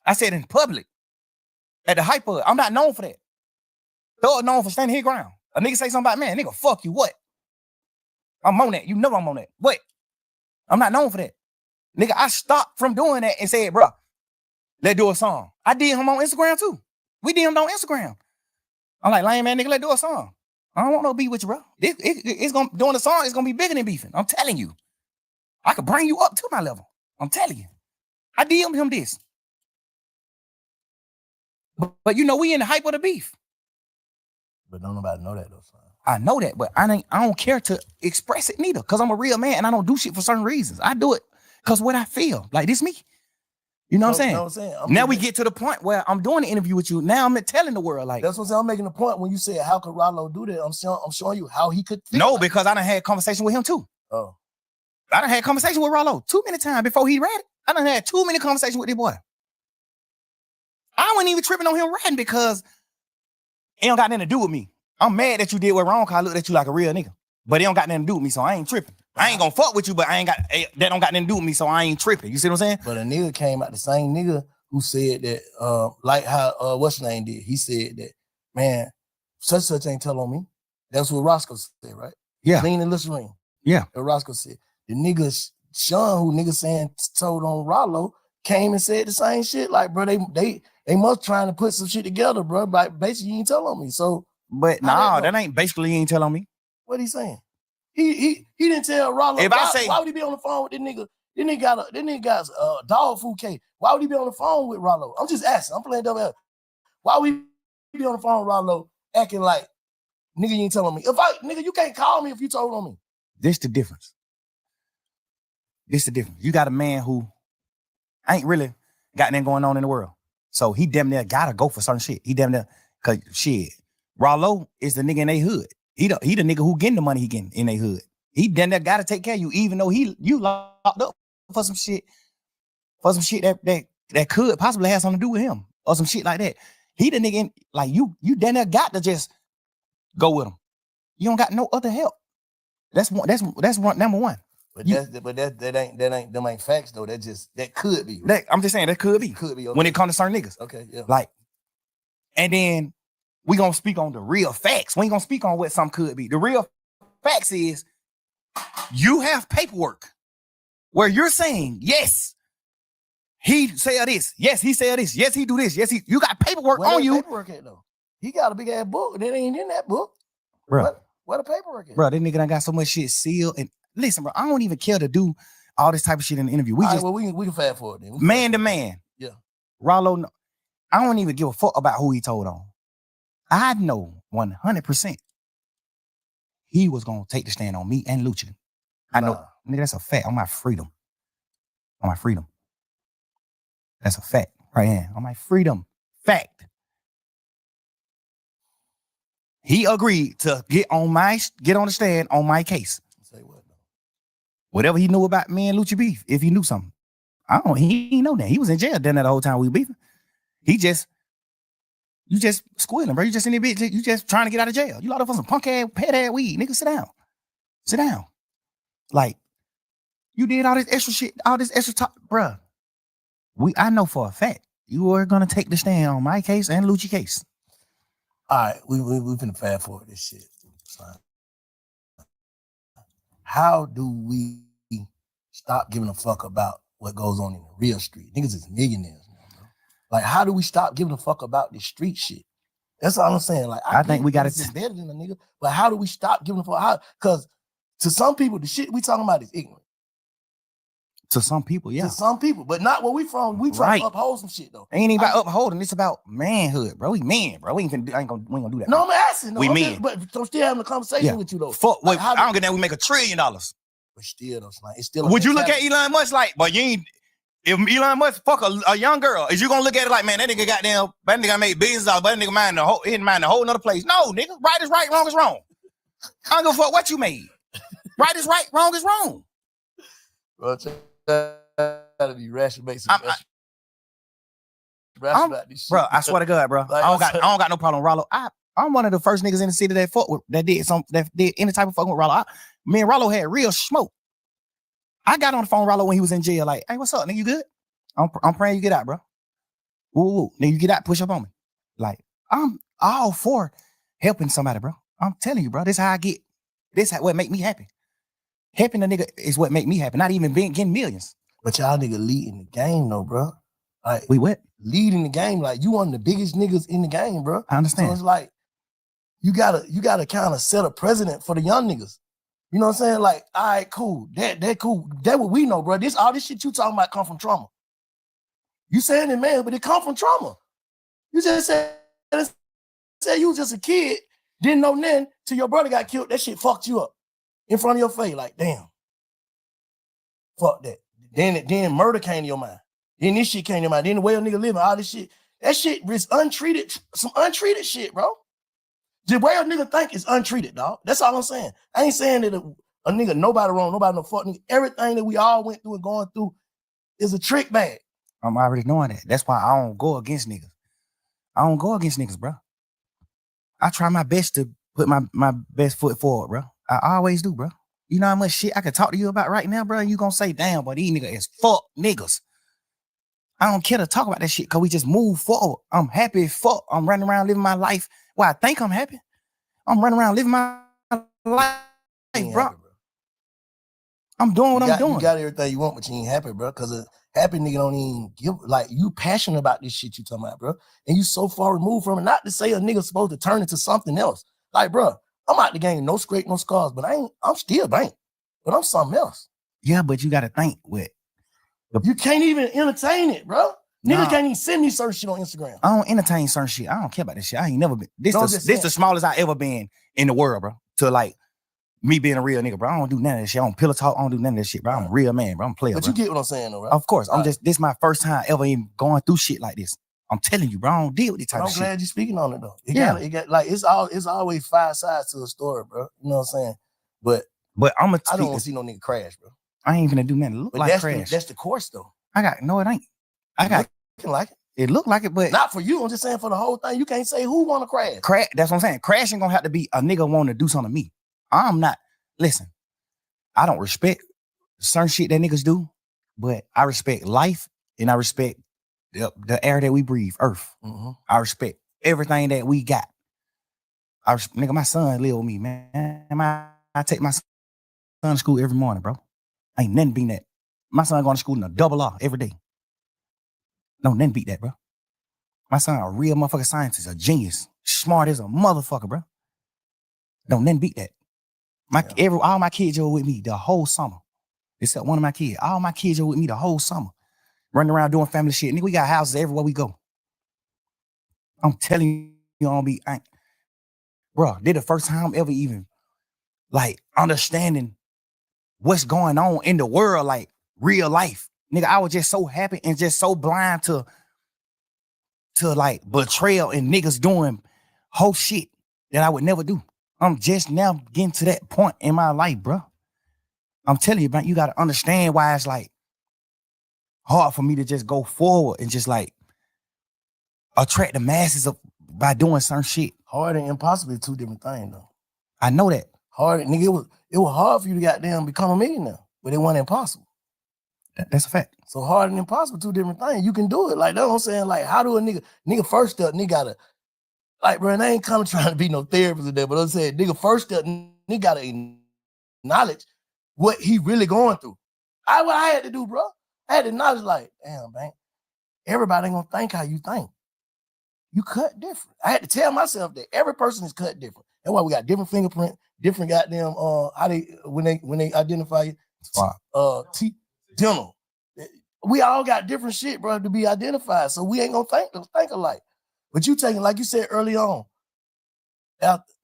I said in public. At the hype of it. I'm not known for that. Thug known for standing his ground. A nigga say something about, man, nigga, fuck you, what? I'm on that. You know I'm on that. What? I'm not known for that. Nigga, I stopped from doing that and said, bro, let's do a song. I did him on Instagram too. We did him on Instagram. I'm like, lame man, nigga, let's do a song. I don't want no beef with you, bro. It's gonna doing the song, it's gonna be bigger than beefing. I'm telling you. I could bring you up to my level. I'm telling you. I DM'd him this. But you know, we in the hype of the beef. But don't nobody know that though, son. I know that, but I don't care to express it neither. Cause I'm a real man and I don't do shit for certain reasons. I do it cause what I feel. Like this me. You know what I'm saying? Now we get to the point where I'm doing the interview with you. Now I'm telling the world like that's what I'm saying. I'm making the point when you said how could Rollo do that? I'm showing you how he could feel. No, like because I done had conversation with him too. Oh. I done had conversation with Rollo too many times before he read it. I done had too many conversations with this boy. I wasn't even tripping on him writing because it don't got nothing to do with me. I'm mad that you did what wrong because I looked at you like a real nigga. But it don't got nothing to do with me, so I ain't tripping. I ain't gonna fuck with you, but that don't got nothing to do with me, so I ain't tripping. You see what I'm saying? But a nigga came out, the same nigga who said that, like how what's your name did. He said that, man, such ain't tell on me. That's what Roscoe said, right? Yeah. Clean and Listerine. Yeah. And Roscoe said. The nigga Sean, who nigga saying told on Rollo, came and said the same shit. Like, bro, they must trying to put some shit together, bro. But basically, you ain't tell on me. So, but nah, that ain't basically you ain't tell on me. What he saying? He didn't tell Rollo. If I say, why would he be on the phone with this nigga? This nigga got a dog food cake. Why would he be on the phone with Rollo? I'm just asking. I'm playing double. Why would he be on the phone with Rollo acting like nigga you ain't telling me? Nigga, you can't call me if you told on me. This the difference. You got a man who ain't really got nothing going on in the world. So he damn near gotta go for certain shit. He damn near, cause shit. Rollo is the nigga in they hood. He the nigga who getting the money he getting in they hood. He damn near gotta take care of you, even though you locked up for some shit that could possibly have something to do with him or some shit like that. He the nigga like you damn near got to just go with him. You don't got no other help. That's one number one. But that ain't facts though. That could be. Right? I'm just saying that could be. Could be. Okay. When it comes to certain niggas. Okay, yeah. Like, and then we gonna speak on the real facts. We ain't gonna speak on what some could be. The real facts is you have paperwork where you're saying, yes, he said this. Yes, he said this. Yes, he do this. Yes, you got paperwork where on you. Paperwork at though? He got a big ass book that ain't in that book. Bro. Where the paperwork at? Bro, this nigga done got so much shit sealed. And listen, bro, I don't even care to do all this type of shit in the interview. We can fast forward then. Man to man. Yeah. Rollo, I don't even give a fuck about who he told on. I know 100% he was gonna take the stand on me and Lucci. I know, nigga, that's a fact. On my freedom. That's a fact right here. On my freedom. Fact. He agreed to get on the stand on my case. Say what? Whatever he knew about me and Lucci beef, if he knew something. He didn't know that. He was in jail then that the whole time we beefing. You just squealing, bro. You just in there, bitch. You just trying to get out of jail. You locked up for some punk ass, pet ass weed. Nigga, sit down. Sit down. Like, you did all this extra shit, all this extra talk, bruh. I know for a fact you are gonna take the stand on my case and Lucci case. All right, we finna fast forward this shit. Son. How do we stop giving a fuck about what goes on in the real street? Niggas is millionaires now, bro. Like, how do we stop giving a fuck about this street shit? That's all I'm saying. Like, I think we got it better than a nigga, but how do we stop giving a fuck? Because to some people, the shit we talking about is ignorant. To some people, yeah. To some people, but not where we from. We try to uphold some shit though. Ain't even about upholding. It's about manhood, bro. We men, bro. We ain't gonna do that. No, I'm asking. No, we I'm men. but I'm still having a conversation with you though. Fuck. Like, I don't get that. We make $1 trillion. But still, though, it's still. Would you look at Elon Musk like, but you ain't? If Elon Musk fuck a young girl, is you gonna look at it like, man, that nigga goddamn, that nigga made billions of dollars, but that nigga mind he didn't mind the whole nother place? No, nigga, right is right, wrong is wrong. I don't give a fuck what you made. Right is right, wrong is wrong. Bro, gotta be rational, make some rational about this shit. Bro, I swear to God, bro. Like, I don't got no problem with Rollo. I'm one of the first niggas in the city that did any type of fucking with Rollo. Me and Rollo had real smoke. I got on the phone with Rollo when he was in jail, like, hey, what's up, nigga? You good? I'm praying you get out, bro. Ooh, nigga, you get out, push up on me. Like, I'm all for helping somebody, bro. I'm telling you, bro. This is how I get. This is what make me happy. Helping a nigga is what make me happy. Not even getting millions. But y'all nigga leading the game though, bro. Like, we what? Leading the game. Like, you one of the biggest niggas in the game, bro. I understand. So it's like, you gotta kind of set a precedent for the young niggas. You know what I'm saying? Like, all right, cool. That cool. That what we know, bro. All this shit you talking about come from trauma. You saying it, man, but it come from trauma. You just said you was just a kid, didn't know nothing till your brother got killed. That shit fucked you up in front of your face. Like, damn. Fuck that. Then murder came to your mind. Then this shit came to your mind. Then the way a nigga living, all this shit. That shit is untreated, some untreated shit, bro. The way a nigga think is untreated, dog. That's all I'm saying. I ain't saying that a nigga, nobody wrong, nobody no fuck nigga. Everything that we all went through and going through is a trick bag. I'm already knowing that. That's why I don't go against niggas. I don't go against niggas, bro. I try my best to put my best foot forward, bro. I always do, bro. You know how much shit I could talk to you about right now, bro? And you gonna say, damn, but these niggas is fuck niggas. I don't care to talk about that shit because we just move forward. I'm happy as fuck. I'm running around living my life. Well, I think I'm happy. I'm running around living my life, bro. Happy, bro. I'm doing what I'm doing. You got everything you want, but you ain't happy, bro. Because a happy nigga don't even give, like, you passionate about this shit you talking about, bro. And you so far removed from it. Not to say a nigga's supposed to turn into something else. Like, bro, I'm out the game, no scrape, no scars, but I'm still bank. But I'm something else. Yeah, but you got to think with. You can't even entertain it, bro. Niggas can't even send me certain shit on Instagram. I don't entertain certain shit. I don't care about this shit. I ain't never been. This the smallest I ever been in the world, bro. To like me being a real nigga, bro. I don't do none of that shit. I don't pillow talk. I don't do none of that shit, bro. I'm a real man, bro. I'm a player, but bro. You get what I'm saying, though, right? Of course. This is my first time ever even going through shit like this. I'm telling you, bro. I don't deal with this type of shit. I'm glad you're speaking on it, though. It got like it's always 5 sides to a story, bro. You know what I'm saying? But I'm gonna. I don't want to see no nigga crash, bro. I ain't gonna do nothing. Look like crash. That's the course, though. No, it ain't. Looking like it. It looked like it, but not for you. I'm just saying for the whole thing. You can't say who want to crash. That's what I'm saying. Crashing gonna have to be a nigga want to do something to me. I'm not. Listen, I don't respect certain shit that niggas do, but I respect life and I respect the air that we breathe, Earth. Mm-hmm. I respect everything that we got. Nigga, my son live with me, man. I take my son to school every morning, bro. Ain't nothing beating that. My son going to school in a double R every day. No, nothing beat that, bro. My son a real motherfucking scientist, a genius, smart as a motherfucker, bro. No, nothing beat that. All my kids are with me the whole summer. Except one of my kids. All my kids are with me the whole summer. Running around doing family shit. Nigga, we got houses everywhere we go. I'm telling you, I'll be, bro, this the first time ever even, like, understanding what's going on in the world, like, real life. Nigga, I was just so happy and just so blind to like betrayal and niggas doing whole shit that I would never do. I'm just now getting to that point in my life, bro. I'm telling you, man, you got to understand why it's like hard for me to just go forward and just like attract the masses by doing certain shit. Hard and impossible is two different things, though. I know that. Hard, nigga, it was hard for you to goddamn become a millionaire, but it wasn't impossible. That's a fact. So hard and impossible, two different things. You can do it. Like, that's what I'm saying. Like, how do a nigga first step, nigga gotta, like, bro, and I ain't kind of trying to be no therapist or that, but I'm saying, nigga first step, nigga gotta acknowledge what he really going through. What I had to do, bro. I had to acknowledge, like, damn, man, everybody ain't gonna think how you think. You cut different. I had to tell myself that every person is cut different. That's why we got different fingerprint, different goddamn, how they, when they identify you, dental. We all got different shit, bro, to be identified. So we ain't gonna think alike. But you taking, like you said early on,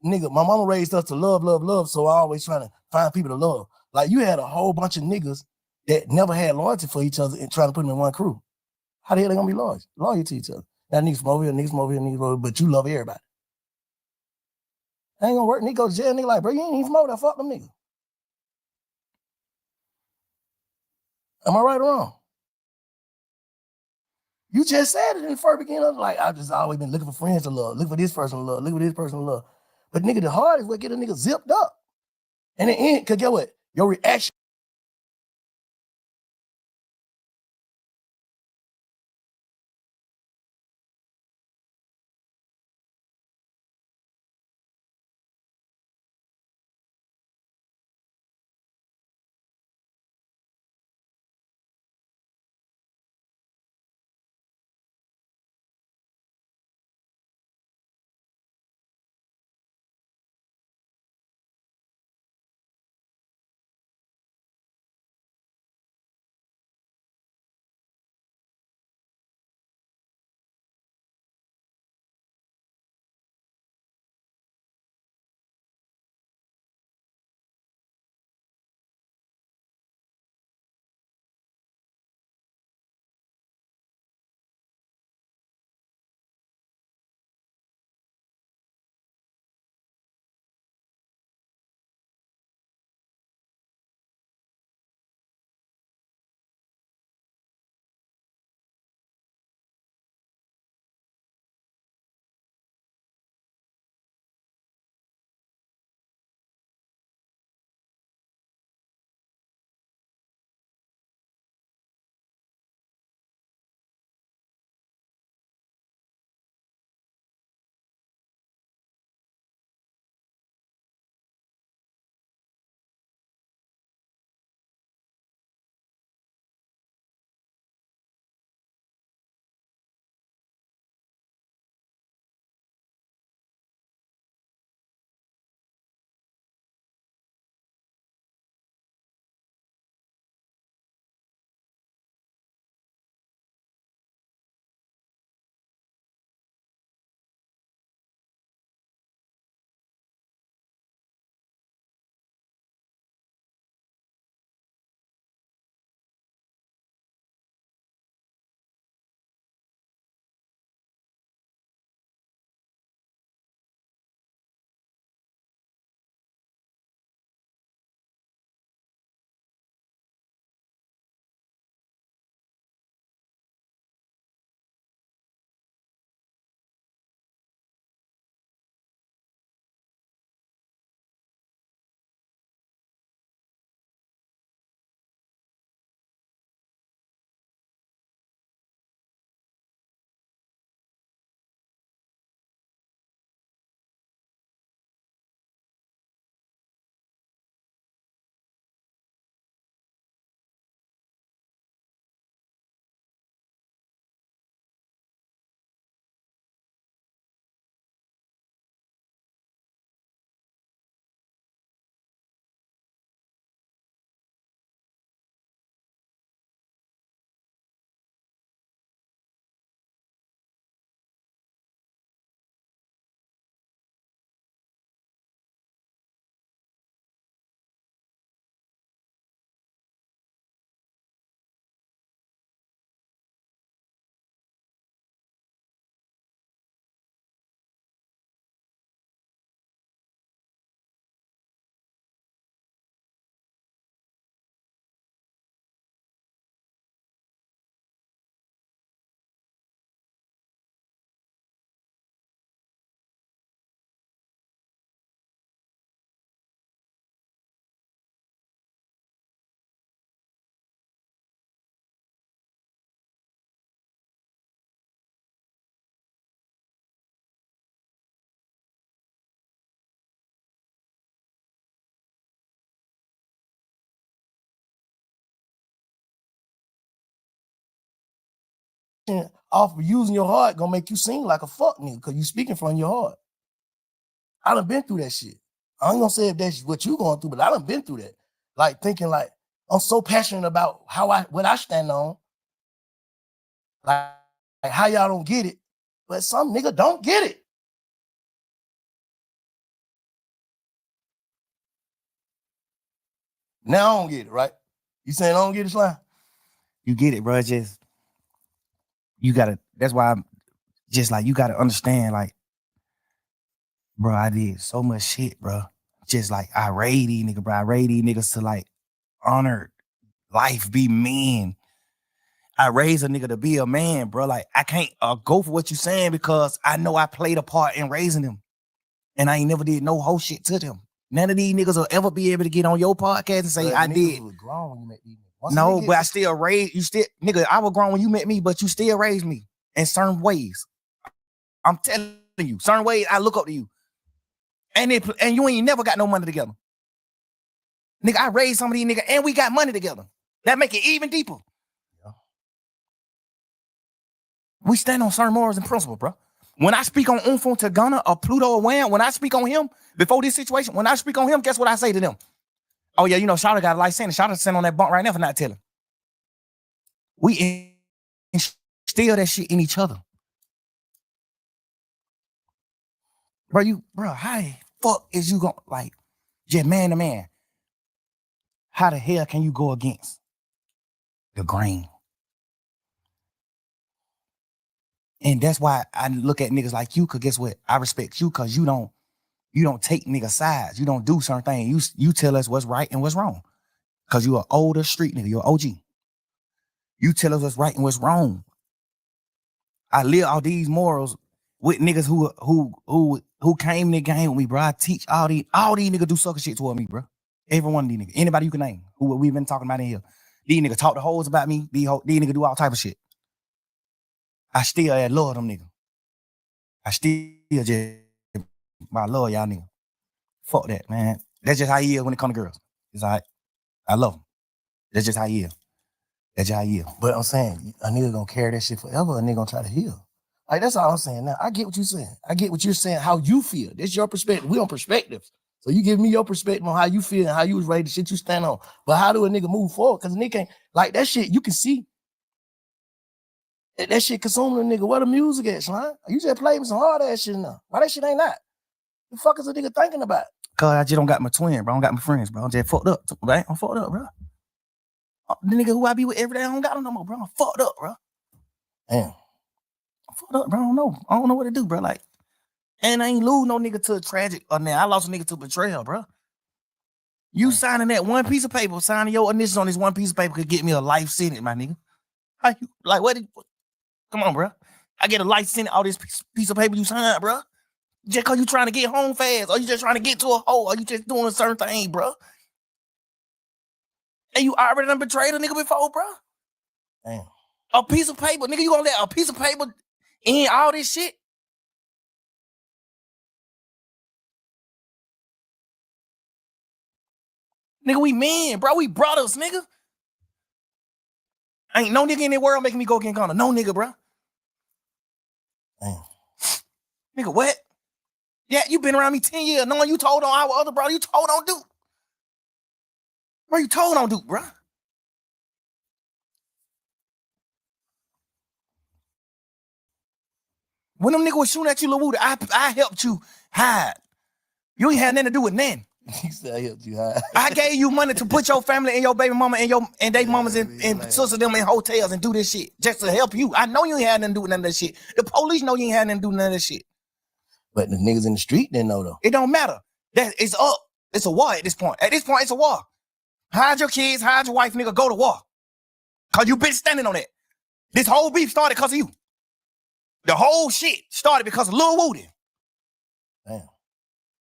nigga, my mama raised us to love, love, love. So I always trying to find people to love. Like you had a whole bunch of niggas that never had loyalty for each other and trying to put them in one crew. How the hell they gonna be loyal to each other? Now niggas from over here, niggas from over here, niggas from over here, but you love everybody. That ain't gonna work. Nigga go to jail, nigga like, bro, you ain't even from over there, fuck them niggas. Am I right or wrong? You just said it in the first beginning. Like, I've just always been looking for friends to love, looking for this person to love, looking for this person to love. But nigga, the hard is what get a nigga zipped up. And in the end, cause get what? Your reaction. Off of using your heart gonna make you seem like a fuck nigga because you speaking from your heart. I done been through that shit. I ain't gonna say if that's what you going through, but I done been through that. Like thinking like I'm so passionate about what I stand on Like how y'all don't get it, but some nigga don't get it. Now I don't get it, right? You saying I don't get it, Slime? You get it, bro. Just you gotta. That's why I'm just like you gotta understand, like, bro. I did so much shit, bro. Just like I raised these niggas, bro. I raised these niggas to like honor life, be men. I raised a nigga to be a man, bro. Like I can't go for what you saying because I know I played a part in raising them, and I ain't never did no whole shit to them. None of these niggas will ever be able to get on your podcast and say But I niggas did. was grown when you met these niggas. Once No, nigga but I get- still raised you. Still, nigga, I was grown when you met me, but you still raised me in certain ways. I'm telling you, certain ways I look up to you, and you ain't never got no money together, nigga. I raised some of these niggas, and we got money together. That make it even deeper. Yeah. We stand on certain morals and principles, bro. When I speak on Unfo to Gunna or Pluto or Wham, when I speak on him before this situation, when I speak on him, guess what I say to them? Oh yeah, you know, Shawty got a life sentence. Shawty sent on that bunk right now for not telling. We instill that shit in each other. Bro, how the fuck is you going like just man to man? How the hell can you go against the grain? And that's why I look at niggas like you, cause guess what? I respect you cause you don't take nigga sides. You don't do certain things. You tell us what's right and what's wrong. Cause you an older street nigga, you're an OG. You tell us what's right and what's wrong. I live all these morals with niggas who came in the game with me, bro. I teach all these niggas do sucker shit toward me, bro. Every one of these niggas. Anybody you can name who we've been talking about in here. These niggas talk the hoes about me. These niggas do all type of shit. I still love them niggas. I still just I love y'all niggas. Fuck that, man. That's just how he is when it comes to girls. It's all right. I love him. That's just how he is. That's just how he is. But I'm saying a nigga gonna carry that shit forever. A nigga gonna try to heal. Like that's all I'm saying. Now I get what you're saying. I get what you're saying. How you feel. That's your perspective. We on perspectives. So you give me your perspective on how you feel and how you was raised, the shit you stand on. But how do a nigga move forward? Because a nigga ain't like that shit. You can see that shit consuming a nigga. Where the music at, son? You just playing some hard ass shit now. Why that shit ain't that? The fuck is a nigga thinking about? Cause I just don't got my twin, bro. I don't got my friends, bro. I'm just fucked up, right? I'm fucked up, bro. The nigga who I be with every day, I don't got him no more, bro. I'm fucked up, bro. Damn. I'm fucked up, bro. I don't know what to do, bro. Like, and I ain't lose no nigga to a tragic, or now I lost a nigga to betrayal, bro. You signing that one piece of paper, signing your initials on this one piece of paper could get me a life sentence, my nigga. How you, like, come on, bro. I get a life sentence, all this piece of paper you signed, bro. Just cause you trying to get home fast, or you just trying to get to a hole, or you just doing a certain thing, bro. And you already done betrayed a nigga before, bro. Damn. A piece of paper, nigga, you gonna let a piece of paper in all this shit? Nigga, we men, bro. We brothers, nigga. Ain't no nigga in the world making me go against Gunna. No nigga, bro. Damn. Nigga, what? Yeah, you been around me 10 years knowing you told on our other brother. You told on Duke. Bro, you told on Duke, bro. When them niggas was shooting at you, Lil Woody, I helped you hide. You ain't had nothing to do with nothing. He said I helped you hide. I gave you money to put your family and your baby mama and they mamas and sisters them in hotels and do this shit just to help you. I know you ain't had nothing to do with none of that shit. The police know you ain't had nothing to do with none of that shit. But the niggas in the street didn't know though. It don't matter. That it's up. It's a war at this point. At this point, it's a war. Hide your kids, hide your wife, nigga, go to war. Cause you been standing on that. This whole beef started because of you. The whole shit started because of Lil Woody. Damn.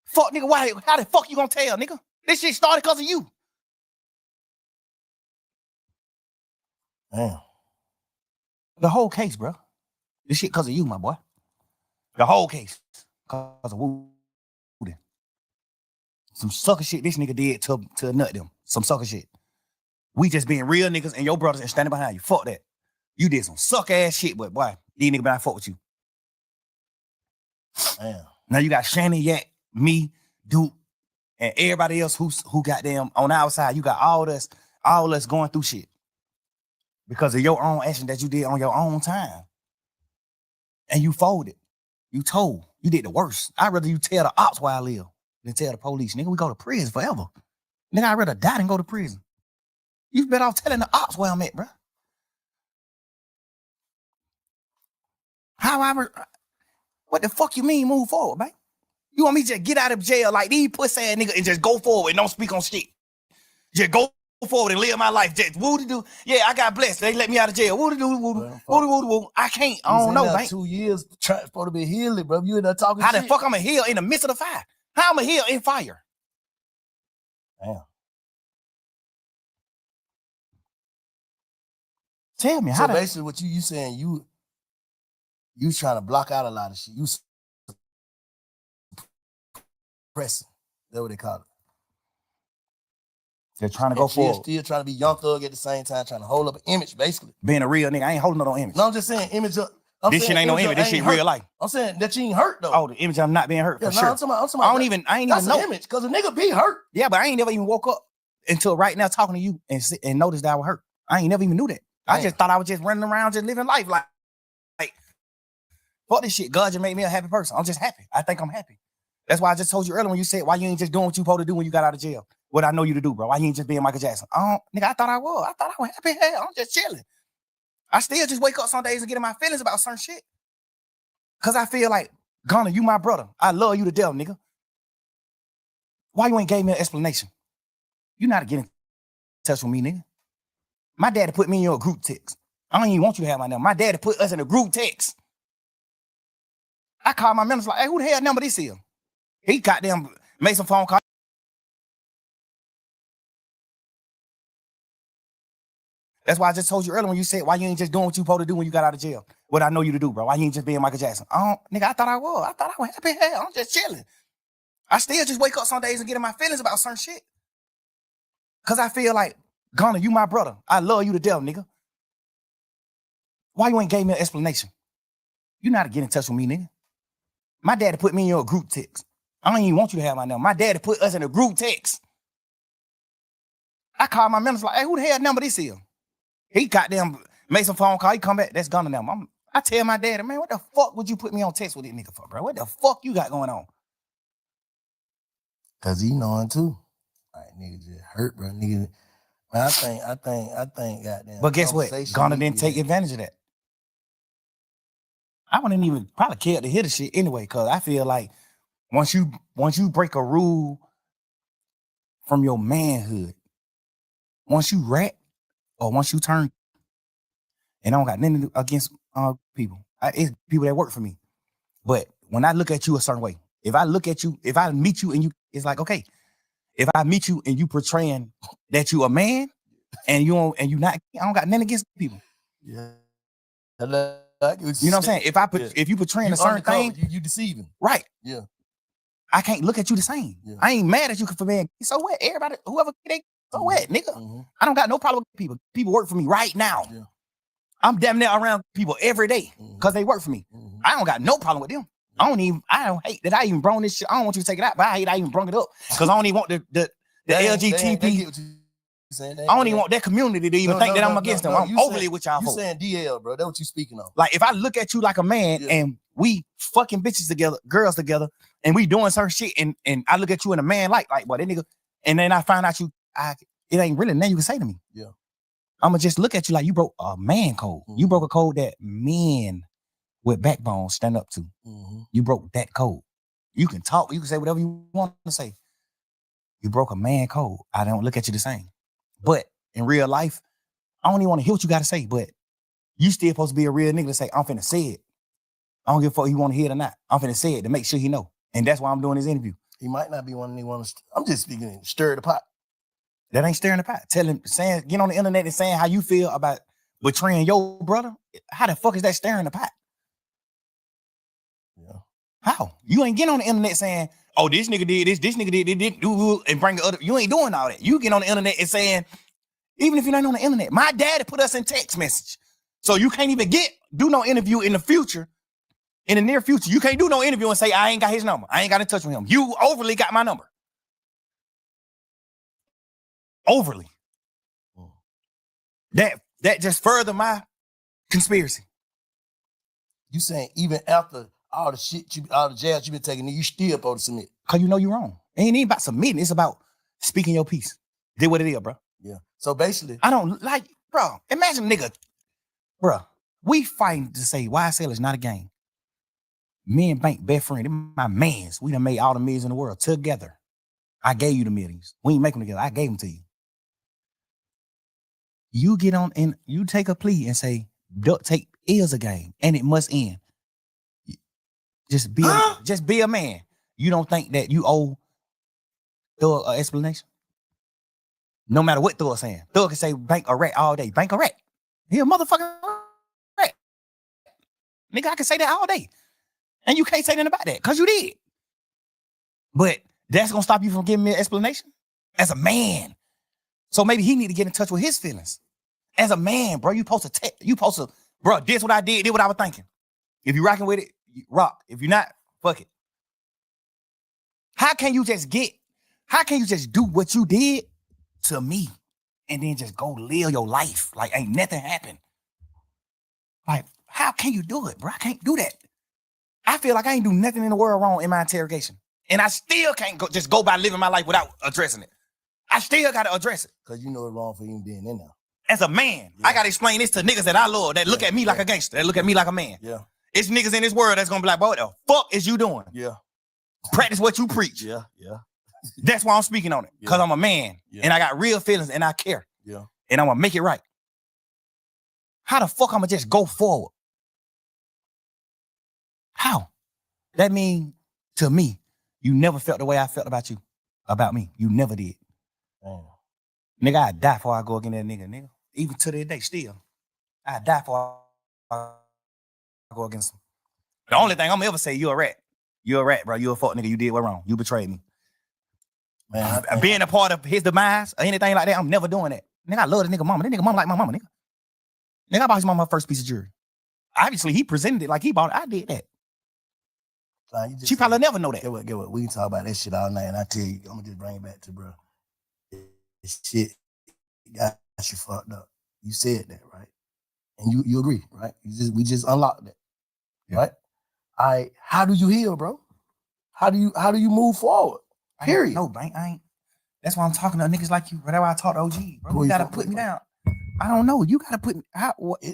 Fuck, nigga, why? How the fuck you gonna tell, nigga? This shit started because of you. Damn. The whole case, bro. This shit because of you, my boy. The whole case. Because of Woody. Some sucker shit this nigga did to nut them. Some sucker shit. We just being real niggas and your brothers and standing behind you. Fuck that. You did some suck ass shit, but boy, these niggas better fuck with you. Damn. Now you got Shannon, Yak, me, Duke, and everybody else who got them on our side. You got all us going through shit. because of your own action that you did on your own time. And you folded. You told. You did the worst. I'd rather you tell the ops where I live than tell the police. Nigga, we go to prison forever. Nigga, I'd rather die than go to prison. You better off telling the ops where I'm at, bro. What the fuck you mean move forward, man? You want me to just get out of jail like these pussy ass nigga and just go forward and don't speak on shit? Just go forward and live my life. Just woo-de-doo. Yeah, I got blessed. They let me out of jail. Woo-de-doo, woo-de-doo, woo-de-doo. I can't. I don't know, man. 2 years supposed to be healing, bro. You in there talking How shit. the fuck I'm a heal in the midst of the fire? How I'm a heal in fire? Damn. Tell me, So basically what you saying, you trying to block out a lot of shit. You suppressing. That's what they call it. They're trying to go forward. Still trying to be young thug at the same time, trying to hold up an image, basically. Being a real nigga, I ain't holding no image. No, I'm just saying image. This shit ain't no image. This shit real life. I'm saying that you ain't hurt though. Oh, the image I'm not being hurt for sure. I'm talking about I ain't even that's know. an image because a nigga be hurt. Yeah, but I ain't never even woke up until right now talking to you and noticed that I was hurt. I ain't never even knew that. I just thought I was just running around just living life like fuck this shit. God just made me a happy person. I'm just happy. I think I'm happy. That's why I just told you earlier when you said why you ain't just doing what you supposed to do when you got out of jail. What I know you to do, bro. Why you ain't just being Michael Jackson? Nigga, I thought I was. I thought I was happy. Hell, I'm just chilling. I still just wake up some days and get in my feelings about certain shit. Cause I feel like, Gunna, you my brother. I love you to death, nigga. Why you ain't gave me an explanation? You not getting in touch with me, nigga. My daddy put me in your group text. I don't even want you to have my number. My daddy put us in a group text. I called my members like, hey, who the hell number this is? He goddamn made some phone call. That's why I just told you earlier when you said why you ain't just doing what you supposed to do when you got out of jail. What I know you to do, bro. Why you ain't just being Michael Jackson? Nigga, I thought I was. I thought I was happy. Hell, I'm just chilling. I still just wake up some days and get in my feelings about certain shit. Cause I feel like, Gunna, you my brother. I love you to death, nigga. Why you ain't gave me an explanation? You not to get in touch with me, nigga. My daddy put me in your group text. I don't even want you to have my number. My daddy put us in a group text. I called my members like, hey, who the hell number this is? He goddamn made some phone call. He come back. That's Gunna now. I tell my daddy, man, what the fuck would you put me on text with this nigga for, bro? What the fuck you got going on? Cause he knowing too. Like nigga just hurt, bro. Nigga. Man, I think goddamn. But guess what? Gunna didn't take advantage of that. I wouldn't even probably care to hear the shit anyway, cause I feel like once you break a rule from your manhood, once you rat or once you turn, and I don't got nothing against people. It's people that work for me. But when I look at you a certain way, if I meet you and you, it's like, okay, if I meet you and you portraying that you a man and you not, I don't got nothing against people. Yeah. You know what I'm saying? If you portraying a certain thing, you deceiving. right? Yeah. I can't look at you the same. Yeah. I ain't mad at you for being. So what? Everybody, whoever they, so what, nigga? Mm-hmm. I don't got no problem with people. People work for me right now. Yeah. I'm damn near around people every day because they work for me. Mm-hmm. I don't got no problem with them. I don't hate that I even brought this shit. I don't want you to take it out, but I hate I even brought it up because I don't even want the LGTB. I don't even want that community to even think that I'm against them. I'm overly with y'all. You saying DL, bro? That's what you speaking of. Like if I look at you like a man and we fucking bitches together, girls together, and we doing certain shit, and I look at you in a man like boy, that nigga, and then I find out it ain't really nothing you can say to me. Yeah. I'ma just look at you like you broke a man code. Mm-hmm. You broke a code that men with backbone stand up to. Mm-hmm. You broke that code. You can talk, you can say whatever you want to say. You broke a man code. I don't look at you the same. But in real life, I don't even want to hear what you got to say, but you still supposed to be a real nigga to say, I'm finna say it. I don't give a fuck if you want to hear it or not. I'm finna say it to make sure he know. And that's why I'm doing this interview. He might not be one that want to, I'm just speaking, stir the pot. That ain't stirring the pot. Get on the internet and saying how you feel about betraying your brother. How the fuck is that stirring the pot? Yeah. How? You ain't getting on the internet saying, oh, this nigga did this nigga did this, and bring the other. You ain't doing all that. You get on the internet and saying, even if you're not on the internet, my daddy put us in text message. So you can't even do no interview in the future. In the near future, you can't do no interview and say, I ain't got his number. I ain't got in touch with him. You overly got my number. Overly. That That just further my conspiracy. You saying even after all the shit, all the jabs you been taking, you still supposed to submit? Cause you know you're wrong. It ain't even about submitting. It's about speaking your piece. Did what it is, bro. Yeah. So basically, I don't like, bro. Imagine, nigga, bro. We fighting to say YSL is not a game. Me and Bank, best friend, them my mans. We done made all the millions in the world together. I gave you the millions. We ain't make them together. I gave them to you. You get on and you take a plea and say, duct tape is a game and it must end. Just be a man. You don't think that you owe Thug an explanation? No matter what Thug saying. Thug can say Bank a rat all day. Bank a rat. He a motherfucking rat. Nigga, I can say that all day. And you can't say nothing about that because you did. But that's going to stop you from giving me an explanation? As a man. So maybe he need to get in touch with his feelings. As a man, bro, you supposed to, bro, this what I did what I was thinking. If you rocking with it, you rock. If you're not, fuck it. How can you just do what you did to me and then just go live your life like ain't nothing happened? Like, how can you do it, bro? I can't do that. I feel like I ain't do nothing in the world wrong in my interrogation. And I still can't go by living my life without addressing it. I still got to address it. Because you know it's wrong for you being in there. As a man, I got to explain this to niggas that I love, that look at me like a gangster, that look at me like a man. Yeah. It's niggas in this world that's going to be like, bro, what the fuck is you doing? Yeah. Practice what you preach. Yeah. That's why I'm speaking on it. Because I'm a man and I got real feelings and I care. Yeah. And I'm going to make it right. How the fuck I'm going to just go forward? How? That mean to me, you never felt the way I felt about you, about me. You never did. Nigga, I'd die before I go against that nigga. Even to this day, still. I'd die before I go against him. The only thing I'm gonna ever say, you're a rat. You're a rat, bro. You're a fuck nigga. You did what wrong. You betrayed me. Man, being a part of his demise or anything like that, I'm never doing that. Nigga, I love this nigga mama. This nigga mama like my mama, nigga. Nigga, I bought his mama her first piece of jewelry. Obviously, he presented it like he bought it. I did that. She probably never know that. Get what? We can talk about that shit all night, and I tell you, I'm gonna just bring it back to bro. This shit got you fucked up. You said that, right? And you agree, right? We just unlocked that, right? All right. How do you heal, bro? How do you move forward? Period. No, Bank. I ain't. That's why I'm talking to niggas like you. Whatever I talk to OG, bro. You gotta put me down. I don't know. You gotta put me.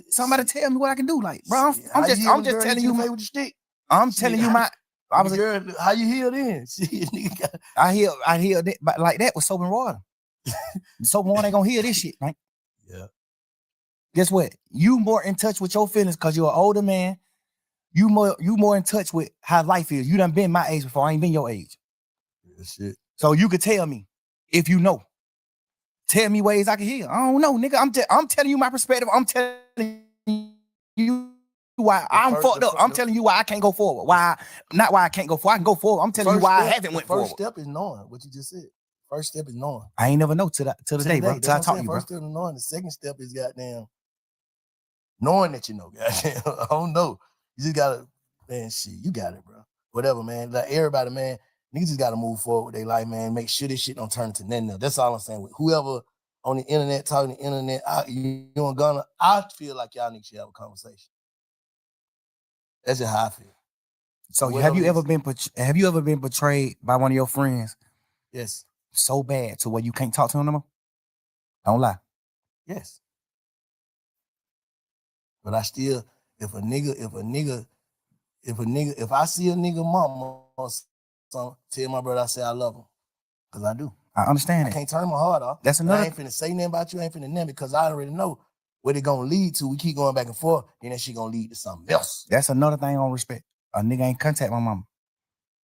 Somebody tell me what I can do. Like, bro, I'm just telling you. With the stick. I'm telling you my. I was girl, how you heal then? I heal that, but like that with soap and water. Soap and water ain't gonna heal this shit, right? Yeah. Guess what? You more in touch with your feelings because you're an older man. You more in touch with how life is. You done been my age before. I ain't been your age. Yeah, shit. So you could tell me if you know. Tell me ways I can heal. I don't know, nigga. I'm telling you my perspective. I'm telling you why I'm fucked up. I'm telling you why I can't go forward. Not why I can't go forward. I can go forward. I'm telling you why I haven't went forward. First step is knowing what you just said. First step is knowing. I ain't never know till the day, bro. Till I talk to you, bro. First step is knowing. The second step is goddamn knowing that you know. Goddamn, I don't know. You just gotta, man. Shit, you got it, bro. Whatever, man. Like everybody, man. Niggas just gotta move forward with their life, man. Make sure this shit don't turn into nothing else. That's all I'm saying. With whoever on the internet talking the internet, you and Gunna, I feel like y'all niggas should have a conversation. That's just how I feel. So have you ever been betrayed by one of your friends? Yes. So bad to where you can't talk to him no more? Don't lie. Yes. But I still, if I see a nigga mama or something, tell my brother I say I love him. Because I do. I understand I can't turn my heart off. That's another. I ain't finna say nothing about you. I ain't finna nothing because I already know what it gonna lead to. We keep going back and forth, and that shit gonna lead to something else. That's another thing on respect. A nigga ain't contact my mama.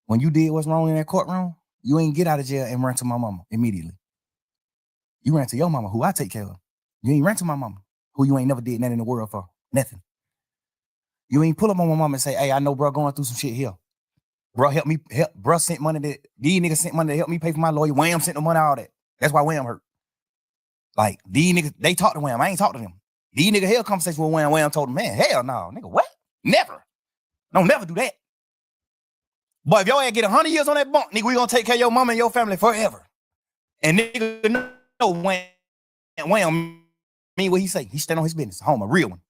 When you did what's wrong in that courtroom, you ain't get out of jail and run to my mama immediately. You ran to your mama, who I take care of. You ain't ran to my mama, who you ain't never did nothing in the world for. Nothing. You ain't pull up on my mama and say, hey, I know bro going through some shit here. Bro, bro sent money these niggas sent money to help me pay for my lawyer. Wham sent the money, all that. That's why Wham hurt. Like, these niggas, they talk to Wham. I ain't talk to them. These niggas held conversation with Wham. Wham told them, man, hell no, nigga, what? Never. Don't never do that. But if your ass get 100 years on that bunk, nigga, we gonna take care of your mama and your family forever. And nigga know Wham mean what he say. He stand on his business. Home, a real one.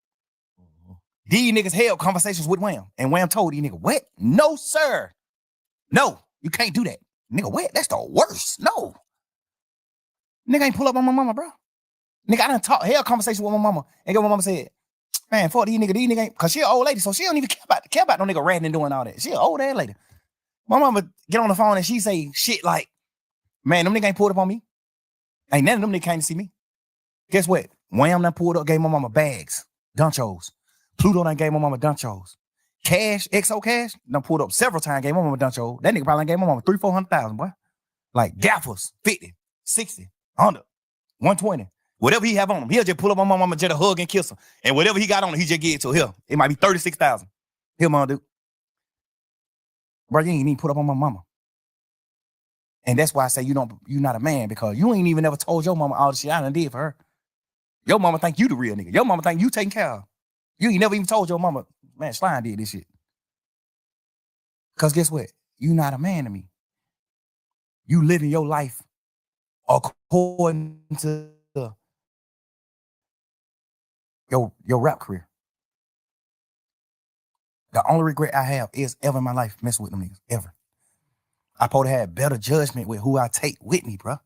These niggas held conversations with Wham. And Wham told these niggas, what? No, sir. No, you can't do that. Nigga, what? That's the worst. No. Nigga ain't pull up on my mama, bro. Nigga, I done held conversation with my mama. And my mama said, man, fuck these niggas ain't, cause she an old lady, so she don't even care about no nigga ratting and doing all that. She an old ass lady. My mama get on the phone and she say shit like, man, them niggas ain't pulled up on me. Ain't none of them niggas came to see me. Guess what? Wham done pulled up, gave my mama bags, dunchos. Pluto done gave my mama dunchos. Cash, XO Cash, done pulled up several times, gave my mama dunchos. That nigga probably gave my mama 300,000-400,000, boy. Like gaffers, 50, 60, 100, 120. Whatever he have on him, he'll just pull up on my mama, just a hug and kiss her. And whatever he got on him, he just give it to her. It might be 36,000. Here, mama, dude. Bro, you ain't even put up on my mama. And that's why I say you're not a man, because you ain't even ever told your mama all the shit I done did for her. Your mama think you the real nigga. Your mama think you taking care of. You ain't never even told your mama, man, Slime did this shit. Because guess what? You not a man to me. You living your life according to your rap career. The only regret I have is ever in my life messing with them niggas, ever. I supposed to have better judgment with who I take with me, bro.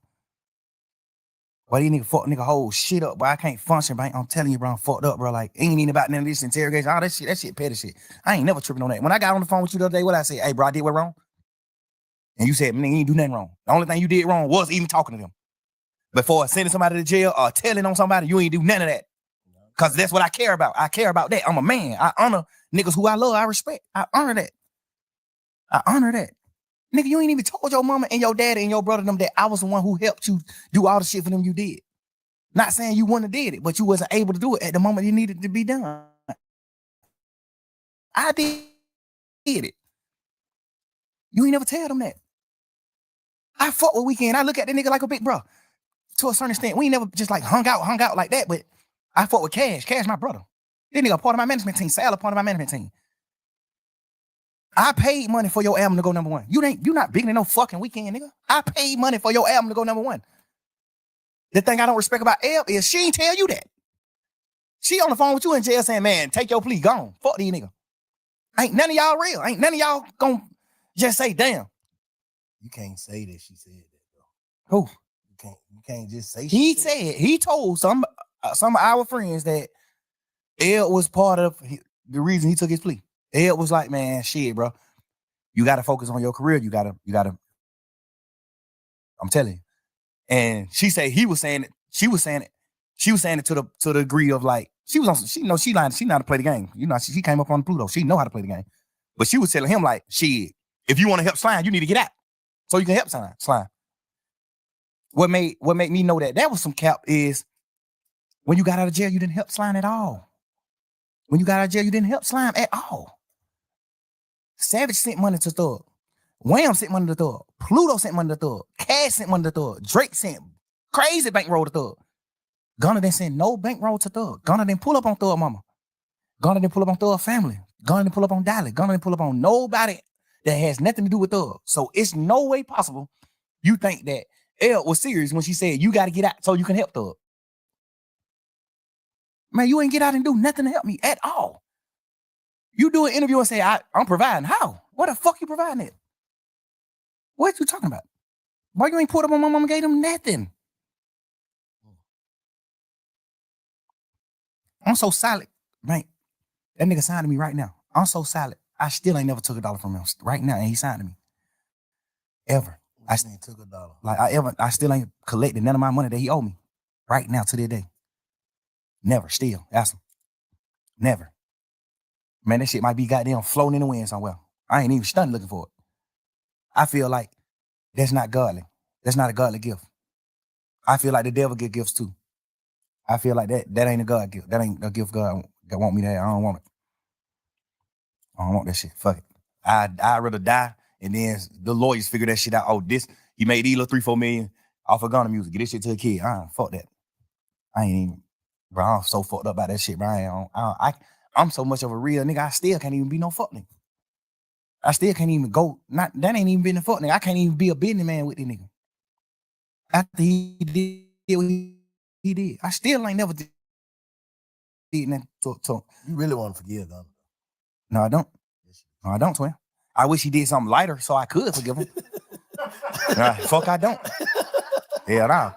But these niggas fuck nigga whole shit up, but I can't function, bro. I'm telling you, bro, I'm fucked up, bro. Like, ain't even about none of this interrogation. All that shit petty shit. I ain't never tripping on that. When I got on the phone with you the other day, what I say? Hey, bro, I did what wrong? And you said, man, you ain't do nothing wrong. The only thing you did wrong was even talking to them. Before sending somebody to jail or telling on somebody, you ain't do none of that. Because that's what I care about. I care about that. I'm a man. I honor niggas who I love, I respect. I honor that. I honor that. Nigga, you ain't even told your mama and your daddy and your brother them that I was the one who helped you do all the shit for them you did. Not saying you wouldn't have did it, but you wasn't able to do it at the moment it needed to be done. I did it. You ain't never tell them that. I fought with Weekend. I look at that nigga like a big bro. To a certain extent, we ain't never just like hung out like that, but I fought with Cash. Cash, my brother. This nigga part of my management team. Sal, part of my management team. I paid money for your album to go number one. You not bigger than no fucking Weekend, nigga. I paid money for your album to go number one. The thing I don't respect about Elle is she ain't tell you that. She on the phone with you in jail saying, man, take your plea, gone. Fuck these niggas. Ain't none of y'all real. Ain't none of y'all gonna just say, damn. You can't say that she said that, Who? though. You can't just say He told some of our friends that Elle was part of the reason he took his plea. Elle was like, man, shit, bro. You gotta focus on your career. You gotta. I'm telling you. And she said he was saying it. She was saying it to the degree of like, she know how to play the game. You know, she came up on Pluto. She know how to play the game. But she was telling him like, shit, if you want to help Slime, you need to get out. So you can help Slime. What made me know that was some cap is when you got out of jail, you didn't help Slime at all. When you got out of jail, you didn't help Slime at all. Savage sent money to Thug. Wham sent money to Thug. Pluto sent money to Thug. Cash sent money to Thug. Drake sent crazy bankroll to Thug. Gunna didn't send no bankroll to Thug. Gunna didn't pull up on Thug mama. Gunna didn't pull up on Thug family. Gunna didn't pull up on Dolly. Gunna didn't pull up on nobody that has nothing to do with Thug. So it's no way possible you think that Elle was serious when she said you got to get out so you can help Thug. Man, you ain't get out and do nothing to help me at all. You do an interview and say, I'm providing. How? What the fuck you providing it? What you talking about? Why you ain't put up on my mama gave them nothing? I'm so solid, man. That nigga signed to me right now. I'm so solid. I still ain't never took $1 from him right now, and he signed to me. Ever. I still took $1. Like I still ain't collected none of my money that he owed me. Right now to this day. Never. Still. Ask him. Never. Man, that shit might be goddamn floating in the wind somewhere. I ain't even stunned looking for it. I feel like that's not godly. That's not a godly gift. I feel like the devil get gifts too. I feel like that ain't a God gift. That ain't a gift God want me to have. I don't want it. I don't want that shit. Fuck it. I'd rather die and then the lawyers figure that shit out. Oh, he made these little 3-4 million off of Gunna music. Get this shit to a kid. Fuck that. I ain't even, bro. I'm so fucked up about that shit, bro. I'm so much of a real nigga. I still can't even be no fuck nigga. I still can't even go. That ain't even been a fuck nigga. I can't even be a businessman with this nigga. After he did what he did, I still ain't never did nothing to You really want to forgive them? No, I don't. No, I don't, twin. I wish he did something lighter so I could forgive him. Fuck, I don't. Hell nah.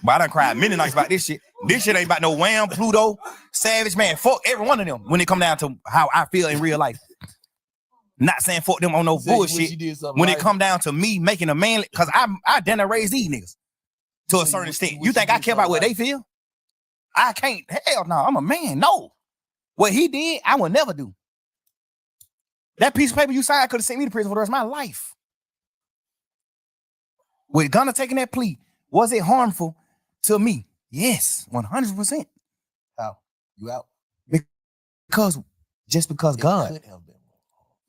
But I done cried many nights about this shit. This shit ain't about no Wham, Pluto, Savage, man. Fuck every one of them when it come down to how I feel in real life. Not saying fuck them on no bullshit. When it come down to me making a man, because I done raise these niggas to a certain extent. You think I care about what they feel? I can't. Hell no, I'm a man. No. What he did, I would never do. That piece of paper you signed could have sent me to prison for the rest of my life. With Gunna taking that plea, was it harmful to me? Yes, 100%. How? You out? Because God.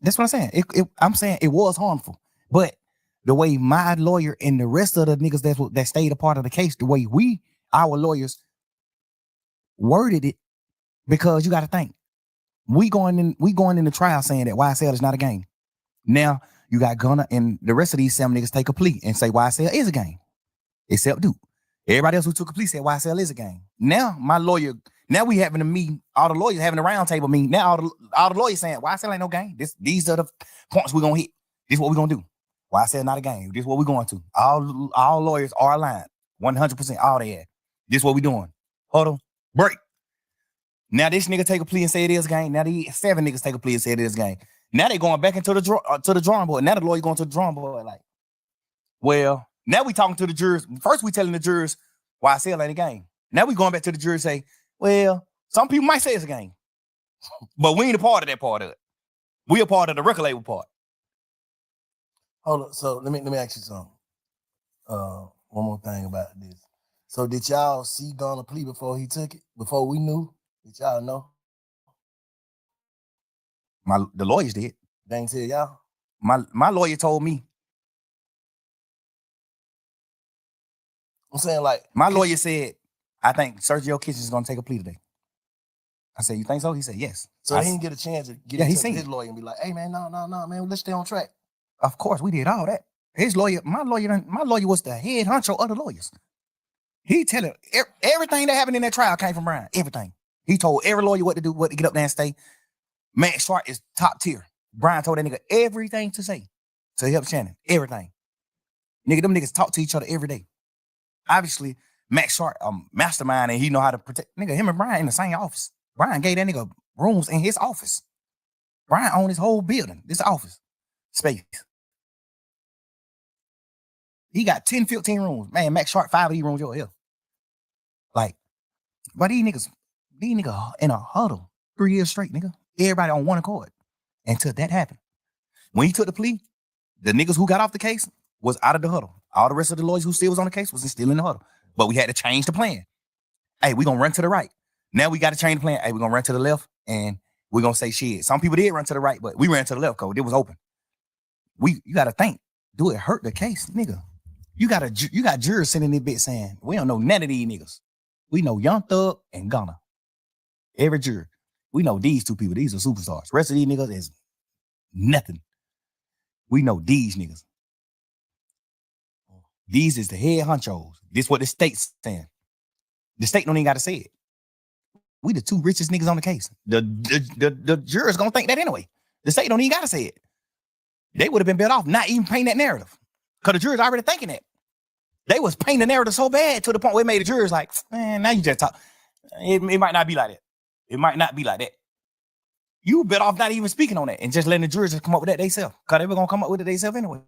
That's what I'm saying. I'm saying it was harmful. But the way my lawyer and the rest of the niggas that stayed a part of the case, the way our lawyers worded it, because you got to think, we going in the trial saying that YSL is not a game. Now you got Gunna and the rest of these 7 niggas take a plea and say YSL is a game, except Duke. Everybody else who took a plea said YSL is a game. Now my lawyer, now we having a meeting, all the lawyers having a round table meeting. Now all the lawyers saying YSL ain't no game. These are the points we're gonna hit. This is what we're gonna do. YSL not a game. This is what we're going to. All lawyers are aligned, 100%. All they have. This is what we doing. Hold on, break. Now this nigga take a plea and say it is a game. Now these 7 niggas take a plea and say it is a game. Now they going back into the drawing board. Now the lawyer going to the drawing board like, well, now we talking to the jurors. First we telling the jurors YSL ain't a game. Now we going back to the jurors and say, well, some people might say it's a game, but we ain't a part of that part of it. We a part of the record label part. Hold on. So let me ask you something. One more thing about this. So did y'all see Gunna plea before he took it? Before we knew? Did y'all know? The lawyers did. They ain't tell y'all? My lawyer told me. I'm saying like my lawyer said, I think Sergio Kitchens is gonna take a plea today. I said, you think so? He said, yes. So he didn't get a chance to get in touch with his lawyer and be like, hey man, no, man, let's stay on track. Of course, we did all that. His lawyer, my lawyer was the head honcho of the lawyers. He tell him everything that happened in that trial came from Brian. Everything. He told every lawyer what to do, what to get up there and stay. Max Sharp is top tier. Brian told that nigga everything to say to help Shannon. Everything. Nigga, them niggas talk to each other every day. Obviously, Max Sharp, mastermind, and he know how to protect. Nigga, him and Brian in the same office. Brian gave that nigga rooms in his office. Brian owned his whole building, this office space. He got 10, 15 rooms. Man, Max Sharp, 5 of these rooms, here. Like, but these niggas in a huddle 3 years straight, nigga. Everybody on one accord until that happened. When he took the plea, the niggas who got off the case was out of the huddle. All the rest of the lawyers who still was on the case was still in the huddle. But we had to change the plan. Hey, we're going to run to the right. Now we got to change the plan. Hey, we're going to run to the left and we're going to say shit. Some people did run to the right, but we ran to the left because it was open. You got to think, do it hurt the case, nigga? You got jurors sitting in this bit saying, we don't know none of these niggas. We know Young Thug and Gunna. Every juror. We know these 2 people. These are superstars. Rest of these niggas is nothing. We know these niggas. These is the head honchos. This is what the state's saying. The state don't even got to say it. We the 2 richest niggas on the case. The jurors gonna think that anyway. The state don't even got to say it. They would have been better off not even painting that narrative. Because the jurors already thinking that. They was painting the narrative so bad to the point where it made the jurors like, man, now you just talk. It might not be like that. It might not be like that. You better off not even speaking on that and just letting the jurors just come up with that themselves. Because they were going to come up with it themselves anyway.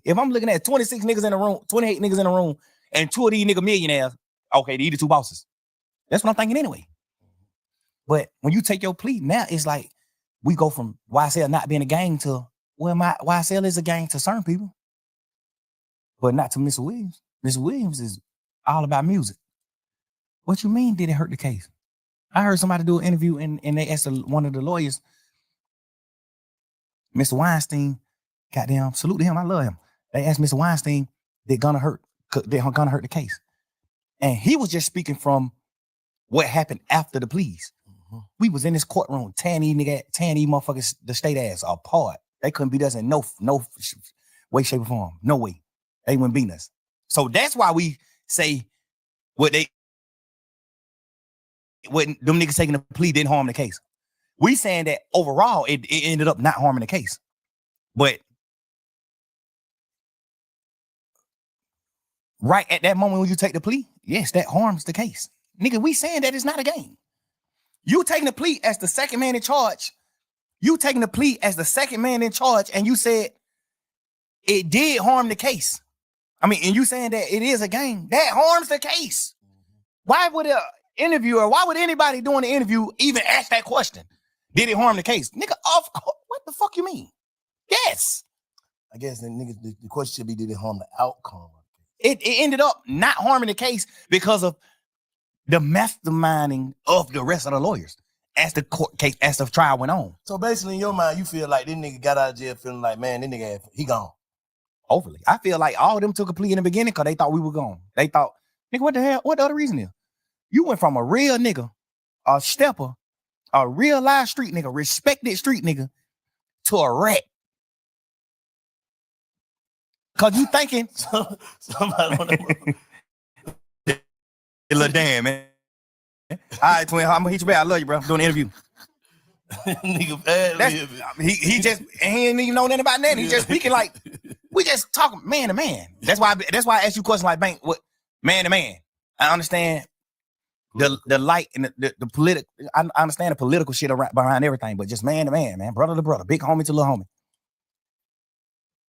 If I'm looking at 26 niggas in the room, 28 niggas in the room, and 2 of these nigga millionaires, okay, these the 2 bosses. That's what I'm thinking anyway. But when you take your plea, now it's like we go from YSL not being a gang to, well, my YSL is a gang to certain people, but not to Mr. Williams. Mr. Williams is all about music. What you mean did it hurt the case? I heard somebody do an interview and they asked one of the lawyers, Mr. Weinstein, goddamn, salute to him, I love him. They asked Mr. Weinstein, did Gunna hurt the case? And he was just speaking from what happened after the pleas. Mm-hmm. We was in this courtroom, tearing these motherfuckers, the state ass apart. They couldn't beat us in no way, shape, or form. No way. They wouldn't beat us. So that's why we say what they when them niggas taking the plea didn't harm the case. We saying that overall it ended up not harming the case. But right at that moment when you take the plea, yes, that harms the case. Nigga, we saying that it's not a game. You taking the plea as the second man in charge. You taking the plea as the second man in charge, and you said it did harm the case. I mean, and you saying that it is a game, that harms the case. Why would an interviewer, why would anybody doing the interview even ask that question? Did it harm the case? Nigga, what the fuck you mean? Yes. I guess the question should be, did it harm the outcome? It ended up not harming the case because of the masterminding of the rest of the lawyers as the court case, as the trial went on. So basically, in your mind, you feel like this nigga got out of jail feeling like, man, this nigga, he gone. Overly. I feel like all of them took a plea in the beginning because they thought we were gone. They thought, nigga, what the hell? What the other reason is? You went from a real nigga, a stepper, a real live street nigga, respected street nigga, to a rat. Cause you thinking Somebody on that. little damn, man. All right, twin, I'm gonna hit you back. I love you, bro. I'm doing an interview. Nigga bad. He just, and he ain't even know nothing about that. He just speaking like, we just talking man to man. That's why I asked you questions like, Bank, what man to man? I understand the light and the political. I understand the political shit behind everything, but just man to man, brother to brother, big homie to little homie.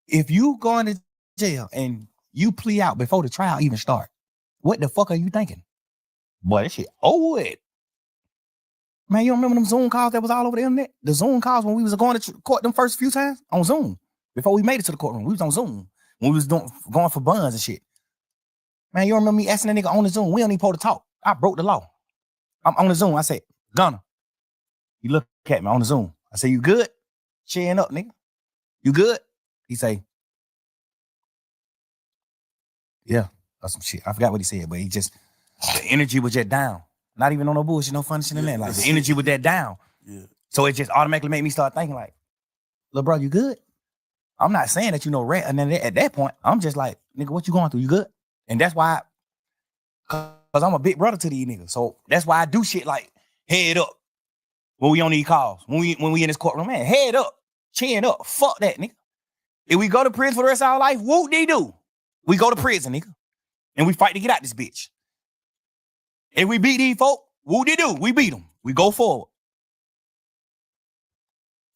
If you going to jail and you plea out before the trial even start, what the fuck are you thinking? Boy, that shit over it. Man, you don't remember them Zoom calls that was all over the internet? The Zoom calls when we was going to court them first few times on Zoom. Before we made it to the courtroom, we was on Zoom. When we was going for buns and shit. Man, you don't remember me asking that nigga on the Zoom? We don't even supposed to talk. I broke the law. I'm on the Zoom. I said, Gunna. He look at me on the Zoom. I say, you good? Cheering up, nigga. You good? He say, yeah, that's some shit. I forgot what he said, but the energy was just down. Not even on no bullshit, no funny shit in that. Like, the energy was that down. Yeah. So it just automatically made me start thinking like, little bro, you good? I'm not saying that you know rat. And then at that point, I'm just like, nigga, what you going through? You good? And that's why, cause I'm a big brother to these niggas. So that's why I do shit like head up when we on these calls. When we in this courtroom, man, head up, chin up. Fuck that, nigga. If we go to prison for the rest of our life, whoop de do. We go to prison, nigga. And we fight to get out this bitch. If we beat these folk, whoop de do. We beat them. We go forward.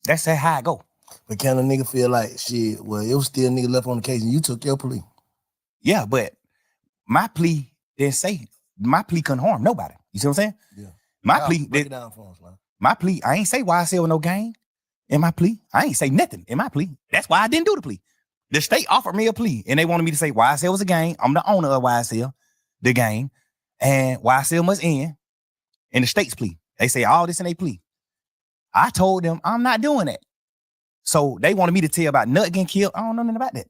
That's how I go. But can a nigga feel like, shit, well, it was still a nigga left on the case and you took your plea? Yeah, but my plea didn't say, my plea couldn't harm nobody. You see what I'm saying? Yeah. My plea, break it down for us, man. My plea, I ain't say YSL with no gang in my plea. I ain't say nothing in my plea. That's why I didn't do the plea. The state offered me a plea and they wanted me to say YSL was a gang. I'm the owner of YSL, the gang, and YSL must end in the state's plea. They say all this in their plea. I told them I'm not doing that. So they wanted me to tell about Nut getting killed. I don't know nothing about that.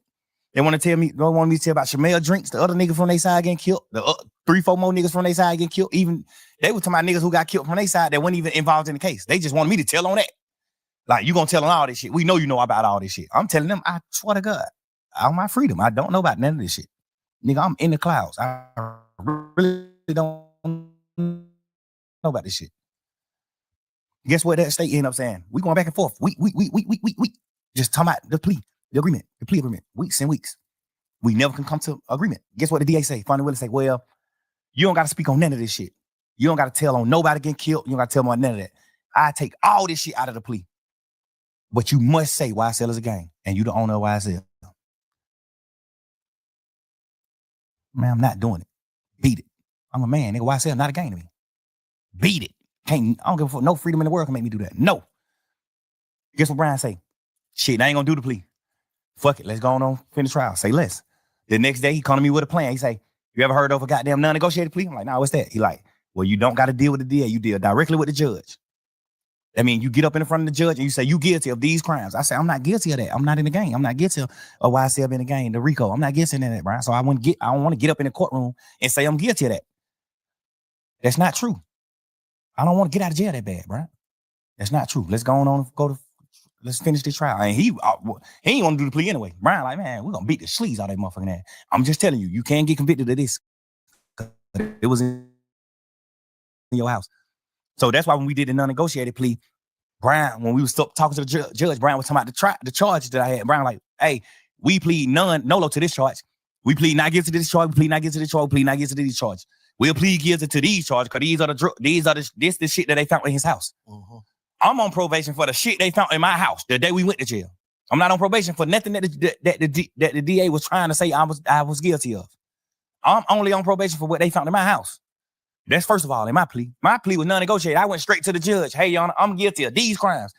They want me to tell about Shamel Drinks, the other nigga from their side getting killed, the 3-4 more niggas from their side getting killed. Even they were talking about niggas who got killed from their side that weren't even involved in the case. They just wanted me to tell on that. Like, you gonna tell on all this shit. We know you know about all this shit. I'm telling them, I swear to God, all my freedom. I don't know about none of this shit. Nigga, I'm in the clouds. I really don't know about this shit. Guess what that state ended up saying? We going back and forth. We. Just talking about the plea agreement, weeks and weeks. We never can come to agreement. Guess what the DA say? Finally, Willis say, well, you don't got to speak on none of this shit. You don't got to tell on nobody getting killed. You don't got to tell on none of that. I take all this shit out of the plea. But you must say YSL is a gang and you the owner of YSL. Man, I'm not doing it. Beat it. I'm a man, nigga. YSL not a gang to me. Beat it. I don't give a fuck. No freedom in the world can make me do that. No. Guess what Brian say? Shit, I ain't gonna do the plea. Fuck it. Let's go on finish trial. Say less. The next day, he come to me with a plan. He say, you ever heard of a goddamn non-negotiated plea? I'm like, nah, what's that? He like, well, you don't got to deal with the DA. You deal directly with the judge. I mean, you get up in front of the judge and you say, you guilty of these crimes. I say, I'm not guilty of that. I'm not in the gang. I'm not guilty of YSL in the gang, the RICO. I'm not guilty of that, Brian. So I don't want to get up in the courtroom and say I'm guilty of that. That's not true. I don't want to get out of jail that bad, Brian. That's not true. Let's let's finish this trial. And he ain't want to do the plea anyway. Brian like, man, we're going to beat the sleaze out of that motherfucking ass. I'm just telling you, you can't get convicted of this. It was in your house. So that's why when we did the non-negotiated plea, Brown, when we was talking to the judge, Brown was talking about the charges that I had. Brown like, hey, we plead nolo to this charge. We plead not guilty to this charge. We plead not guilty to this charge. We plead not guilty to these charges. We'll plead guilty to these charges because this the shit that they found in his house. Mm-hmm. I'm on probation for the shit they found in my house the day we went to jail. I'm not on probation for nothing that the DA was trying to say I was guilty of. I'm only on probation for what they found in my house. That's first of all in my plea. My plea was non-negotiated. I went straight to the judge. Hey, Your Honor, I'm guilty of these crimes.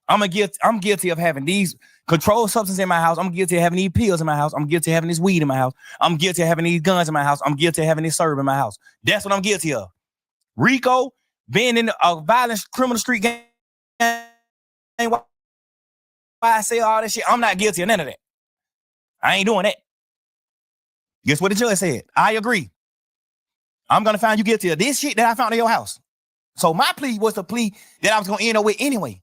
I'm guilty of having these controlled substances in my house. I'm guilty of having these pills in my house. I'm guilty of having this weed in my house. I'm guilty of having these guns in my house. I'm guilty of having this serve in my house. That's what I'm guilty of. RICO, being in a violent criminal street gang, why I say all this shit, I'm not guilty of none of that. I ain't doing that. Guess what the judge said? I agree. I'm going to find you guilty of this shit that I found in your house. So my plea was the plea that I was going to end up with anyway.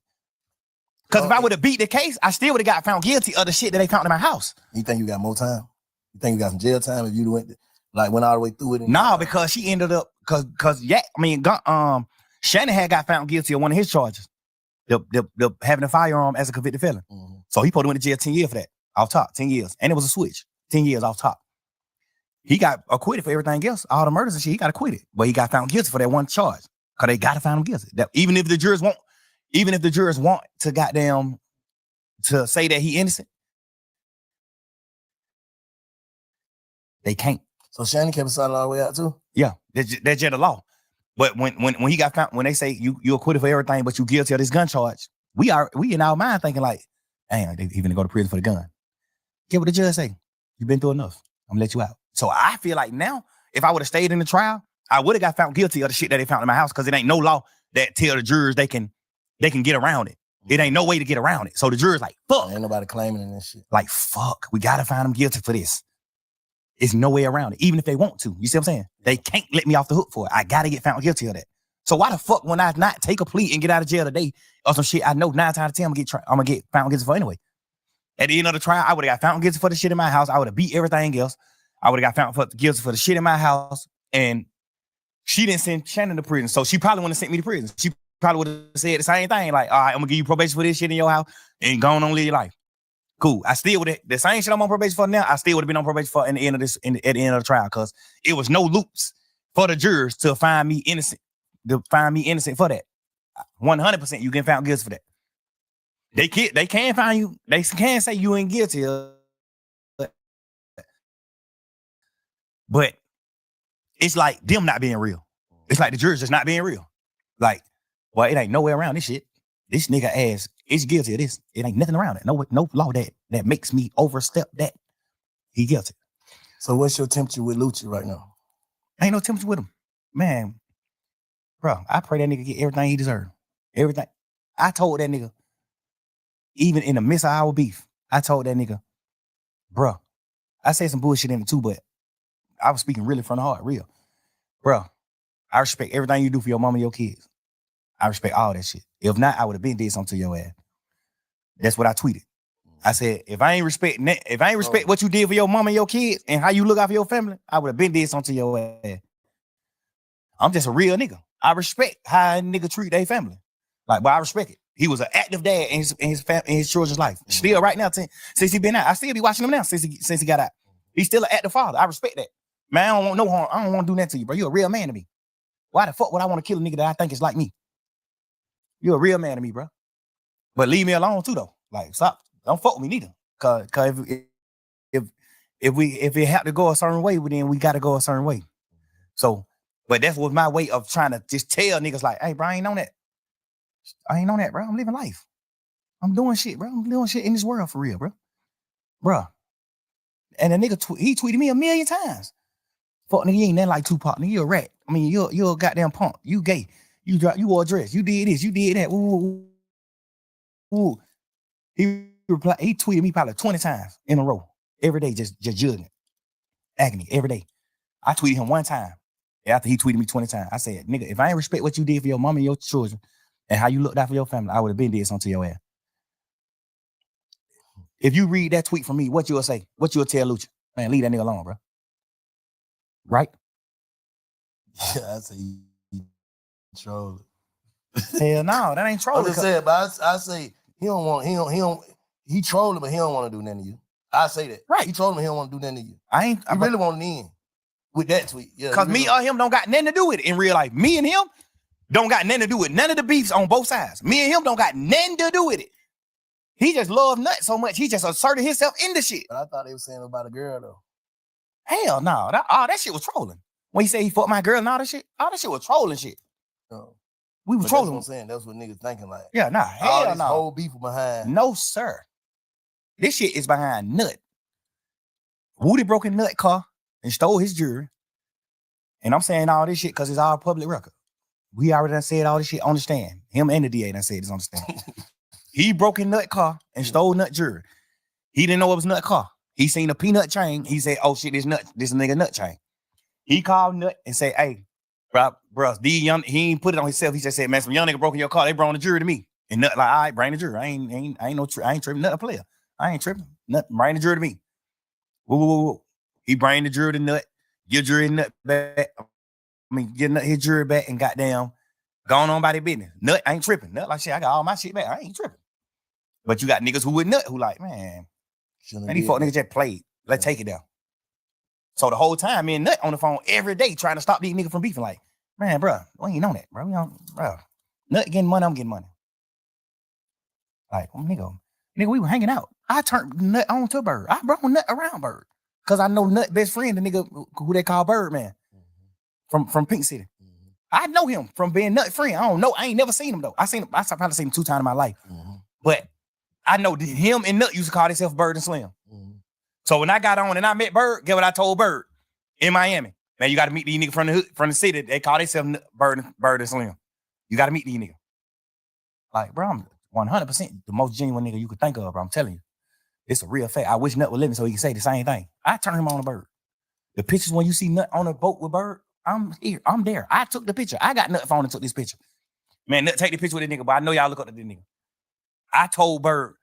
Because if I would have beat the case, I still would have got found guilty of the shit that they found in my house. You think you got more time? You think you got some jail time if you went all the way through it? Nah, because she ended up, Shannon had got found guilty of one of his charges. The having a firearm as a convicted felon. Mm-hmm. So he probably went to jail 10 years for that. Off top, 10 years. And it was a switch. 10 years off top. He got acquitted for everything else. All the murders and shit, he got acquitted. But he got found guilty for that one charge. Because they got to find him guilty. Even if the jurors want to goddamn to say that he innocent, they can't. So Shannon kept silent all the way out too? Yeah, that's just the law. But when he got found, when they say you acquitted for everything, but you guilty of this gun charge, we in our mind thinking like, damn, they even go to prison for the gun. Get what the judge say. You've been through enough. I'm gonna let you out. So I feel like now, if I would have stayed in the trial, I would have got found guilty of the shit that they found in my house because it ain't no law that tell the jurors they can get around it. It ain't no way to get around it. So the jurors like, fuck. Ain't nobody claiming in this shit. Like, fuck, we gotta find them guilty for this. It's no way around it, even if they want to. You see what I'm saying? They can't let me off the hook for it. I gotta get found guilty of that. So why the fuck when I not take a plea and get out of jail today or some shit I know 9 times out of 10 I'm gonna get found guilty for anyway. At the end of the trial, I would have got found guilty for the shit in my house. I would have beat everything else. I would have got found guilty for the shit in my house. And she didn't send Shannon to prison. So she probably wouldn't have sent me to prison. She probably would have said the same thing. Like, all right, I'm gonna give you probation for this shit in your house and go on live your life. Cool. I still would have, the same shit I'm on probation for now, I still would have been on probation for at the end of the trial, because it was no loops for the jurors to find me innocent for that. 100% you get found guilty for that. They can find you, they can say you ain't guilty, but it's like them not being real. It's like the jurors just not being real. Like, well, it ain't no way around this shit. This nigga ass is guilty of this. It ain't nothing around it. No law that makes me overstep that. He guilty. So what's your temperature with Lucci right now? Ain't no temperature with him. Man, bro, I pray that nigga get everything he deserves. Everything. I told that nigga, even in the midst of our beef, I told that nigga, bro, I said some bullshit in it too, but I was speaking really from the heart, real. Bro, I respect everything you do for your mama and your kids. I respect all that shit. If not, I would have been did something to your ass. That's what I tweeted. I said, if I ain't respect what you did for your mama and your kids and how you look out for your family, I would have been did something to your ass. I'm just a real nigga. I respect how a nigga treat their family. Like, but I respect it. He was an active dad in his children's life. Still right now, since he been out. I still be watching him now since he got out. He's still an active father. I respect that. Man, I don't want no harm. I don't want to do that to you, bro. You're a real man to me. Why the fuck would I want to kill a nigga that I think is like me? You're a real man to me, bro. But leave me alone too, though. Like, stop. Don't fuck with me neither. Cause if it have to go a certain way, then we gotta go a certain way. So, but that was my way of trying to just tell niggas like, hey, bro, I ain't on that. I ain't on that, bro. I'm living life. I'm doing shit, bro. I'm doing shit in this world for real, bro. Bro. And the nigga, he tweeted me 1,000,000 times. Fuck nigga, you ain't nothing like Tupac. Nigga, you a rat. I mean, you're a goddamn punk. You gay. You wore a dress. You did this. You did that. Ooh. He tweeted me probably 20 times in a row. Every day, just judging. Agony, every day. I tweeted him one time after he tweeted me 20 times. I said, nigga, if I ain't respect what you did for your mama and your children and how you looked out for your family, I would have been did something to your ass. If you read that tweet from me, what you'll say? What you'll tell Lucha? Man, leave that nigga alone, bro. Right? Yeah, I say you troll. Hell no, that ain't I'm trolling. just saying, but I say he trolling, but he don't want to do nothing to you. I say that. Right. He trolling, but he don't want to do nothing to you. He really want to end with that tweet. Yeah. Because really me or him don't got nothing to do with it in real life. Me and him don't got nothing to do with none of the beefs on both sides. Me and him don't got nothing to do with it. He just love Nut so much. He just asserted himself in the shit. But I thought they were saying about a girl though. Hell no. That shit was trolling. When he said he fucked my girl and all that shit was trolling shit. No. We were But trolling. That's what I'm saying. That's what niggas thinking like. Yeah, nah. All Hell this no. whole beef behind. No, sir. This shit is behind Nut. Woody broke in Nut car and stole his jewelry. And I'm saying all this shit because it's all public record. We already done said all this shit on the stand. Him and the DA done said this on the stand. He broke in Nut car and stole Nut jewelry. He didn't know it was Nut car. He seen a peanut chain. He said, oh shit, this nigga Nut chain. He called Nut and said, hey, bro, he ain't put it on himself. He just said, man, some young nigga broke in your car. They brought the jewelry to me. And Nut like, all right, bring the jewelry. I ain't tripping. Nut a player. I ain't tripping. Nut, bring the jewelry to me. Woo. He bring the jewelry to Nut. Get jewelry Nut back. Get Nut his jewelry back and goddamn gone on by their business. Nut ain't tripping. Nut like shit. I got all my shit back. I ain't tripping. But you got niggas who with Nut who like, man, these fuck niggas just played. Let's take it down. So the whole time, me and Nut on the phone every day trying to stop these niggas from beefing. Like, man, bro, we ain't on that, bro. Bro, Nut getting money, I'm getting money. Like, nigga, we were hanging out. I turned Nut on to Bird. I brought Nut around Bird. Because I know Nut best friend, the nigga who they call Birdman from Pink City. I know him from being Nut friend. I don't know. I ain't never seen him though. I probably seen him 2 times in my life. But I know him and Nut used to call themselves Bird and Slim. So when I got on and I met Bird, get what I told Bird in Miami. Man, you got to meet these niggas from the city. They call themselves Bird and Slim. You got to meet these niggas. Like, bro, I'm 100% the most genuine nigga you could think of, bro. I'm telling you. It's a real fact. I wish Nut would live so he can say the same thing. I turned him on a Bird. The pictures when you see Nut on a boat with Bird, I'm here. I'm there. I took the picture. I got Nut phone and took this picture. Man, Nut take the picture with this nigga, but I know y'all look up to this nigga. I told Bird,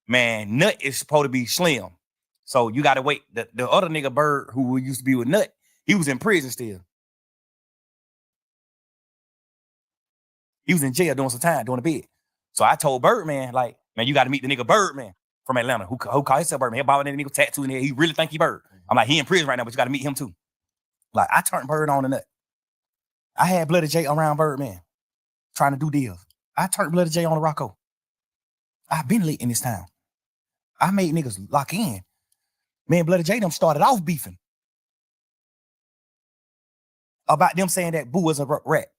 man, Nut is supposed to be Slim. So you got to wait. The other nigga, Bird, who used to be with Nut, he was in prison still. He was in jail doing some time, doing a bid. So I told Birdman, like, man, you got to meet the nigga Birdman from Atlanta who called himself Birdman. He bought that nigga tattoo in there. He really think he Bird. I'm like, he in prison right now, but you got to meet him too. Like, I turned Bird on the Nut. I had Bloody J around Birdman trying to do deals. I turned Bloody J on the Rocco. I've been lit in this town. I made niggas lock in. Me and Bloody J them started off beefing about them saying that Boo was a rat.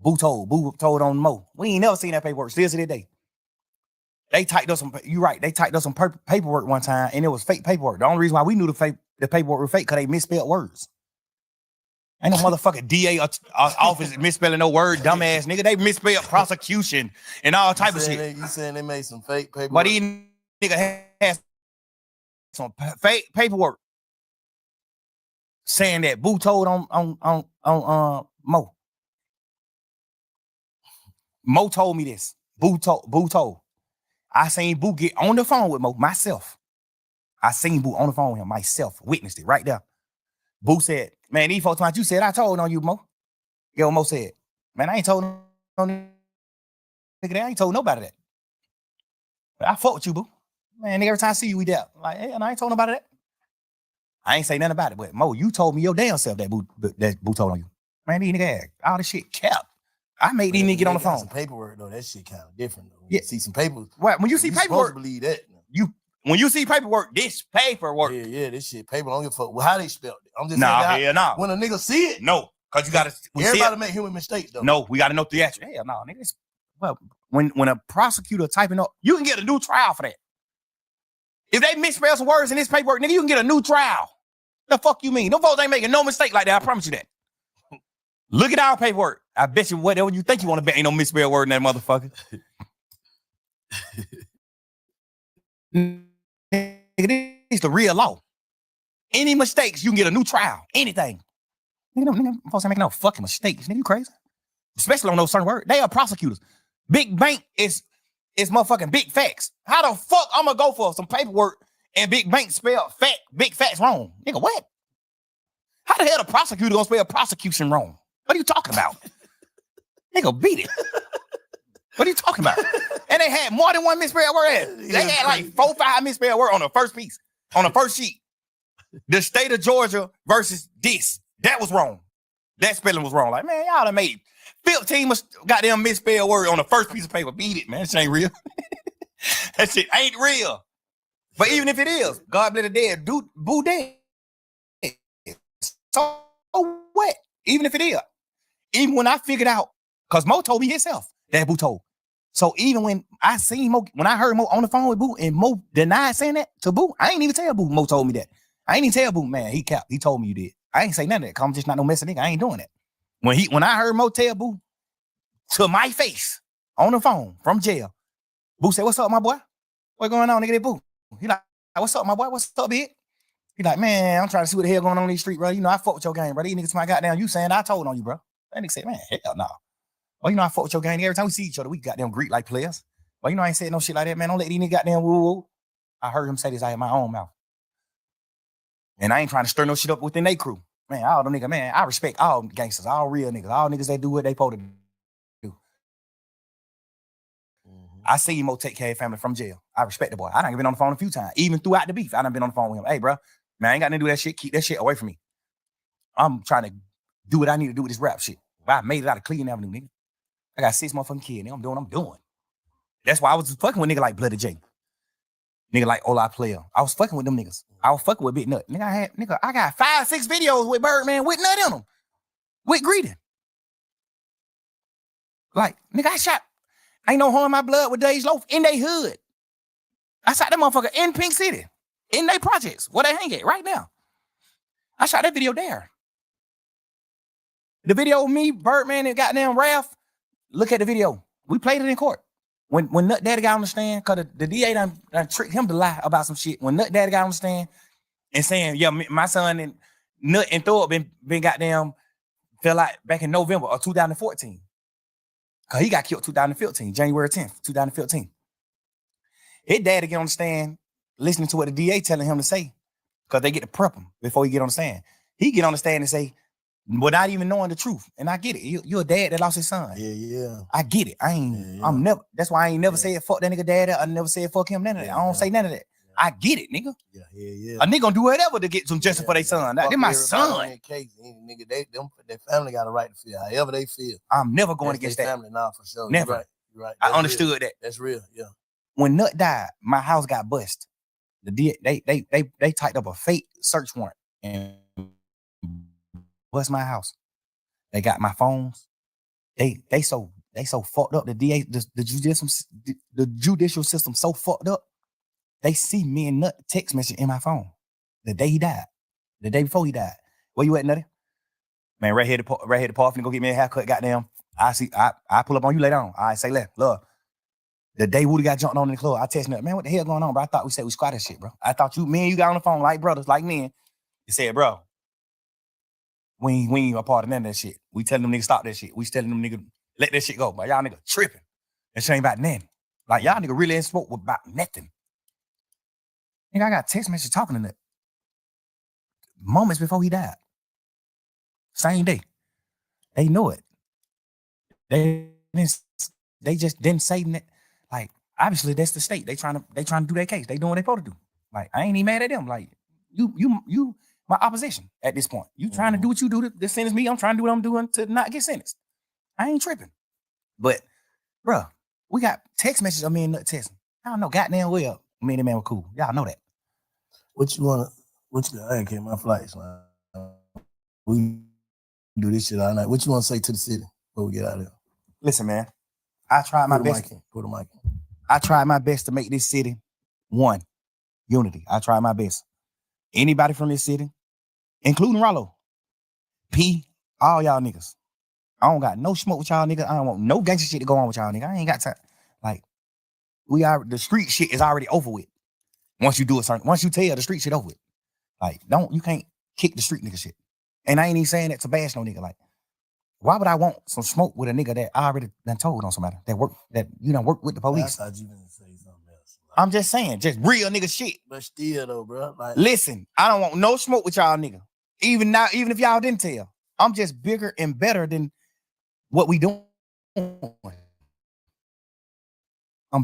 Boo told on Mo. We ain't never seen that paperwork. Still to this day. They typed up some, you right, they typed up some paperwork one time and it was fake paperwork. The only reason why we knew the paperwork was fake because they misspelled words. Ain't no motherfucking DA office misspelling no word, dumbass nigga. They misspelled prosecution and all type of shit. You saying they made some fake paperwork? But these nigga had some fake paperwork saying that Boo told on Mo. Mo told me this. Boo told. I seen Boo get on the phone with Mo myself. I seen Boo on the phone with him myself. Witnessed it right there. Boo said, man, these folks, you said I told on you, Mo. You know what Mo said? Man, I ain't told on nigga. I ain't told nobody that. But I fought with you, Boo. Man, nigga, every time I see you, we there. Like, hey, and I ain't told nobody that. I ain't say nothing about it, but Mo, you told me your damn self that Boo told on you. Man, these niggas all this shit kept. I made these niggas get on the phone. Some paperwork though, that shit kind of different though. Yeah. See some paper. What when you see supposed paperwork, to believe that. when you see paperwork, this paperwork. Yeah, this shit paper. I don't give a fuck. Well, how they spelled it? I'm just Nah, saying. hell nah. When a nigga see it, No, because you gotta. Everybody make human mistakes though. No, we gotta know theatrics. Hell no, niggas. Well, when a prosecutor typing up, you can get a new trial for that. If they misspell some words in this paperwork, nigga, you can get a new trial. The fuck you mean? Them folks ain't making no mistake like that. I promise you that. Look at our paperwork. I bet you whatever you think you want to bet ain't no misspelled word in that motherfucker. It's the real law. Any mistakes, you can get a new trial. Anything. Nigga, folks ain't making no fucking mistakes. Nigga, you crazy? Especially on those certain words. They are prosecutors. Big bank is motherfucking big facts. How the fuck I'm gonna go for some paperwork and big bank spell big facts wrong? Nigga, what? How the hell the prosecutor gonna spell prosecution wrong? What are you talking about? Nigga, beat it. What are you talking about? And they had more than one misspelled word. They had like 4 or 5 misspelled words on the first piece, on the first sheet. The state of Georgia versus this. That was wrong. That spelling was wrong. Like, man, y'all done made 15 goddamn misspelled word on the first piece of paper. Beat it, man. That shit ain't real. That shit ain't real. But even if it is, God bless the dead, boo dead. So what? Even if it is. Even when I figured out, because Mo told me himself that Boo told. So even when I seen Mo, when I heard Mo on the phone with Boo and Mo denied saying that to Boo, I ain't even tell Boo Mo told me that. I ain't even tell Boo, man, he capped. He told me you did. I ain't say none of that. Cause I'm just not no messing nigga. I ain't doing that. When I heard Mo tell Boo to my face on the phone from jail, Boo said, "What's up, my boy? What going on, nigga? That Boo." He like, "What's up, my boy? What's up, big?" He like, "Man, I'm trying to see what the hell going on in these streets, bro. You know, I fuck with your game, bro. These niggas to my goddamn, you saying I told on you, bro." That nigga said, "Man, hell no. Well, you know, I fuck with your gang. Every time we see each other, we goddamn greet like players. Well, you know, I ain't saying no shit like that, man. Don't let these niggas goddamn woo. I heard him say this out of my own mouth. And I ain't trying to stir no shit up within they crew. Man, all them niggas, man, I respect all gangsters, all real niggas, all niggas that do what they supposed to do. Mm-hmm. I see Mo take care of family from jail. I respect the boy. I done been on the phone a few times. Even throughout the beef, I done been on the phone with him. Hey, bro, man, I ain't got nothing to do that shit. Keep that shit away from me. I'm trying to do what I need to do with this rap shit. I made it out of Cleveland Avenue, nigga. I got 6 motherfucking kids, nigga. I'm doing what I'm doing. That's why I was fucking with nigga like Bloody J. Nigga like Ola Player. I was fucking with them niggas. I was fucking with Big Nut. I got 5, 6 videos with Birdman with Nut in them. With greeting. Like, nigga, I shot. Ain't no harm in my blood with Days Loaf in they hood. I shot that motherfucker in Pink City. In they projects. Where they hang at right now. I shot that video there. The video of me, Birdman, and goddamn Ralph. Look at the video. We played it in court. When Nut Daddy got on the stand, because the DA done tricked him to lie about some shit. When Nut Daddy got on the stand and saying, yeah, my son and Nut and Thor been goddamn fell out back in November of 2014. Because he got killed 2015, January 10th, 2015. His daddy get on the stand listening to what the DA telling him to say because they get to prep him before he get on the stand. He get on the stand and say, without even knowing the truth. And I get it. You're a dad that lost his son. Yeah. I get it. I'm never, that's why I ain't never said fuck that nigga daddy. I never said fuck him, none of that. I don't say none of that. I get it, nigga. Yeah. A nigga gonna do whatever to get some justice for their son. They're my son. Case, nigga, their family got a right to feel however they feel. I'm never going against that. Family now for sure. Never. You're right. I understood that. That's real. Yeah. When Nut died, my house got bust. They typed up a fake search warrant and bust my house. They got my phones. They so fucked up. The DA, the judicial system so fucked up. They see me and Nut text message in my phone the day he died, the day before he died. Where you at, Nutty? Man, right here the park, finna go get me a haircut. Goddamn, I pull up on you later on. I say left, love. The day Woody got jumped on in the club, I text Nut, man, what the hell going on, bro? I thought we said we squatted shit, bro. I thought me and you got on the phone like brothers, like men. He said, bro, we ain't a part of none of that shit. We telling them niggas stop that shit. We telling them niggas let that shit go. But y'all niggas tripping. That shit ain't about nothing. Like y'all niggas really ain't spoke about nothing. Nigga, I got text message talking to Nut moments before he died. Same day. They know it. They just didn't say that. Like, obviously that's the state. They trying to do their case. They doing what they supposed to do. Like, I ain't even mad at them. Like, you my opposition at this point. You trying to do what you do to sentence me. I'm trying to do what I'm doing to not get sentenced. I ain't tripping. But, bro, we got text messages of me and texting. I don't know, goddamn well. Me and the man were cool. Y'all know that. I ain't get my flights, man. We do this shit all night. What you want to say to the city before we get out of here? Listen, man, I tried my best. Put the mic in. I tried my best to make this city one, unity. I tried my best. Anybody from this city, including Rollo, P, all y'all niggas. I don't got no smoke with y'all niggas. I don't want no gangster shit to go on with y'all niggas. I ain't got time. Like, the street shit is already over with. Once you tell the street shit over with. Like, you can't kick the street nigga shit. And I ain't even saying that to bash no nigga. Like, why would I want some smoke with a nigga that I already done told on somebody that work with the police? I thought you gonna say something else. Like, I'm just saying, just real nigga shit. But still though, bro. Like, listen, I don't want no smoke with y'all nigga. Even if y'all didn't tell. I'm just bigger and better than what we doing. I'm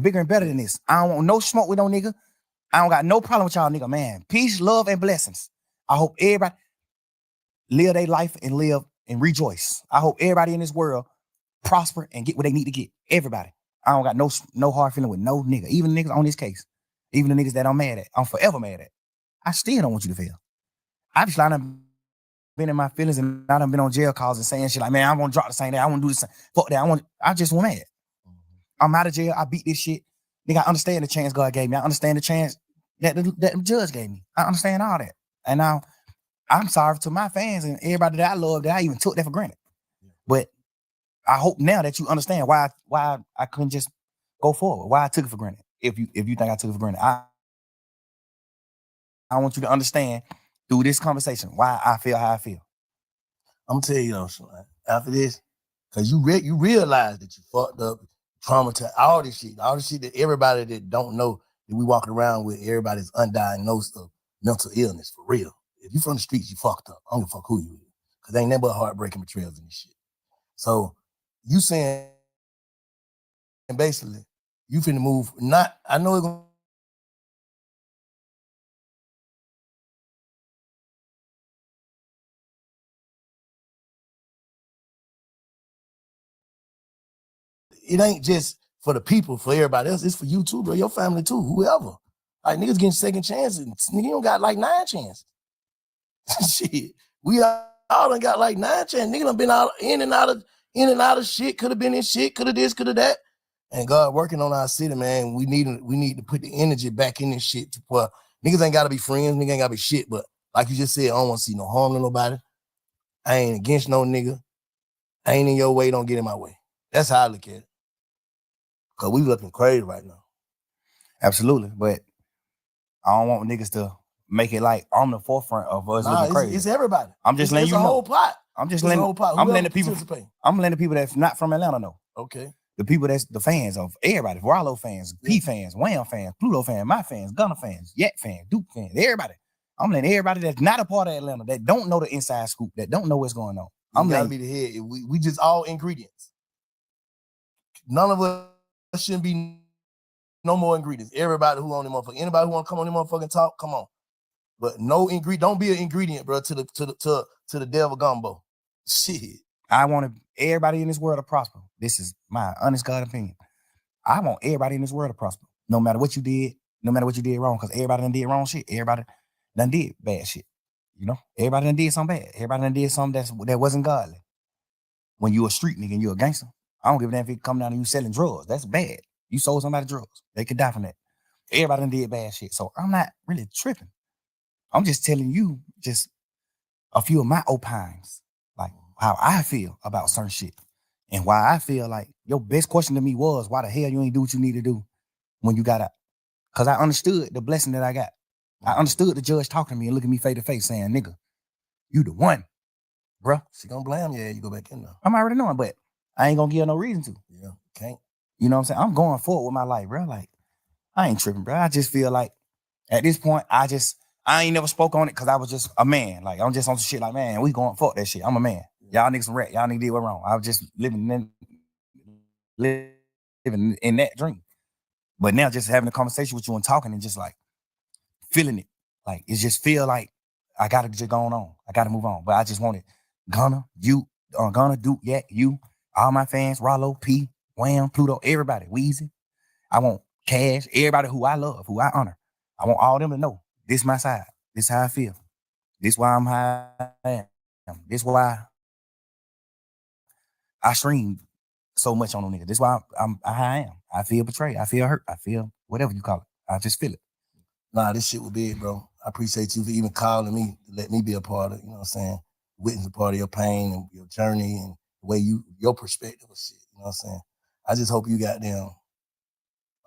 bigger and better than this. I don't want no smoke with no nigga. I don't got no problem with y'all nigga, man. Peace, love, and blessings. I hope everybody live their life and live and rejoice. I hope everybody in this world prosper and get what they need to get. Everybody. I don't got no hard feeling with no nigga. Even the niggas on this case. Even the niggas that I'm mad at. I'm forever mad at. I still don't want you to feel. Obviously, I done been in my feelings and I done been on jail calls and saying shit like, man, I want to drop the same day. I want to do this. Fuck that. I just want mad. I'm out of jail. I beat this shit. Nigga, I understand the chance God gave me. I understand the chance that the judge gave me. I understand all that. And now I'm sorry to my fans and everybody that I love that I even took that for granted. But I hope now that you understand why I couldn't just go forward, why I took it for granted. If you think I took it for granted, I want you to understand through this conversation why I feel how I feel. I'm gonna tell you though, after this, because you realize that you fucked up, traumatized, all this shit that everybody that don't know that we walking around with, everybody's undiagnosed of mental illness for real. If you from the streets, you fucked up. I don't give a fuck who you is, because ain't nothing but heartbreaking betrayals in this shit. So you saying, and basically, you finna move. I know it's gonna. It ain't just for the people, for everybody else. It's for you too, bro. Your family too, whoever. Like, niggas getting second chances. Nigga, you don't got like 9 chances. Shit. We all done got like 9 chances. Nigga done been in and out of shit. Could have been in shit. Could have this, could have that. And God working on our city, man. We need to put the energy back in this shit. Niggas ain't gotta be friends. Niggas ain't gotta be shit. But like you just said, I don't want to see no harm to nobody. I ain't against no nigga. I ain't in your way. Don't get in my way. That's how I look at it. Cause we looking crazy right now. Absolutely, but I don't want niggas to make it like I'm the forefront of us looking crazy. It's everybody. I'm just letting you know. It's a whole plot. I'm letting the people that's not from Atlanta know. Okay. The people that's the fans of everybody, Rollo fans, P fans, Wham fans, Pluto fans, my fans, Gunna fans, Yak fans, Duke fans, everybody. I'm letting everybody that's not a part of Atlanta, that don't know the inside scoop, that don't know what's going on. I'm gotta be the head. We just all ingredients. None of us shouldn't be no more ingredients. Everybody who on the motherfucker, anybody who want to come on the motherfucking talk, come on. But no ingredient. Don't be an ingredient, bro, to the devil gumbo. Shit. I want everybody in this world to prosper. This is my honest God opinion. I want everybody in this world to prosper. No matter what you did, no matter what you did wrong, because everybody done did wrong shit. Everybody done did bad shit. You know, everybody done did something bad. Everybody done did something that wasn't godly. When you a street nigga and you a gangster, I don't give a damn if you come down and you selling drugs. That's bad. You sold somebody drugs. They could die from that. Everybody done did bad shit. So I'm not really tripping. I'm just telling you just a few of my opines, like how I feel about certain shit and why I feel like your best question to me was, why the hell you ain't do what you need to do when you got out? Because I understood the blessing that I got. I understood the judge talking to me and looking me face to face saying, nigga, you the one, bruh. She gonna blame you. Yeah, you go back in there. I'm already knowing, but I ain't gonna give her no reason to. Yeah, can't. You know what I'm saying? I'm going forward with my life, bro. Like, I ain't tripping, bro. I just feel like at this point, I ain't never spoke on it because I was just a man. Like, I'm just on some shit like, man, we going fuck that shit. I'm a man. Y'all niggas some rat. Y'all niggas did what wrong. I was just living in that dream. But now just having a conversation with you and talking and just like feeling it. Like, it just feel like I gotta just go on. I gotta move on. But I just wanted Gunna, you, Gunna, Duke, you, all my fans, Rollo, P, Wham, Pluto, everybody, Weezy. I want Cash, everybody who I love, who I honor. I want all them to know this my side. This how I feel. This why I'm how I am. This why I stream so much on them niggas. This why I'm how I am. I feel betrayed. I feel hurt. I feel whatever you call it. I just feel it. Nah, this shit was big, bro. I appreciate you for even calling me to let me be a part of, you know what I'm saying, witness a part of your pain and your journey and the way your perspective of shit, you know what I'm saying. I just hope you goddamn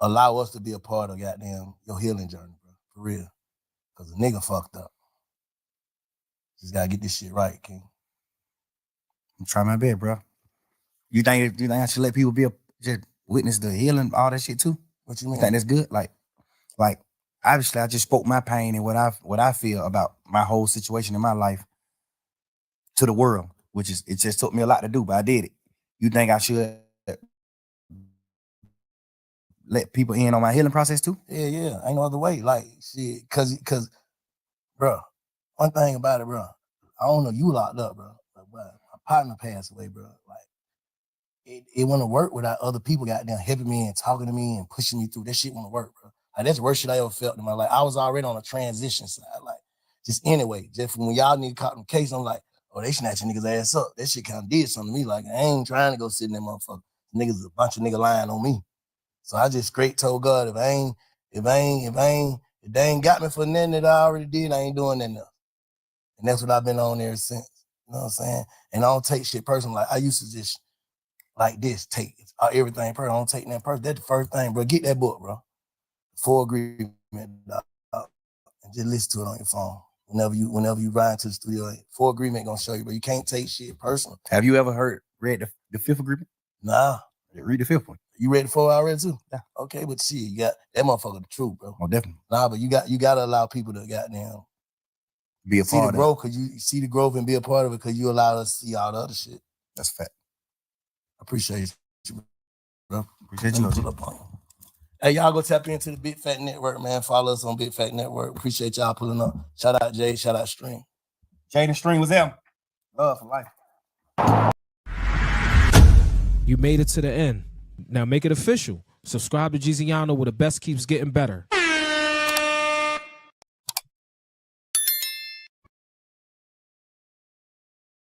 allow us to be a part of goddamn your healing journey, bro, for real. Cause the nigga fucked up. Just gotta get this shit right, King. I'm trying my best, bro. You think I should let people just witness the healing, all that shit too? What you mean? You think that's good? Like obviously I just spoke my pain and what I feel about my whole situation in my life to the world, which is, it just took me a lot to do, but I did it. You think I should let people in on my healing process too? Yeah. Ain't no other way. Like, shit, cause, bro, one thing about it, bro, I don't know, you locked up, bro. But my partner passed away, bro. Like, it wouldn't work without other people goddamn helping me and talking to me and pushing me through. That shit wouldn't work, bro. Like, that's the worst shit I ever felt in my life. I was already on a transition side. Like, just anyway, just from when y'all need to caught them case, I'm like, oh, they snatching niggas ass up. That shit kind of did something to me. Like, I ain't trying to go sit in that motherfucker. Niggas, a bunch of niggas lying on me. So I just straight told God, if they ain't got me for nothing that I already did, I ain't doing that enough. And that's what I've been on ever since. You know what I'm saying? And I don't take shit personal. Like, I used to just like this, take everything personal. I don't take that personal. That's the first thing, bro. Get that book, bro. Full agreement, dog. And just listen to it on your phone. Whenever you ride to the studio, full agreement gonna show you, but you can't take shit personal. Have you ever read the fifth agreement? Nah. Read the fifth one. You read the 4 already too? Yeah. Okay, but shit, you got that motherfucker the truth, bro. Oh, definitely. Nah, but you gotta allow people to goddamn be a see part the growth, cause you see the growth and be a part of it, cause you allow us to see all the other shit. That's a fact. I appreciate you, bro. Appreciate you. Pull up on you. Hey, y'all go tap into the Big Fat Network, man. Follow us on Big Fat Network. Appreciate y'all pulling up. Shout out Jay. Shout out Stream. Jade and Stream was them. Love for life. You made it to the end. Now make it official. Subscribe to Giziano where the best keeps getting better.